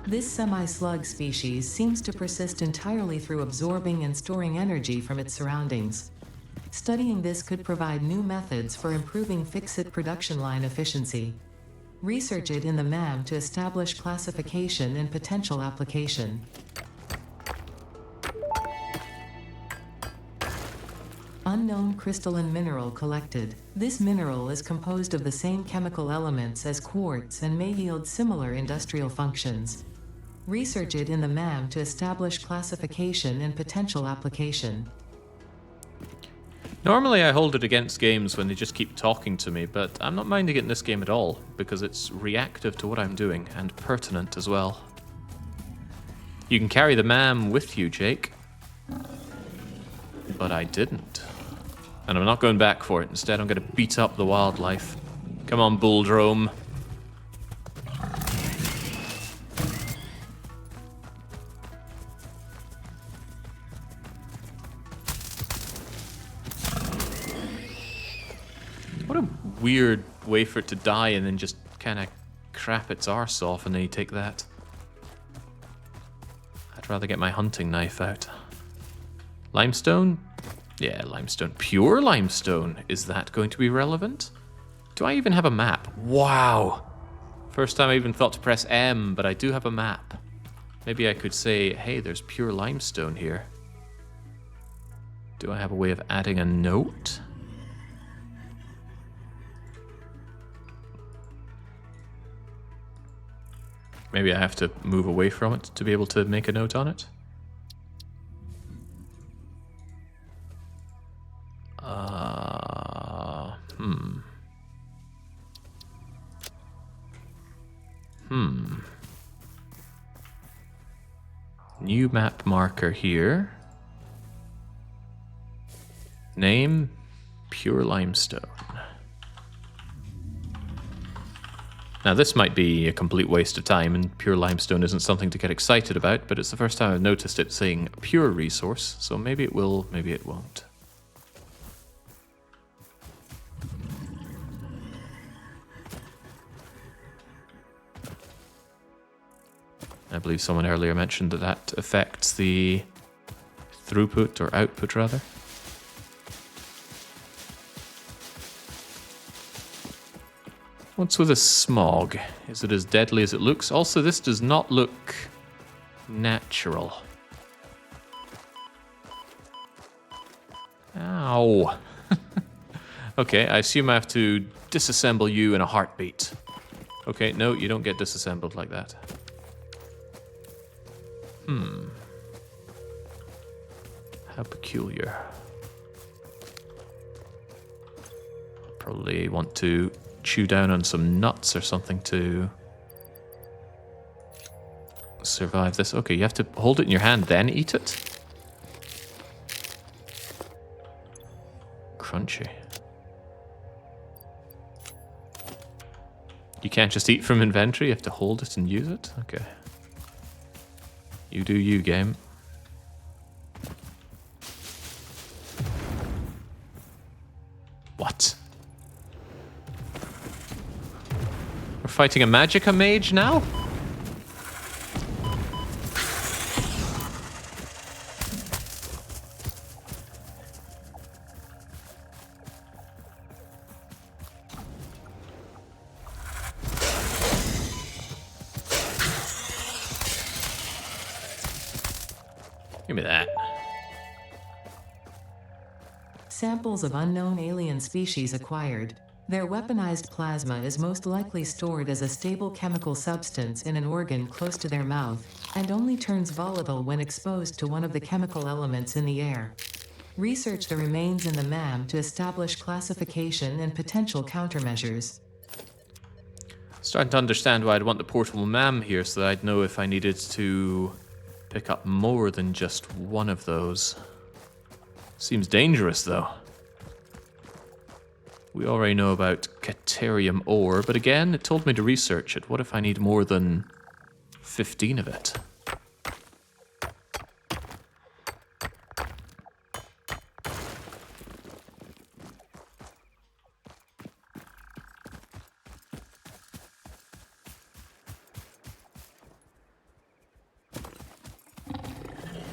This semi-slug species seems to persist entirely through absorbing and storing energy from its surroundings. Studying this could provide new methods for improving fix-it production line efficiency. Research it in the MAM to establish classification and potential application. Unknown crystalline mineral collected. This mineral is composed of the same chemical elements as quartz and may yield similar industrial functions. Research it in the MAM to establish classification and potential application. Normally I hold it against games when they just keep talking to me, but I'm not minding it in this game at all, because it's reactive to what I'm doing, and pertinent as well. You can carry the MAM with you, Jake. But I didn't. And I'm not going back for it. Instead, I'm going to beat up the wildlife. Come on, Bulldrome. What a weird way for it to die and then just kind of crap its arse off and then you take that. I'd rather get my hunting knife out. Limestone? Yeah, limestone. Pure limestone. Is that going to be relevant? Do I even have a map? Wow! First time I even thought to press M, but I do have a map. Maybe I could say, hey, there's pure limestone here. Do I have a way of adding a note? Maybe I have to move away from it to be able to make a note on it? New map marker here. Name, pure limestone. Now this might be a complete waste of time, and pure limestone isn't something to get excited about, but it's the first time I've noticed it saying pure resource, so maybe it will, maybe it won't. I believe someone earlier mentioned that that affects the throughput, or output rather. What's with a smog? Is it as deadly as it looks? Also, this does not look natural. Ow. Okay, I assume I have to disassemble you in a heartbeat. Okay, no, you don't get disassembled like that. How peculiar. Probably want to chew down on some nuts or something to survive this. Okay, you have to hold it in your hand, then eat it? Crunchy. You can't just eat from inventory, you have to hold it and use it? Okay. You do you, game. What? We're fighting a magicka mage now? Give me that. Samples of unknown alien species acquired. Their weaponized plasma is most likely stored as a stable chemical substance in an organ close to their mouth, and only turns volatile when exposed to one of the chemical elements in the air. Research the remains in the MAM to establish classification and potential countermeasures. Starting to understand why I'd want the portable MAM here, so that I'd know if I needed to pick up more than just one of those. Seems dangerous, though. We already know about Caterium ore, but again, it told me to research it. What if I need more than 15 of it?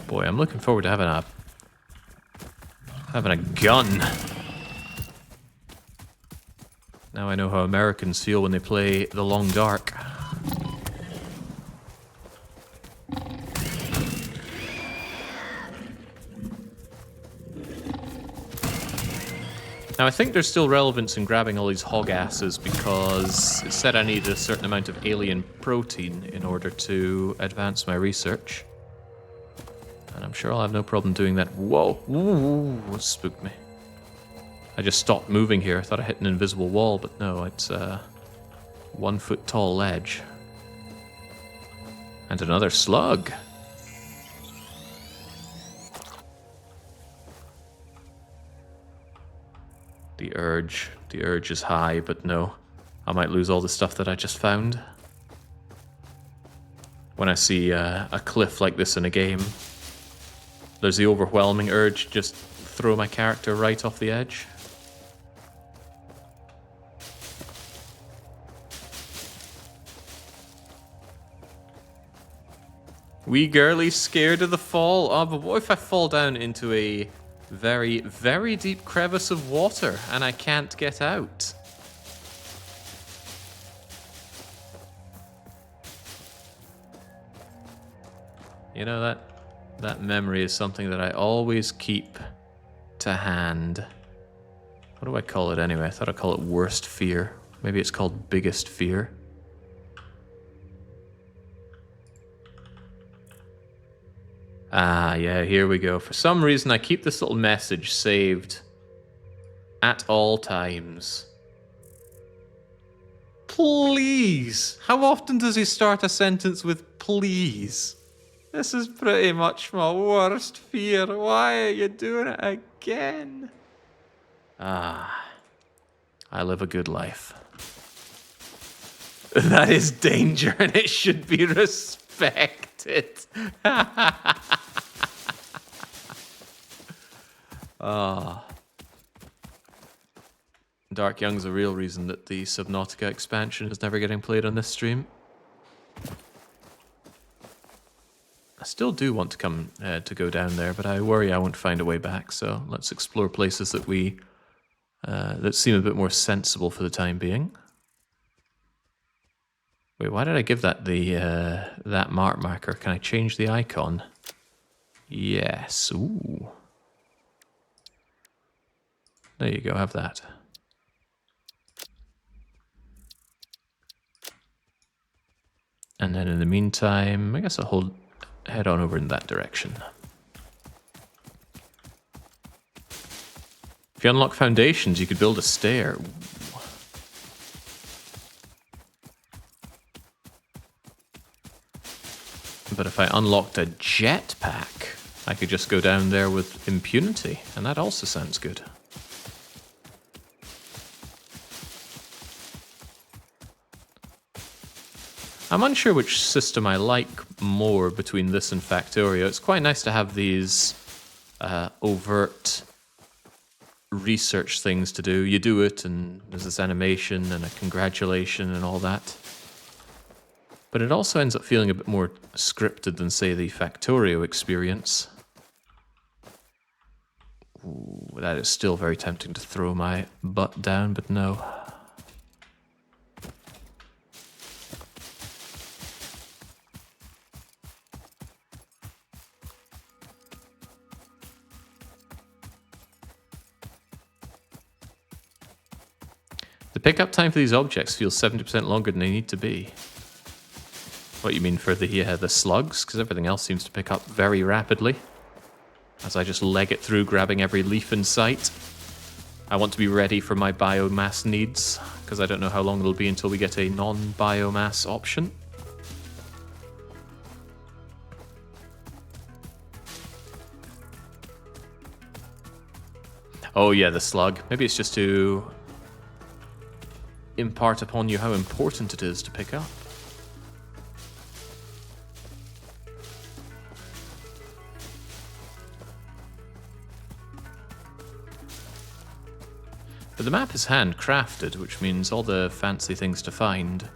Boy, I'm looking forward to having a gun. Now I know how Americans feel when they play The Long Dark. Now I think there's still relevance in grabbing all these hog asses because it said I needed a certain amount of alien protein in order to advance my research. And I'm sure I'll have no problem doing that. Whoa! Ooh, what spooked me. I just stopped moving here. I thought I hit an invisible wall, but no, it's a 1 foot tall ledge. And another slug. The urge is high, but no. I might lose all the stuff that I just found. When I see a cliff like this in a game, there's the overwhelming urge to just throw my character right off the edge. Wee girlie scared of the fall. Oh, but what if I fall down into a very, very deep crevice of water and I can't get out? You know, that memory is something that I always keep to hand. What do I call it anyway? I thought I'd call it worst fear. Maybe it's called biggest fear. Ah, yeah, here we go. For some reason, I keep this little message saved at all times. Please! How often does he start a sentence with please? This is pretty much my worst fear. Why are you doing it again? Ah, I live a good life. That is danger and it should be respected. Ah. Dark Young's the real reason that the Subnautica expansion is never getting played on this stream. I still do want to come to go down there, but I worry I won't find a way back. So let's explore places that that seem a bit more sensible for the time being. Wait, why did I give that that marker? Can I change the icon? Yes. Ooh. There you go. Have that. And then in the meantime, I guess I'll head on over in that direction. If you unlock foundations, you could build a stair. Ooh. But if I unlocked a jetpack, I could just go down there with impunity, and that also sounds good. I'm unsure which system I like more between this and Factorio. It's quite nice to have these overt research things to do. You do it, and there's this animation and a congratulation and all that. But it also ends up feeling a bit more scripted than, say, the Factorio experience. Ooh, that is still very tempting to throw my butt down, but no. The pickup time for these objects feels 70% longer than they need to be. What you mean for the slugs? Because everything else seems to pick up very rapidly. As I just leg it through, grabbing every leaf in sight. I want to be ready for my biomass needs, because I don't know how long it'll be until we get a non-biomass option. Oh yeah, the slug. Maybe it's just to impart upon you how important it is to pick up. But the map is handcrafted, which means all the fancy things to find,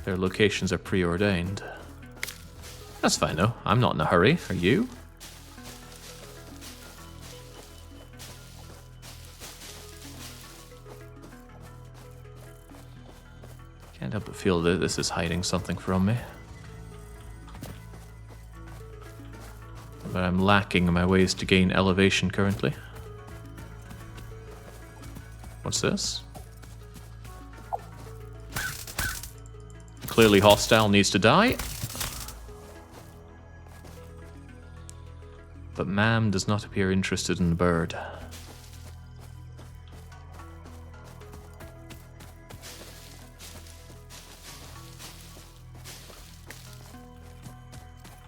their locations are preordained. That's fine though, I'm not in a hurry, are you? Can't help but feel that this is hiding something from me. But I'm lacking in my ways to gain elevation currently. What's this? Clearly hostile, needs to die. But ma'am does not appear interested in the bird.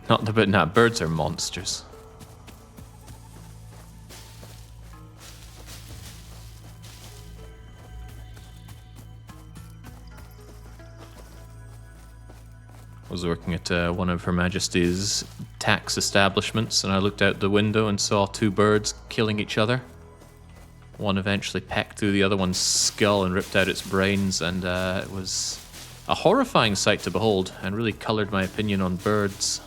Not the bit, nah, birds are monsters. I was working at one of Her Majesty's tax establishments, and I looked out the window and saw two birds killing each other. One eventually pecked through the other one's skull and ripped out its brains, and it was a horrifying sight to behold, and really coloured my opinion on birds.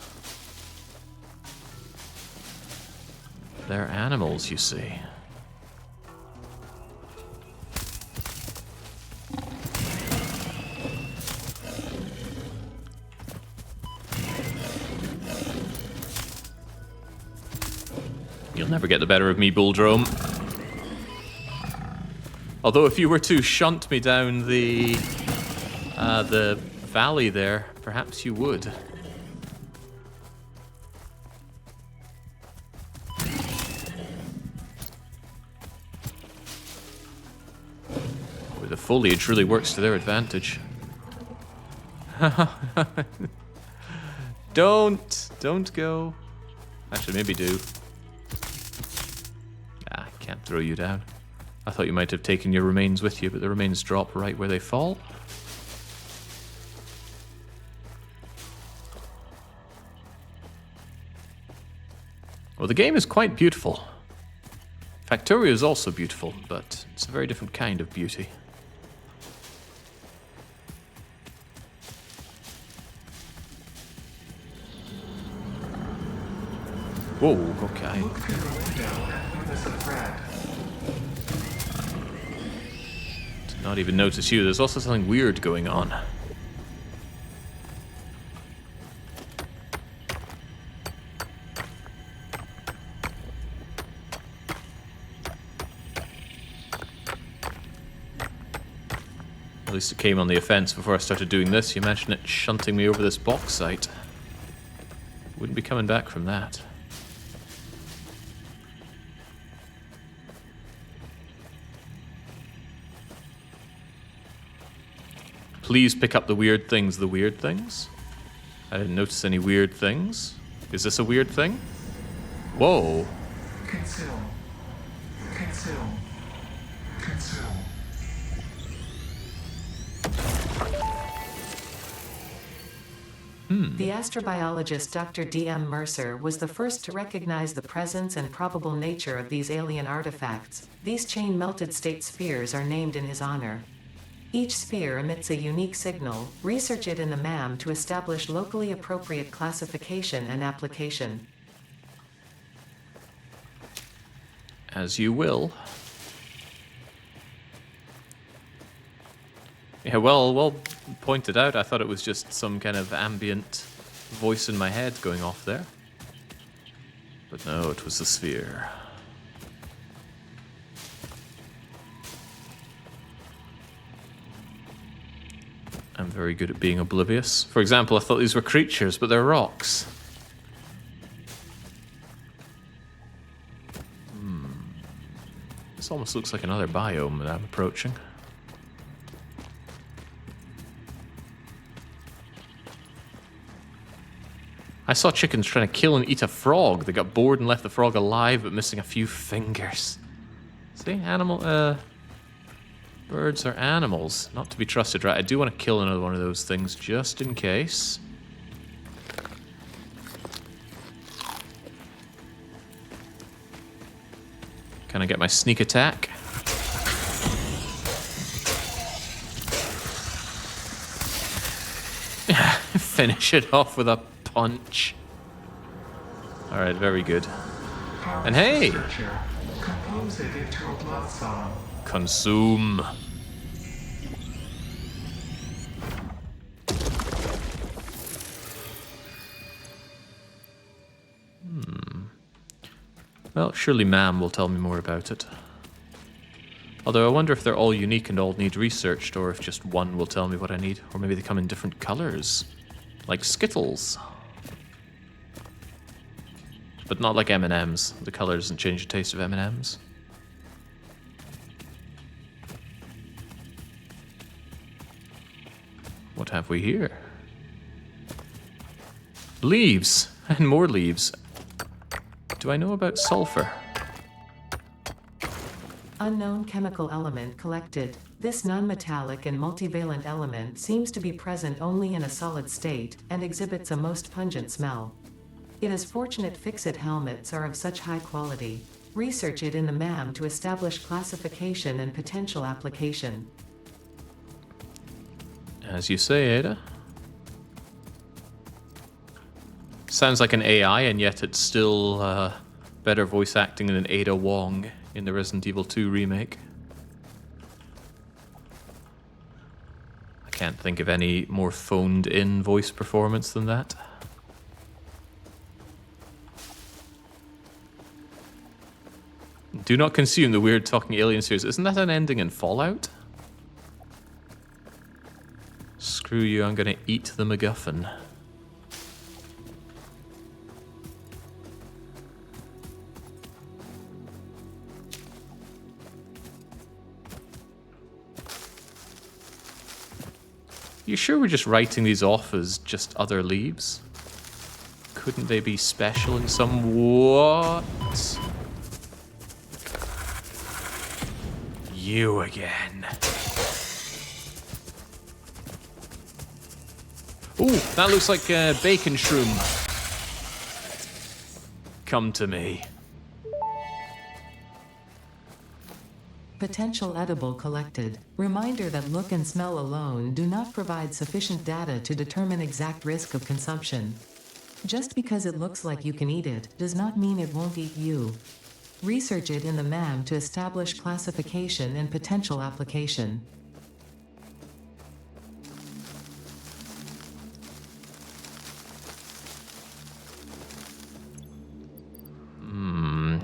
They're animals, you see. You'll never get the better of me, Bulldrome. Although if you were to shunt me down the valley there, perhaps you would. The foliage really works to their advantage. Don't go. Actually, maybe do. Ah, can't throw you down. I thought you might have taken your remains with you, but the remains drop right where they fall. Well, the game is quite beautiful. Factorio is also beautiful, but it's a very different kind of beauty. Whoa, okay. Look through the window and notice a thread. Did not even notice you. There's also something weird going on. At least it came on the offense before I started doing this. You imagine it shunting me over this box site. Wouldn't be coming back from that. Please pick up the weird things, the weird things. I didn't notice any weird things. Is this a weird thing? Whoa. Conceal. Conceal. Conceal. The astrobiologist Dr. D.M. Mercer was the first to recognize the presence and probable nature of these alien artifacts. These chain-melted state spheres are named in his honor. Each sphere emits a unique signal. Research it in the MAM to establish locally appropriate classification and application. As you will. Yeah, well pointed out. I thought it was just some kind of ambient voice in my head going off there. But no, it was the sphere. I'm very good at being oblivious. For example, I thought these were creatures, but they're rocks. This almost looks like another biome that I'm approaching. I saw chickens trying to kill and eat a frog. They got bored and left the frog alive, but missing a few fingers. See, birds are animals, not to be trusted, right? I do want to kill another one of those things just in case. Can I get my sneak attack? Finish it off with a punch. Alright, very good. And hey! Compose it into a blood song. Consume. Well, surely Ma'am will tell me more about it. Although I wonder if they're all unique and all need researched, or if just one will tell me what I need. Or maybe they come in different colors. Like Skittles. But not like M&Ms. The color doesn't change the taste of M&Ms. What have we here? Leaves! And more leaves. Do I know about sulfur? Unknown chemical element collected. This non-metallic and multivalent element seems to be present only in a solid state, and exhibits a most pungent smell. It is fortunate fix-it helmets are of such high quality. Research it in the MAM to establish classification and potential application. As you say, Ada. Sounds like an AI, and yet it's still better voice acting than Ada Wong in the Resident Evil 2 remake. I can't think of any more phoned-in voice performance than that. Do not consume the weird talking alien series. Isn't that an ending in Fallout? Screw you, I'm gonna eat the MacGuffin. You sure we're just writing these off as just other leaves? Couldn't they be special in some... What? You again. Ooh, that looks like a bacon shroom. Come to me. Potential edible collected. Reminder that look and smell alone do not provide sufficient data to determine exact risk of consumption. Just because it looks like you can eat it, does not mean it won't eat you. Research it in the MAM to establish classification and potential application.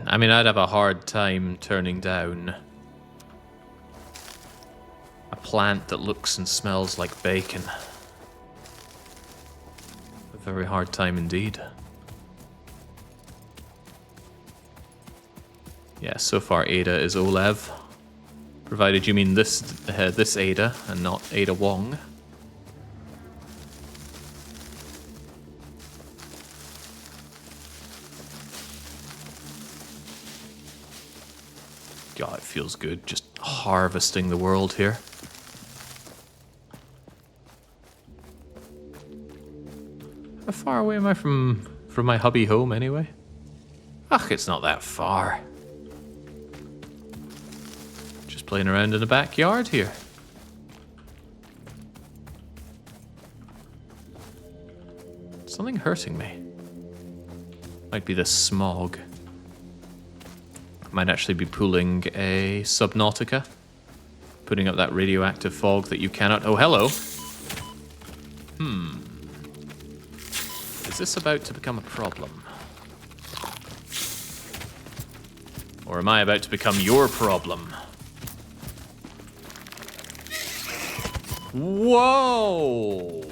I mean, I'd have a hard time turning down a plant that looks and smells like bacon. A very hard time indeed. Yeah, so far Ada is Olev. Provided you mean this Ada and not Ada Wong. God, it feels good just harvesting the world here. How far away am I from my hubby home anyway? Ugh, it's not that far. Just playing around in the backyard here. Something hurting me. Might be the smog. Might actually be pulling a Subnautica. Putting up that radioactive fog that you cannot... Oh, hello. Is this about to become a problem? Or am I about to become your problem? Whoa!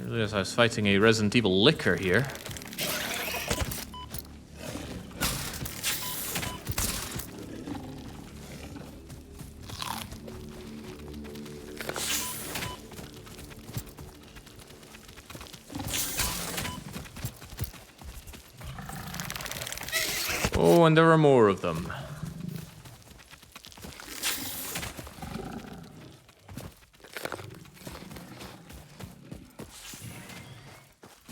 Realize I was fighting a Resident Evil licker here. Oh, and there are more of them.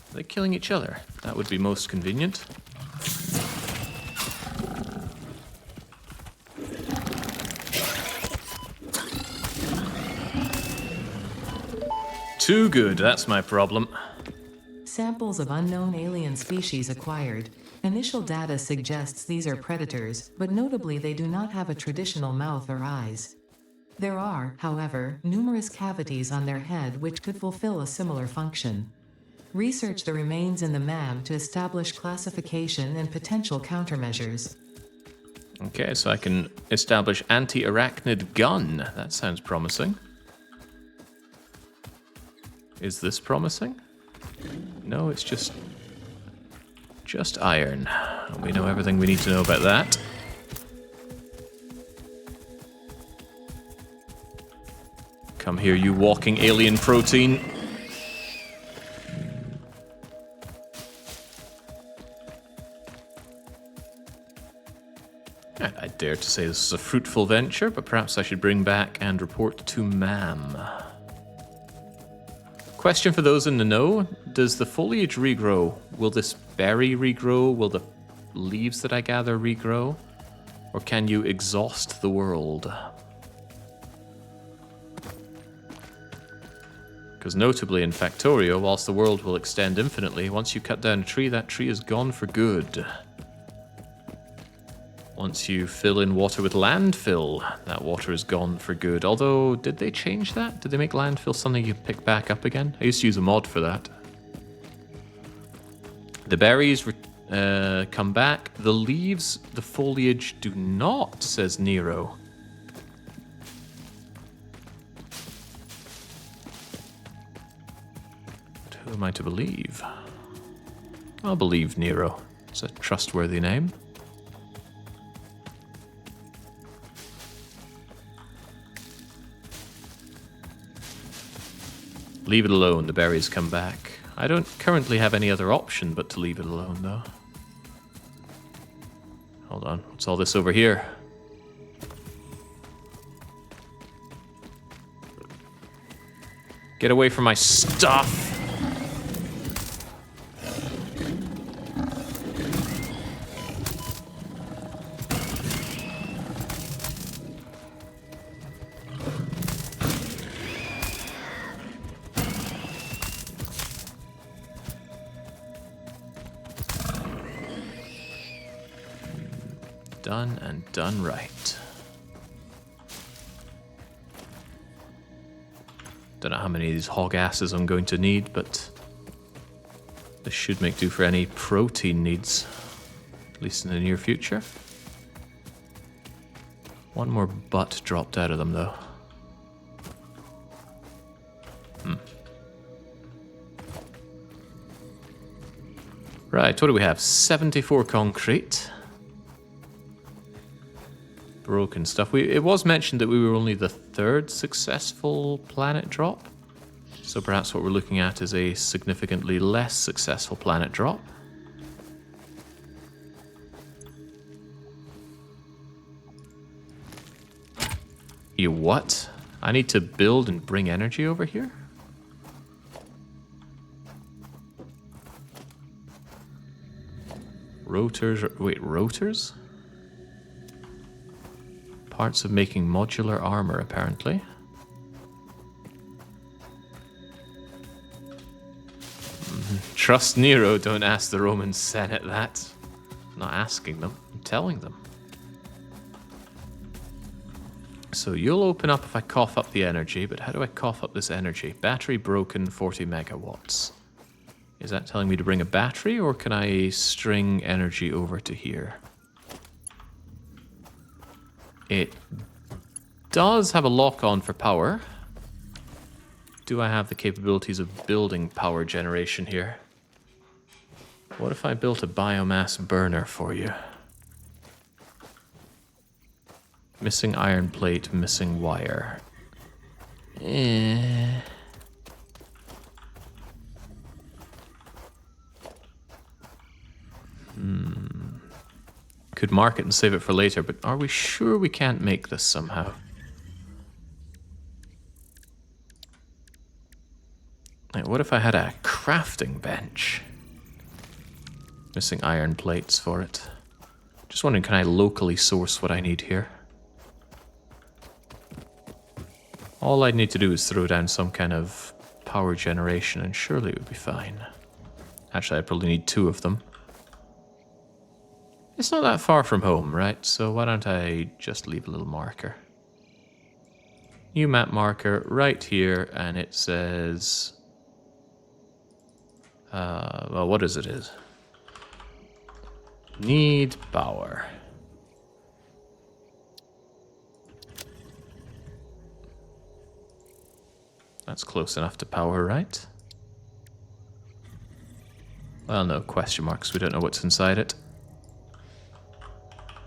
Are they killing each other? That would be most convenient. Too good, that's my problem. Samples of unknown alien species acquired. Initial data suggests these are predators, but notably they do not have a traditional mouth or eyes. There are, however, numerous cavities on their head which could fulfill a similar function. Research the remains in the MAM to establish classification and potential countermeasures. Okay, so I can establish anti-arachnid gun. That sounds promising. Is this promising? No, it's just iron. We know everything we need to know about that. Come here, you walking alien protein. I dare to say this is a fruitful venture, but perhaps I should bring back and report to MAM. Question for those in the know, does the foliage regrow? Will this berry regrow? Will the leaves that I gather regrow? Or can you exhaust the world? Because notably in Factorio, whilst the world will extend infinitely, once you cut down a tree, that tree is gone for good. Once you fill in water with landfill, that water is gone for good. Although, did they change that? Did they make landfill something you pick back up again? I used to use a mod for that. The berries come back. The leaves, the foliage do not, says Nero. But who am I to believe? I'll believe Nero. It's a trustworthy name. Leave it alone, the berries come back. I don't currently have any other option but to leave it alone, though. Hold on, what's all this over here? Get away from my stuff! Done and done right. Don't know how many of these hog asses I'm going to need, but this should make do for any protein needs, at least in the near future. One more butt dropped out of them, though. Right, what do we have? 74 concrete. Broken stuff. It was mentioned that we were only the third successful planet drop. So perhaps what we're looking at is a significantly less successful planet drop. You what? I need to build and bring energy over here? Rotors. Wait, rotors? Parts of making modular armor, apparently. Trust Nero, don't ask the Roman Senate that. I'm not asking them, I'm telling them. So you'll open up if I cough up the energy, but how do I cough up this energy? Battery broken, 40 megawatts. Is that telling me to bring a battery, or can I string energy over to here? It does have a lock-on for power. do I have the capabilities of building power generation here? What if I built a biomass burner for you? Missing iron plate, missing wire. Could mark it and save it for later, but are we sure we can't make this somehow? Like, what if I had a crafting bench? Missing iron plates for it. Just wondering, can I locally source what I need here? All I'd need to do is throw down some kind of power generation and surely it would be fine. Actually, I'd probably need 2 of them. It's not that far from home, right? So why don't I just leave a little marker? New map marker right here, and it says... well, what is it? Need power. That's close enough to power, right? Well, no, question marks. We don't know what's inside it.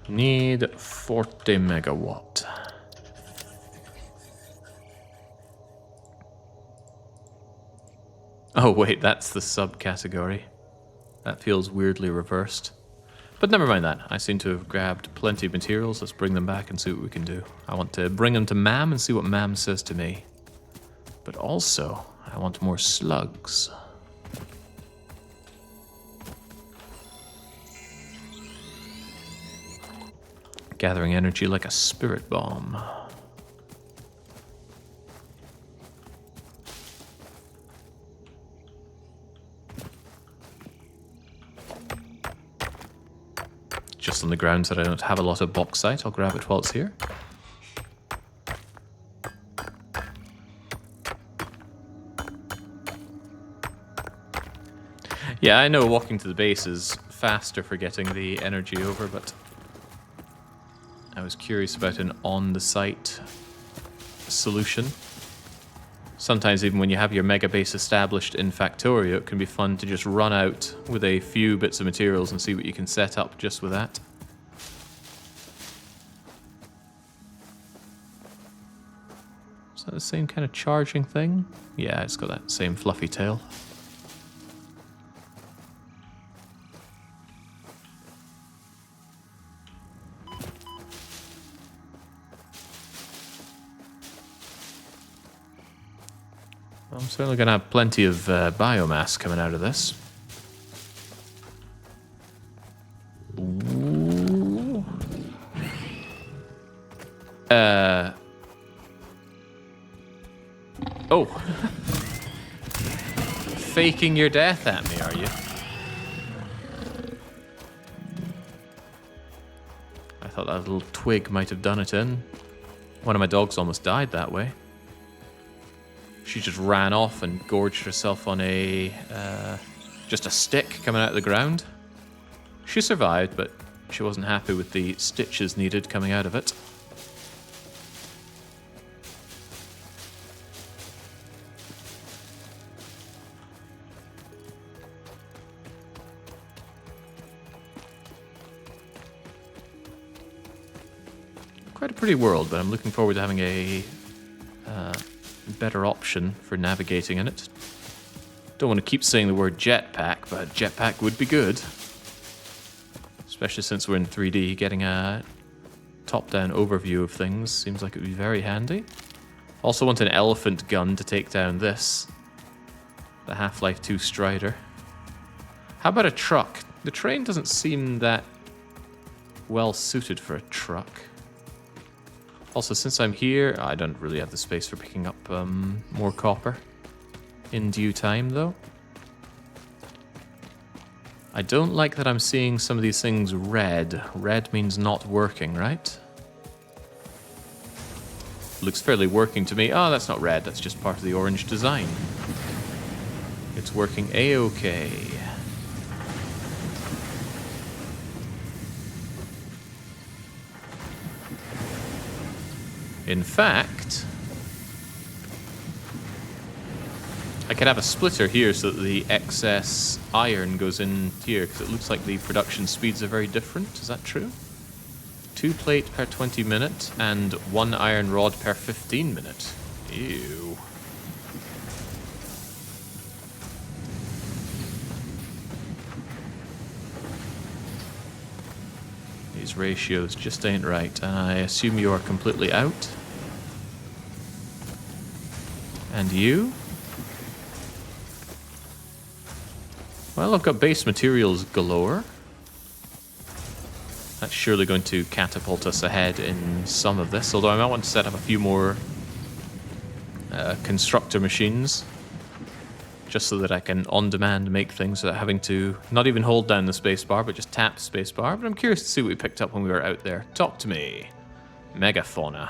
Need 40 megawatt. Oh wait, that's the subcategory. That feels weirdly reversed. But never mind that. I seem to have grabbed plenty of materials. Let's bring them back and see what we can do. I want to bring them to Mam and see what Mam says to me. But also, I want more slugs. Gathering energy like a spirit bomb. Just on the grounds that I don't have a lot of bauxite, I'll grab it while it's here. Yeah, I know walking to the base is faster for getting the energy over, but I was curious about an on-the-site solution. Sometimes even when you have your mega base established in Factorio, it can be fun to just run out with a few bits of materials and see what you can set up just with that. Is that the same kind of charging thing? Yeah, it's got that same fluffy tail. I'm certainly going to have plenty of biomass coming out of this. Ooh. Oh. Faking your death at me, are you? I thought that little twig might have done it in. One of my dogs almost died that way. She just ran off and gorged herself on a just a stick coming out of the ground. She survived, but she wasn't happy with the stitches needed coming out of it. Quite a pretty world, but I'm looking forward to having a better option for navigating in it. Don't want to keep saying the word jetpack, but jetpack would be good. Especially since we're in 3D, getting a top-down overview of things seems like it would be very handy. Also want an elephant gun to take down this. The Half-Life 2 Strider. How about a truck? The train doesn't seem that well suited for a truck. Also, since I'm here, I don't really have the space for picking up more copper. In due time, though. I don't like that I'm seeing some of these things red. Red means not working, right? Looks fairly working to me. Oh, that's not red. That's just part of the orange design. It's working A-okay. In fact, I could have a splitter here so that the excess iron goes in here, because it looks like the production speeds are very different. Is that true? 2 plate per 20 minute and 1 iron rod per 15 minute. Ew. These ratios just ain't right, and I assume you are completely out. And you? Well, I've got base materials galore. That's surely going to catapult us ahead in some of this, although I might want to set up a few more constructor machines, just so that I can on-demand make things without having to not even hold down the spacebar, but just tap spacebar. But I'm curious to see what we picked up when we were out there. Talk to me. Megafauna.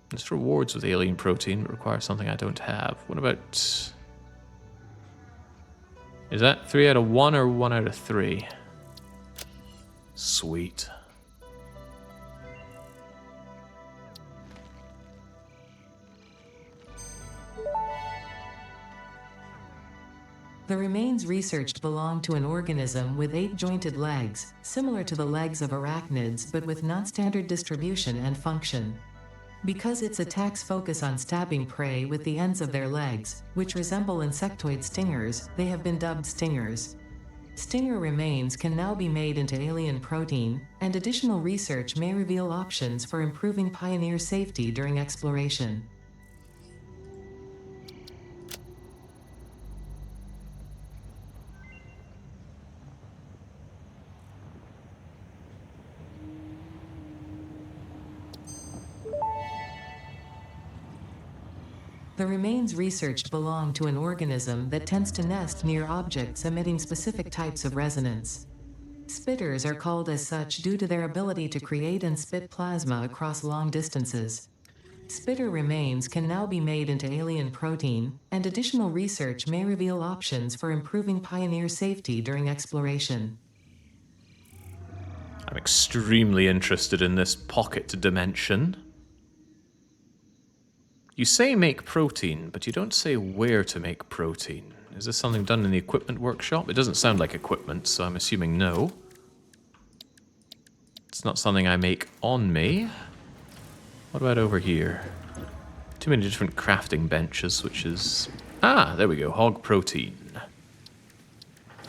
This rewards with alien protein, but requires something I don't have. What about... Is that 3 out of 1 or 1 out of 3? Sweet. The remains researched belong to an organism with 8 jointed legs, similar to the legs of arachnids but with non-standard distribution and function. Because its attacks focus on stabbing prey with the ends of their legs, which resemble insectoid stingers, they have been dubbed stingers. Stinger remains can now be made into alien protein, and additional research may reveal options for improving Pioneer safety during exploration. The remains researched belong to an organism that tends to nest near objects emitting specific types of resonance. Spitters are called as such due to their ability to create and spit plasma across long distances. Spitter remains can now be made into alien protein, and additional research may reveal options for improving Pioneer safety during exploration. I'm extremely interested in this pocket dimension. You say make protein, but you don't say where to make protein. Is this something done in the equipment workshop? It doesn't sound like equipment, so I'm assuming no. It's not something I make on me. What about over here? Too many different crafting benches, which is... Ah, there we go, hog protein.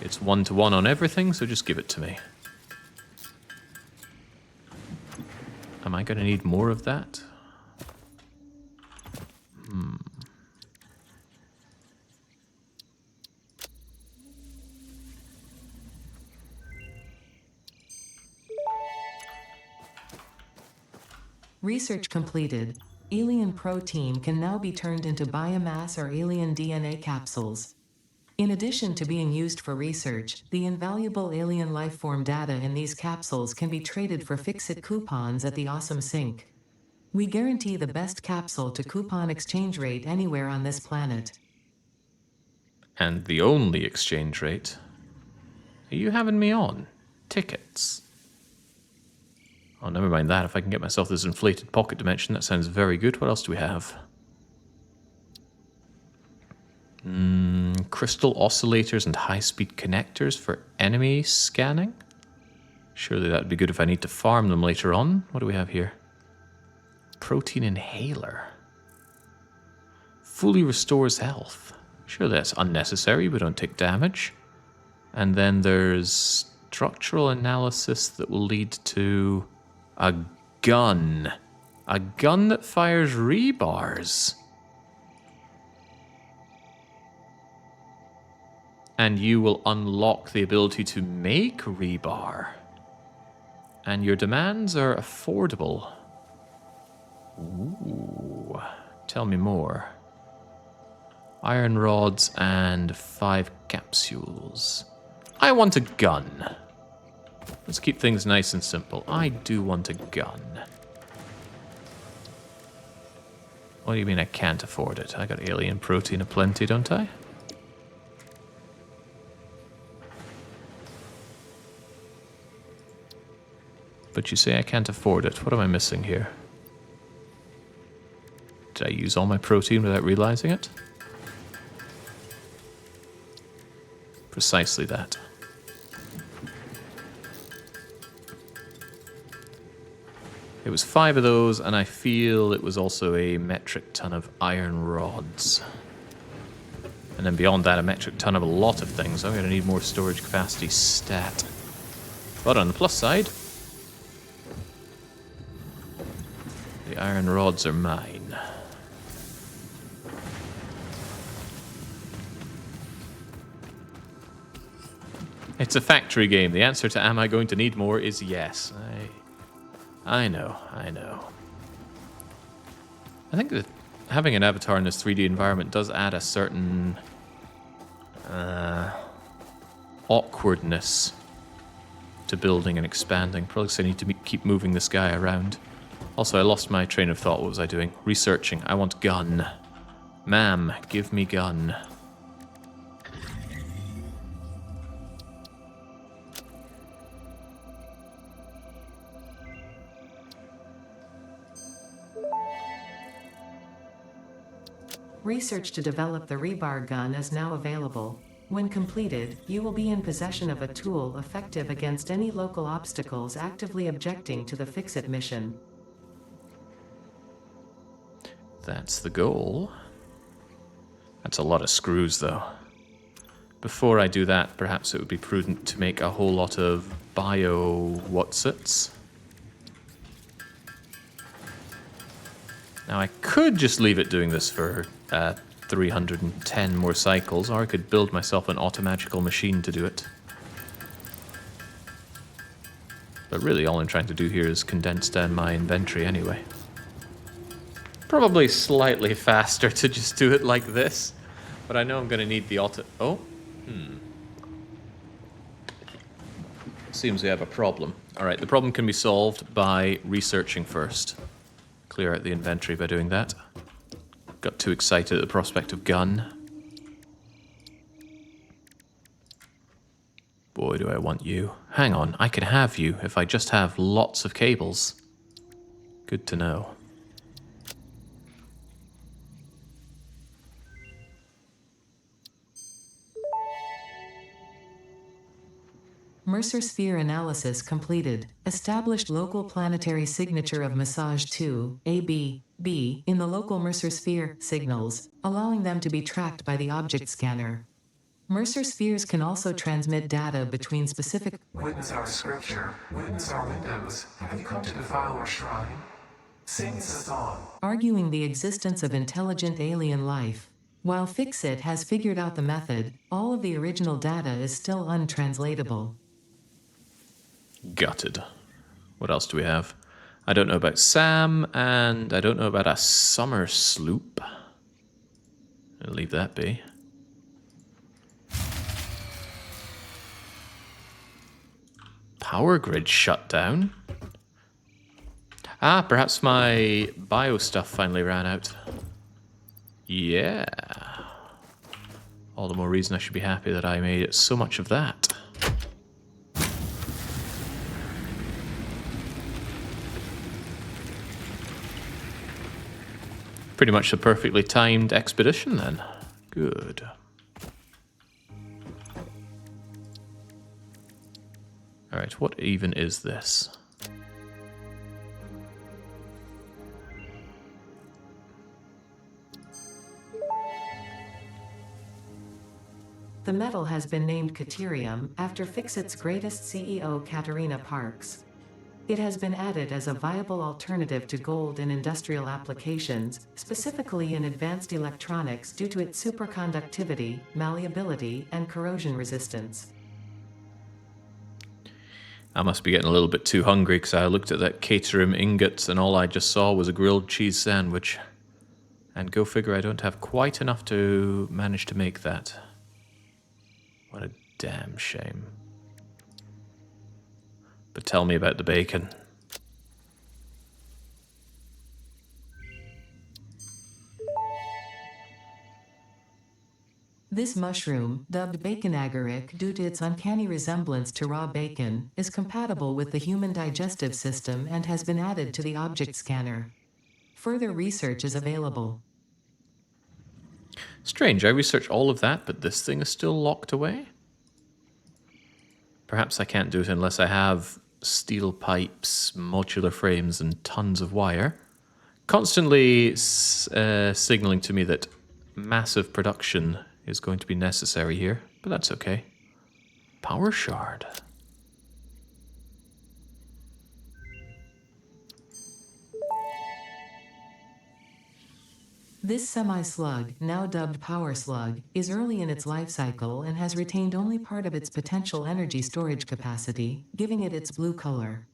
It's 1-to-1 on everything, so just give it to me. Am I going to need more of that? Research completed. Alien protein can now be turned into biomass or alien DNA capsules. In addition to being used for research, the invaluable alien lifeform data in these capsules can be traded for Fix-It coupons at the Awesome Sink. We guarantee the best capsule to coupon exchange rate anywhere on this planet. And the only exchange rate? Are you having me on? Tickets. Oh, never mind that. If I can get myself this inflated pocket dimension, that sounds very good. What else do we have? Crystal oscillators and high-speed connectors for enemy scanning? Surely that would be good if I need to farm them later on. What do we have here? Protein inhaler. Fully restores health. Sure, that's unnecessary. We don't take damage. And then there's structural analysis that will lead to a gun. A gun that fires rebars. And you will unlock the ability to make rebar. And your demands are affordable. Ooh, tell me more. Iron rods and 5 capsules. I want a gun. Let's keep things nice and simple. I do want a gun. What do you mean I can't afford it? I got alien protein aplenty, don't I? But you say I can't afford it. What am I missing here? Did I use all my protein without realizing it? Precisely that. It was 5 of those, and I feel it was also a metric ton of iron rods. And then beyond that, a metric ton of a lot of things. I'm going to need more storage capacity stat. But on the plus side, the iron rods are mine. It's a factory game. The answer to am I going to need more is yes. I know. I think that having an avatar in this 3D environment does add a certain awkwardness to building and expanding. Probably because I need to keep moving this guy around. Also, I lost my train of thought. What was I doing? Researching. I want gun. Ma'am, give me gun. Research to develop the rebar gun is now available. When completed, you will be in possession of a tool effective against any local obstacles actively objecting to the Fix-It mission. That's the goal. That's a lot of screws, though. Before I do that, perhaps it would be prudent to make a whole lot of bio-whatsits. Now, I could just leave it doing this for 310 more cycles, or I could build myself an automagical machine to do it. But really, all I'm trying to do here is condense down my inventory anyway. Probably slightly faster to just do it like this, but I know I'm going to need the auto... Oh? Seems we have a problem. Alright, the problem can be solved by researching first. Clear out the inventory by doing that. Got too excited at the prospect of gun. Boy, do I want you. Hang on, I can have you if I just have lots of cables. Good to know. Mercer sphere analysis completed. Established local planetary signature of massage 2, AB, B, in the local Mercer sphere signals, allowing them to be tracked by the object scanner. Mercer spheres can also transmit data between specific... Witness our scripture. Witness our windows. Have you come to defile our shrine? Sing us a song. Arguing the existence of intelligent alien life. While Fix-It has figured out the method, all of the original data is still untranslatable. Gutted. What else do we have? I don't know about Sam, and I don't know about a summer sloop. I'll leave that be. Power grid shut down? Ah, perhaps my bio stuff finally ran out. Yeah. All the more reason I should be happy that I made so much of that. Pretty much the perfectly timed expedition then. Good. Alright, what even is this? The metal has been named Caterium after Fix-It's greatest CEO, Katerina Parks. It has been added as a viable alternative to gold in industrial applications, specifically in advanced electronics due to its superconductivity, malleability, and corrosion resistance. I must be getting a little bit too hungry because I looked at that Caterham ingots and all I just saw was a grilled cheese sandwich. And go figure, I don't have quite enough to manage to make that. What a damn shame. But tell me about the bacon. This mushroom, dubbed bacon agaric due to its uncanny resemblance to raw bacon, is compatible with the human digestive system and has been added to the object scanner. Further research is available. Strange, I researched all of that, but this thing is still locked away? Perhaps I can't do it unless I have steel pipes, modular frames, and tons of wire. Constantly signaling to me that massive production is going to be necessary here, but that's okay. Power shard. This semi-slug, now dubbed Power Slug, is early in its life cycle and has retained only part of its potential energy storage capacity, giving it its blue color.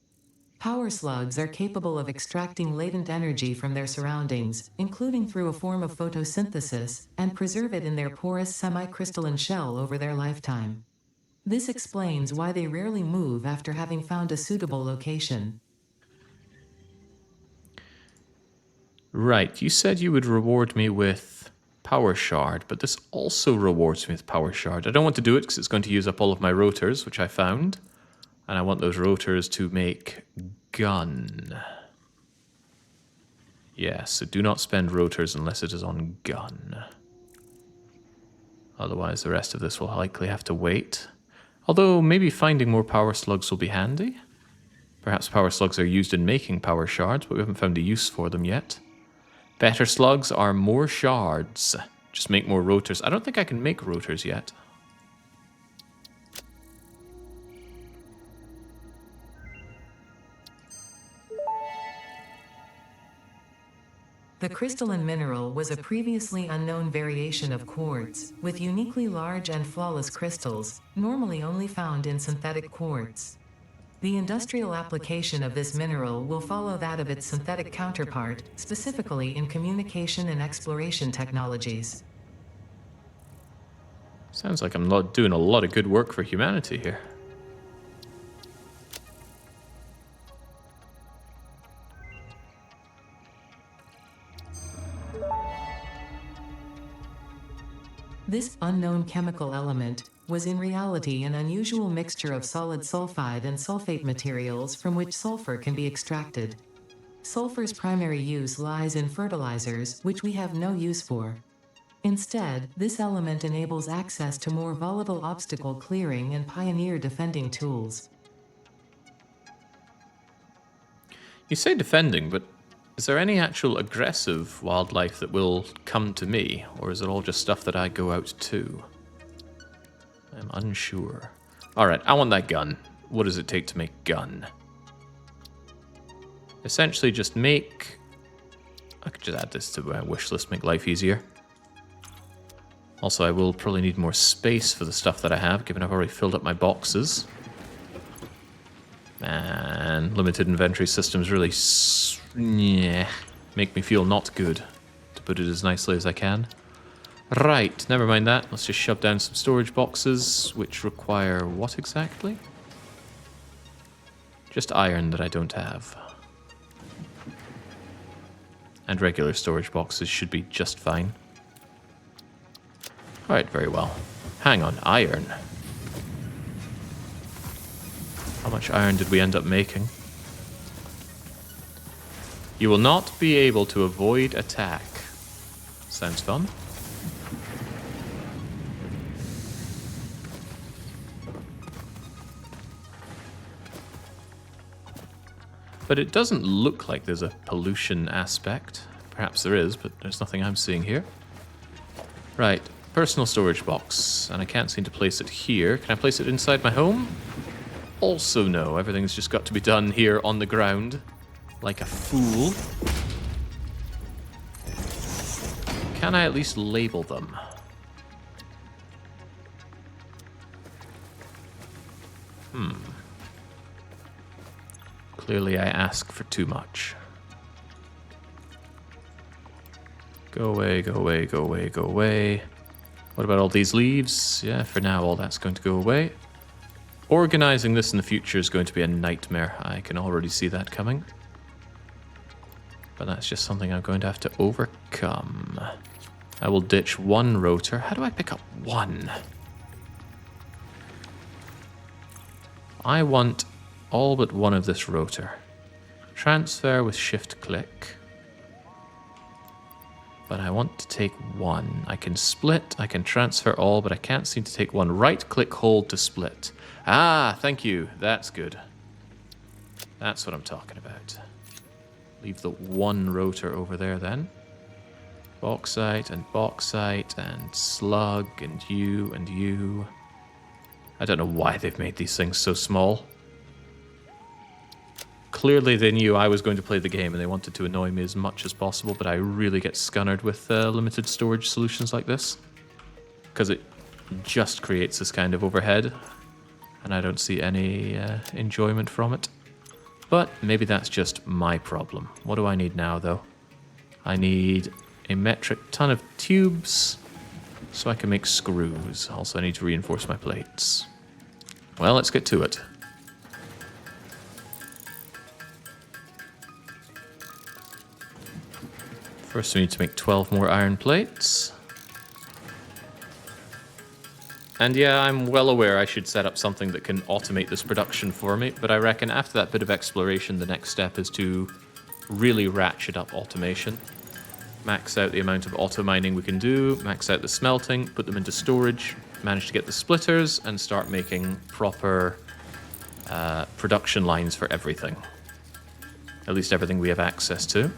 Power slugs are capable of extracting latent energy from their surroundings, including through a form of photosynthesis, and preserve it in their porous semi-crystalline shell over their lifetime. This explains why they rarely move after having found a suitable location. Right, you said you would reward me with Power Shard, but this also rewards me with Power Shard. I don't want to do it because it's going to use up all of my rotors, which I found. And I want those rotors to make gun. Yes, so do not spend rotors unless it is on gun. Otherwise, the rest of this will likely have to wait. Although, maybe finding more power slugs will be handy. Perhaps power slugs are used in making power shards, but we haven't found a use for them yet. Better slugs are more shards. Just make more rotors. I don't think I can make rotors yet. The crystalline mineral was a previously unknown variation of quartz, with uniquely large and flawless crystals, normally only found in synthetic quartz. The industrial application of this mineral will follow that of its synthetic counterpart, specifically in communication and exploration technologies. Sounds like I'm doing a lot of good work for humanity here. This unknown chemical element was in reality an unusual mixture of solid sulfide and sulfate materials from which sulfur can be extracted. Sulfur's primary use lies in fertilizers, which we have no use for. Instead, this element enables access to more volatile obstacle clearing and pioneer defending tools. You say defending, but is there any actual aggressive wildlife that will come to me, or is it all just stuff that I go out to? I'm unsure. Alright, I want that gun. What does it take to make gun? Essentially just make... I could just add this to my wish list, make life easier. Also, I will probably need more space for the stuff that I have, given I've already filled up my boxes. Man, limited inventory systems really make me feel not good, to put it as nicely as I can. Right, never mind that. Let's just shove down some storage boxes, which require what exactly? Just iron that I don't have. And regular storage boxes should be just fine. Alright, very well. Hang on, iron. How much iron did we end up making? You will not be able to avoid attack. Sounds fun. But it doesn't look like there's a pollution aspect. Perhaps there is, but there's nothing I'm seeing here. Right, personal storage box. And I can't seem to place it here. Can I place it inside my home? Also no, everything's just got to be done here on the ground. Like a fool. Can I at least label them? Clearly I ask for too much. Go away, go away, go away, go away. What about all these leaves? Yeah, for now all that's going to go away. Organizing this in the future is going to be a nightmare. I can already see that coming. But that's just something I'm going to have to overcome. I will ditch one rotor. How do I pick up one? I want all but one of this rotor. Transfer with shift click. But I want to take one. I can split, I can transfer all, but I can't seem to take one. Right-click hold to split. Ah, thank you. That's good. That's what I'm talking about. Leave the one rotor over there then. Bauxite and slug and you. I don't know why they've made these things so small. Clearly they knew I was going to play the game and they wanted to annoy me as much as possible, but I really get scunnered with limited storage solutions like this. Because it just creates this kind of overhead, and I don't see any enjoyment from it. But maybe that's just my problem. What do I need now, though? I need a metric ton of tubes so I can make screws. Also, I need to reinforce my plates. Well, let's get to it. First, we need to make 12 more iron plates. And yeah, I'm well aware I should set up something that can automate this production for me, but I reckon after that bit of exploration, the next step is to really ratchet up automation. Max out the amount of auto mining we can do, max out the smelting, put them into storage, manage to get the splitters, and start making proper production lines for everything. At least everything we have access to.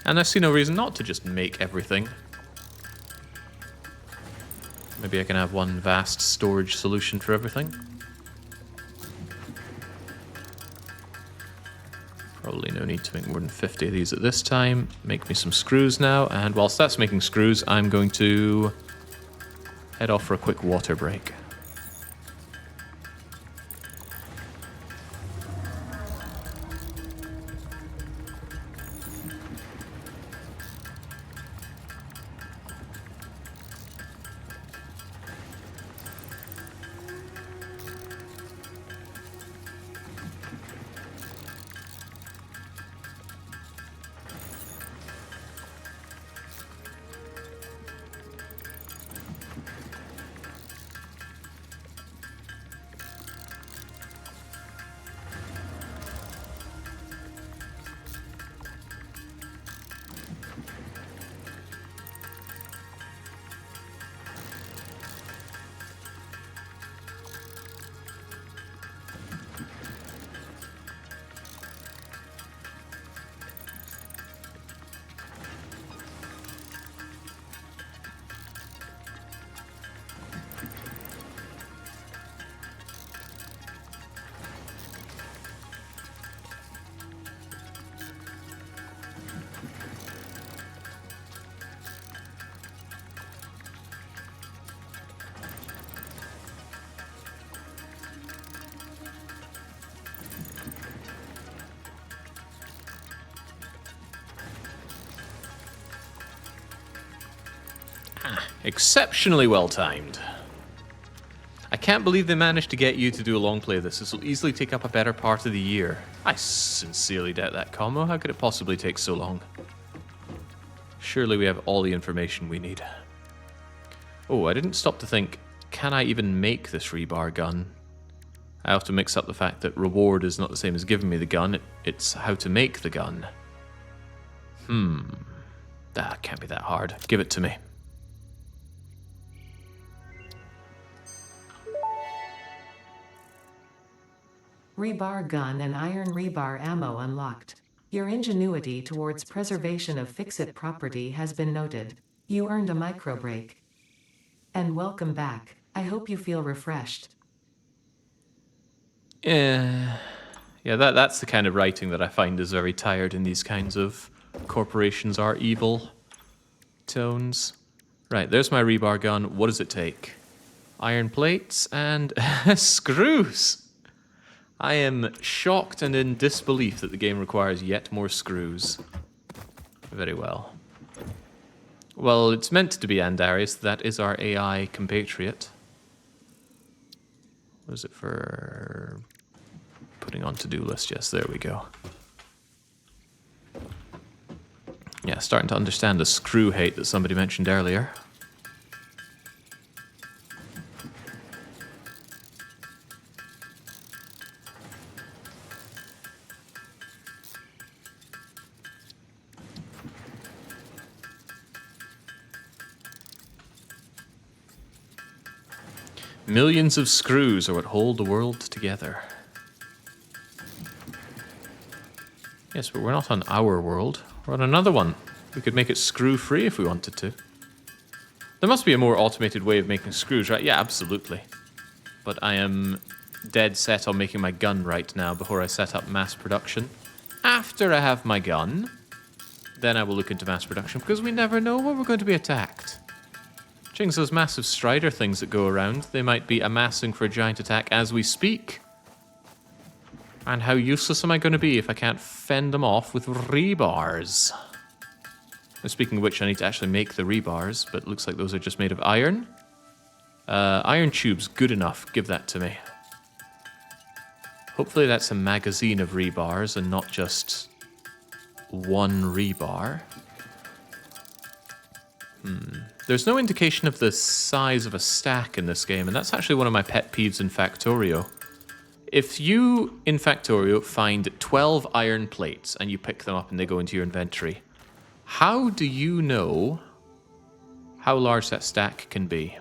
And I see no reason not to just make everything. Maybe I can have one vast storage solution for everything. Probably no need to make more than 50 of these at this time. Make me some screws now, and whilst that's making screws, I'm going to head off for a quick water break. Exceptionally well timed. I can't believe they managed to get you to do a long play of this. This will easily take up a better part of the year. I sincerely doubt that combo. How could it possibly take so long? Surely we have all the information we need. Oh, I didn't stop to think, can I even make this rebar gun? I have to mix up the fact that reward is not the same as giving me the gun. It's how to make the gun. That can't be that hard. Give it to me. Rebar gun and iron rebar ammo unlocked. Your ingenuity towards preservation of fix-it property has been noted. You earned a micro break. And welcome back. I hope you feel refreshed. Yeah, that's the kind of writing that I find is very tired in these kinds of corporations are evil tones. Right, there's my rebar gun. What does it take? Iron plates and screws. I am shocked and in disbelief that the game requires yet more screws. Very well. Well, it's meant to be Andarius. That is our AI compatriot. What is it for putting on to-do list? Yes, there we go. Yeah, starting to understand the screw hate that somebody mentioned earlier. Millions of screws are what hold the world together. Yes, but we're not on our world. We're on another one. We could make it screw-free if we wanted to. There must be a more automated way of making screws, right? Yeah, absolutely. But I am dead set on making my gun right now before I set up mass production. After I have my gun, then I will look into mass production, because we never know when we're going to be attacked. Chings, those massive strider things that go around, they might be amassing for a giant attack as we speak. And how useless am I going to be if I can't fend them off with rebars? Now, speaking of which, I need to actually make the rebars, but it looks like those are just made of iron. Iron tubes, good enough. Give that to me. Hopefully that's a magazine of rebars and not just one rebar. There's no indication of the size of a stack in this game, and that's actually one of my pet peeves in Factorio. If you, in Factorio, find 12 iron plates and you pick them up and they go into your inventory, how do you know how large that stack can be?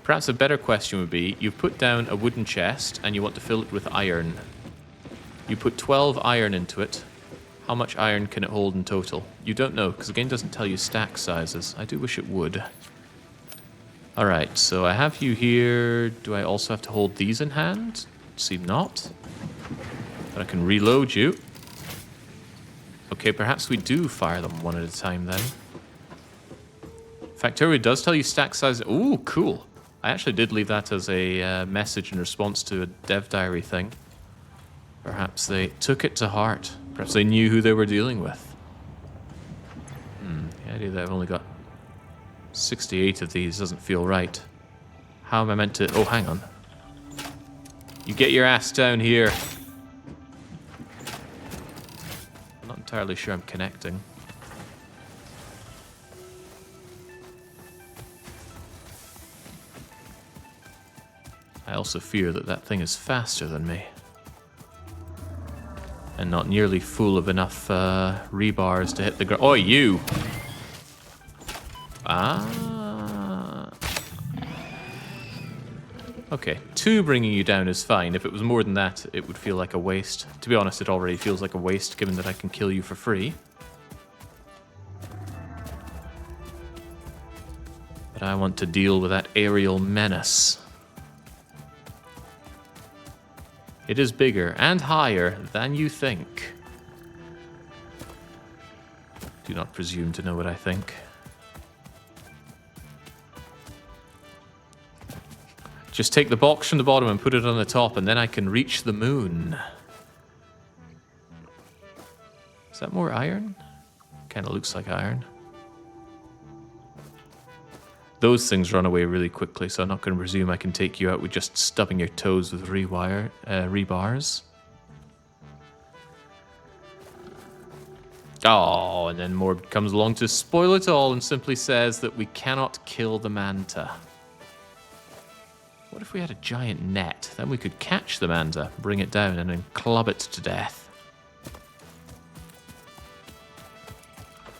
Perhaps a better question would be, you've put down a wooden chest and you want to fill it with iron. You put 12 iron into it. How much iron can it hold in total? You don't know, because the game doesn't tell you stack sizes. I do wish it would. Alright, so I have you here. Do I also have to hold these in hand? Seem not. But I can reload you. Okay, perhaps we do fire them one at a time then. Factorio does tell you stack size. Ooh, cool. I actually did leave that as a message in response to a dev diary thing. Perhaps they took it to heart. Perhaps they knew who they were dealing with. The idea that I've only got 68 of these doesn't feel right. How am I meant to... Oh, hang on. You get your ass down here. I'm not entirely sure I'm connecting. I also fear that that thing is faster than me. And not nearly full of enough rebars to hit the ground. Oh, you! Ah. Okay, 2 bringing you down is fine. If it was more than that, it would feel like a waste. To be honest, it already feels like a waste, given that I can kill you for free. But I want to deal with that aerial menace. It is bigger and higher than you think. Do not presume to know what I think. Just take the box from the bottom and put it on the top, and then I can reach the moon. Is that more iron? Kind of looks like iron. Those things run away really quickly, so I'm not going to presume I can take you out with just stubbing your toes with rebars. Oh, and then Morb comes along to spoil it all and simply says that we cannot kill the manta. What if we had a giant net? Then we could catch the manta, bring it down, and then club it to death.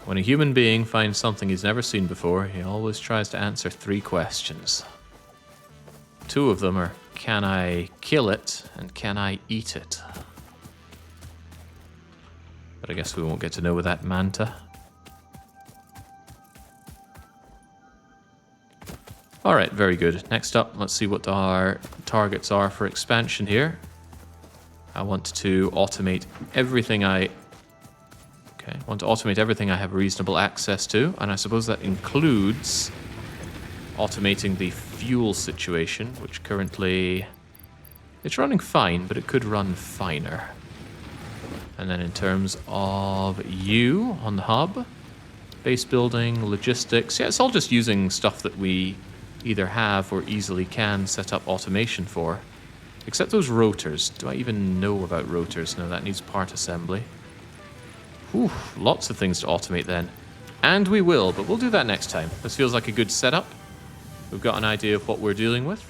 When a human being finds something he's never seen before, he always tries to answer 3 questions. 2 of them are, can I kill it, and can I eat it? But I guess we won't get to know with that manta. Alright, very good. Next up, let's see what our targets are for expansion here. I want to automate everything I have reasonable access to, and I suppose that includes automating the fuel situation, which currently... it's running fine, but it could run finer. And then in terms of you on the hub, base building, logistics, yeah, it's all just using stuff that we either have or easily can set up automation for. Except those rotors. Do I even know about rotors? No, that needs part assembly. Whew, lots of things to automate then. And we will, but we'll do that next time. This feels like a good setup. We've got an idea of what we're dealing with.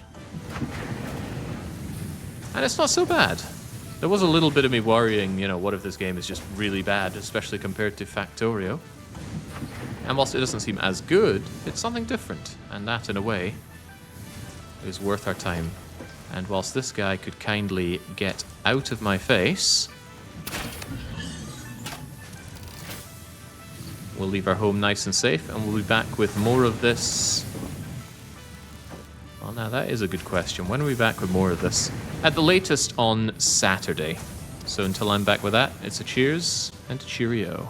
And it's not so bad. There was a little bit of me worrying, what if this game is just really bad, especially compared to Factorio. And whilst it doesn't seem as good, it's something different. And that, in a way, is worth our time. And whilst this guy could kindly get out of my face, we'll leave our home nice and safe, and we'll be back with more of this. Well, now that is a good question. When are we back with more of this? At the latest on Saturday. So until I'm back with that, it's a cheers and a cheerio.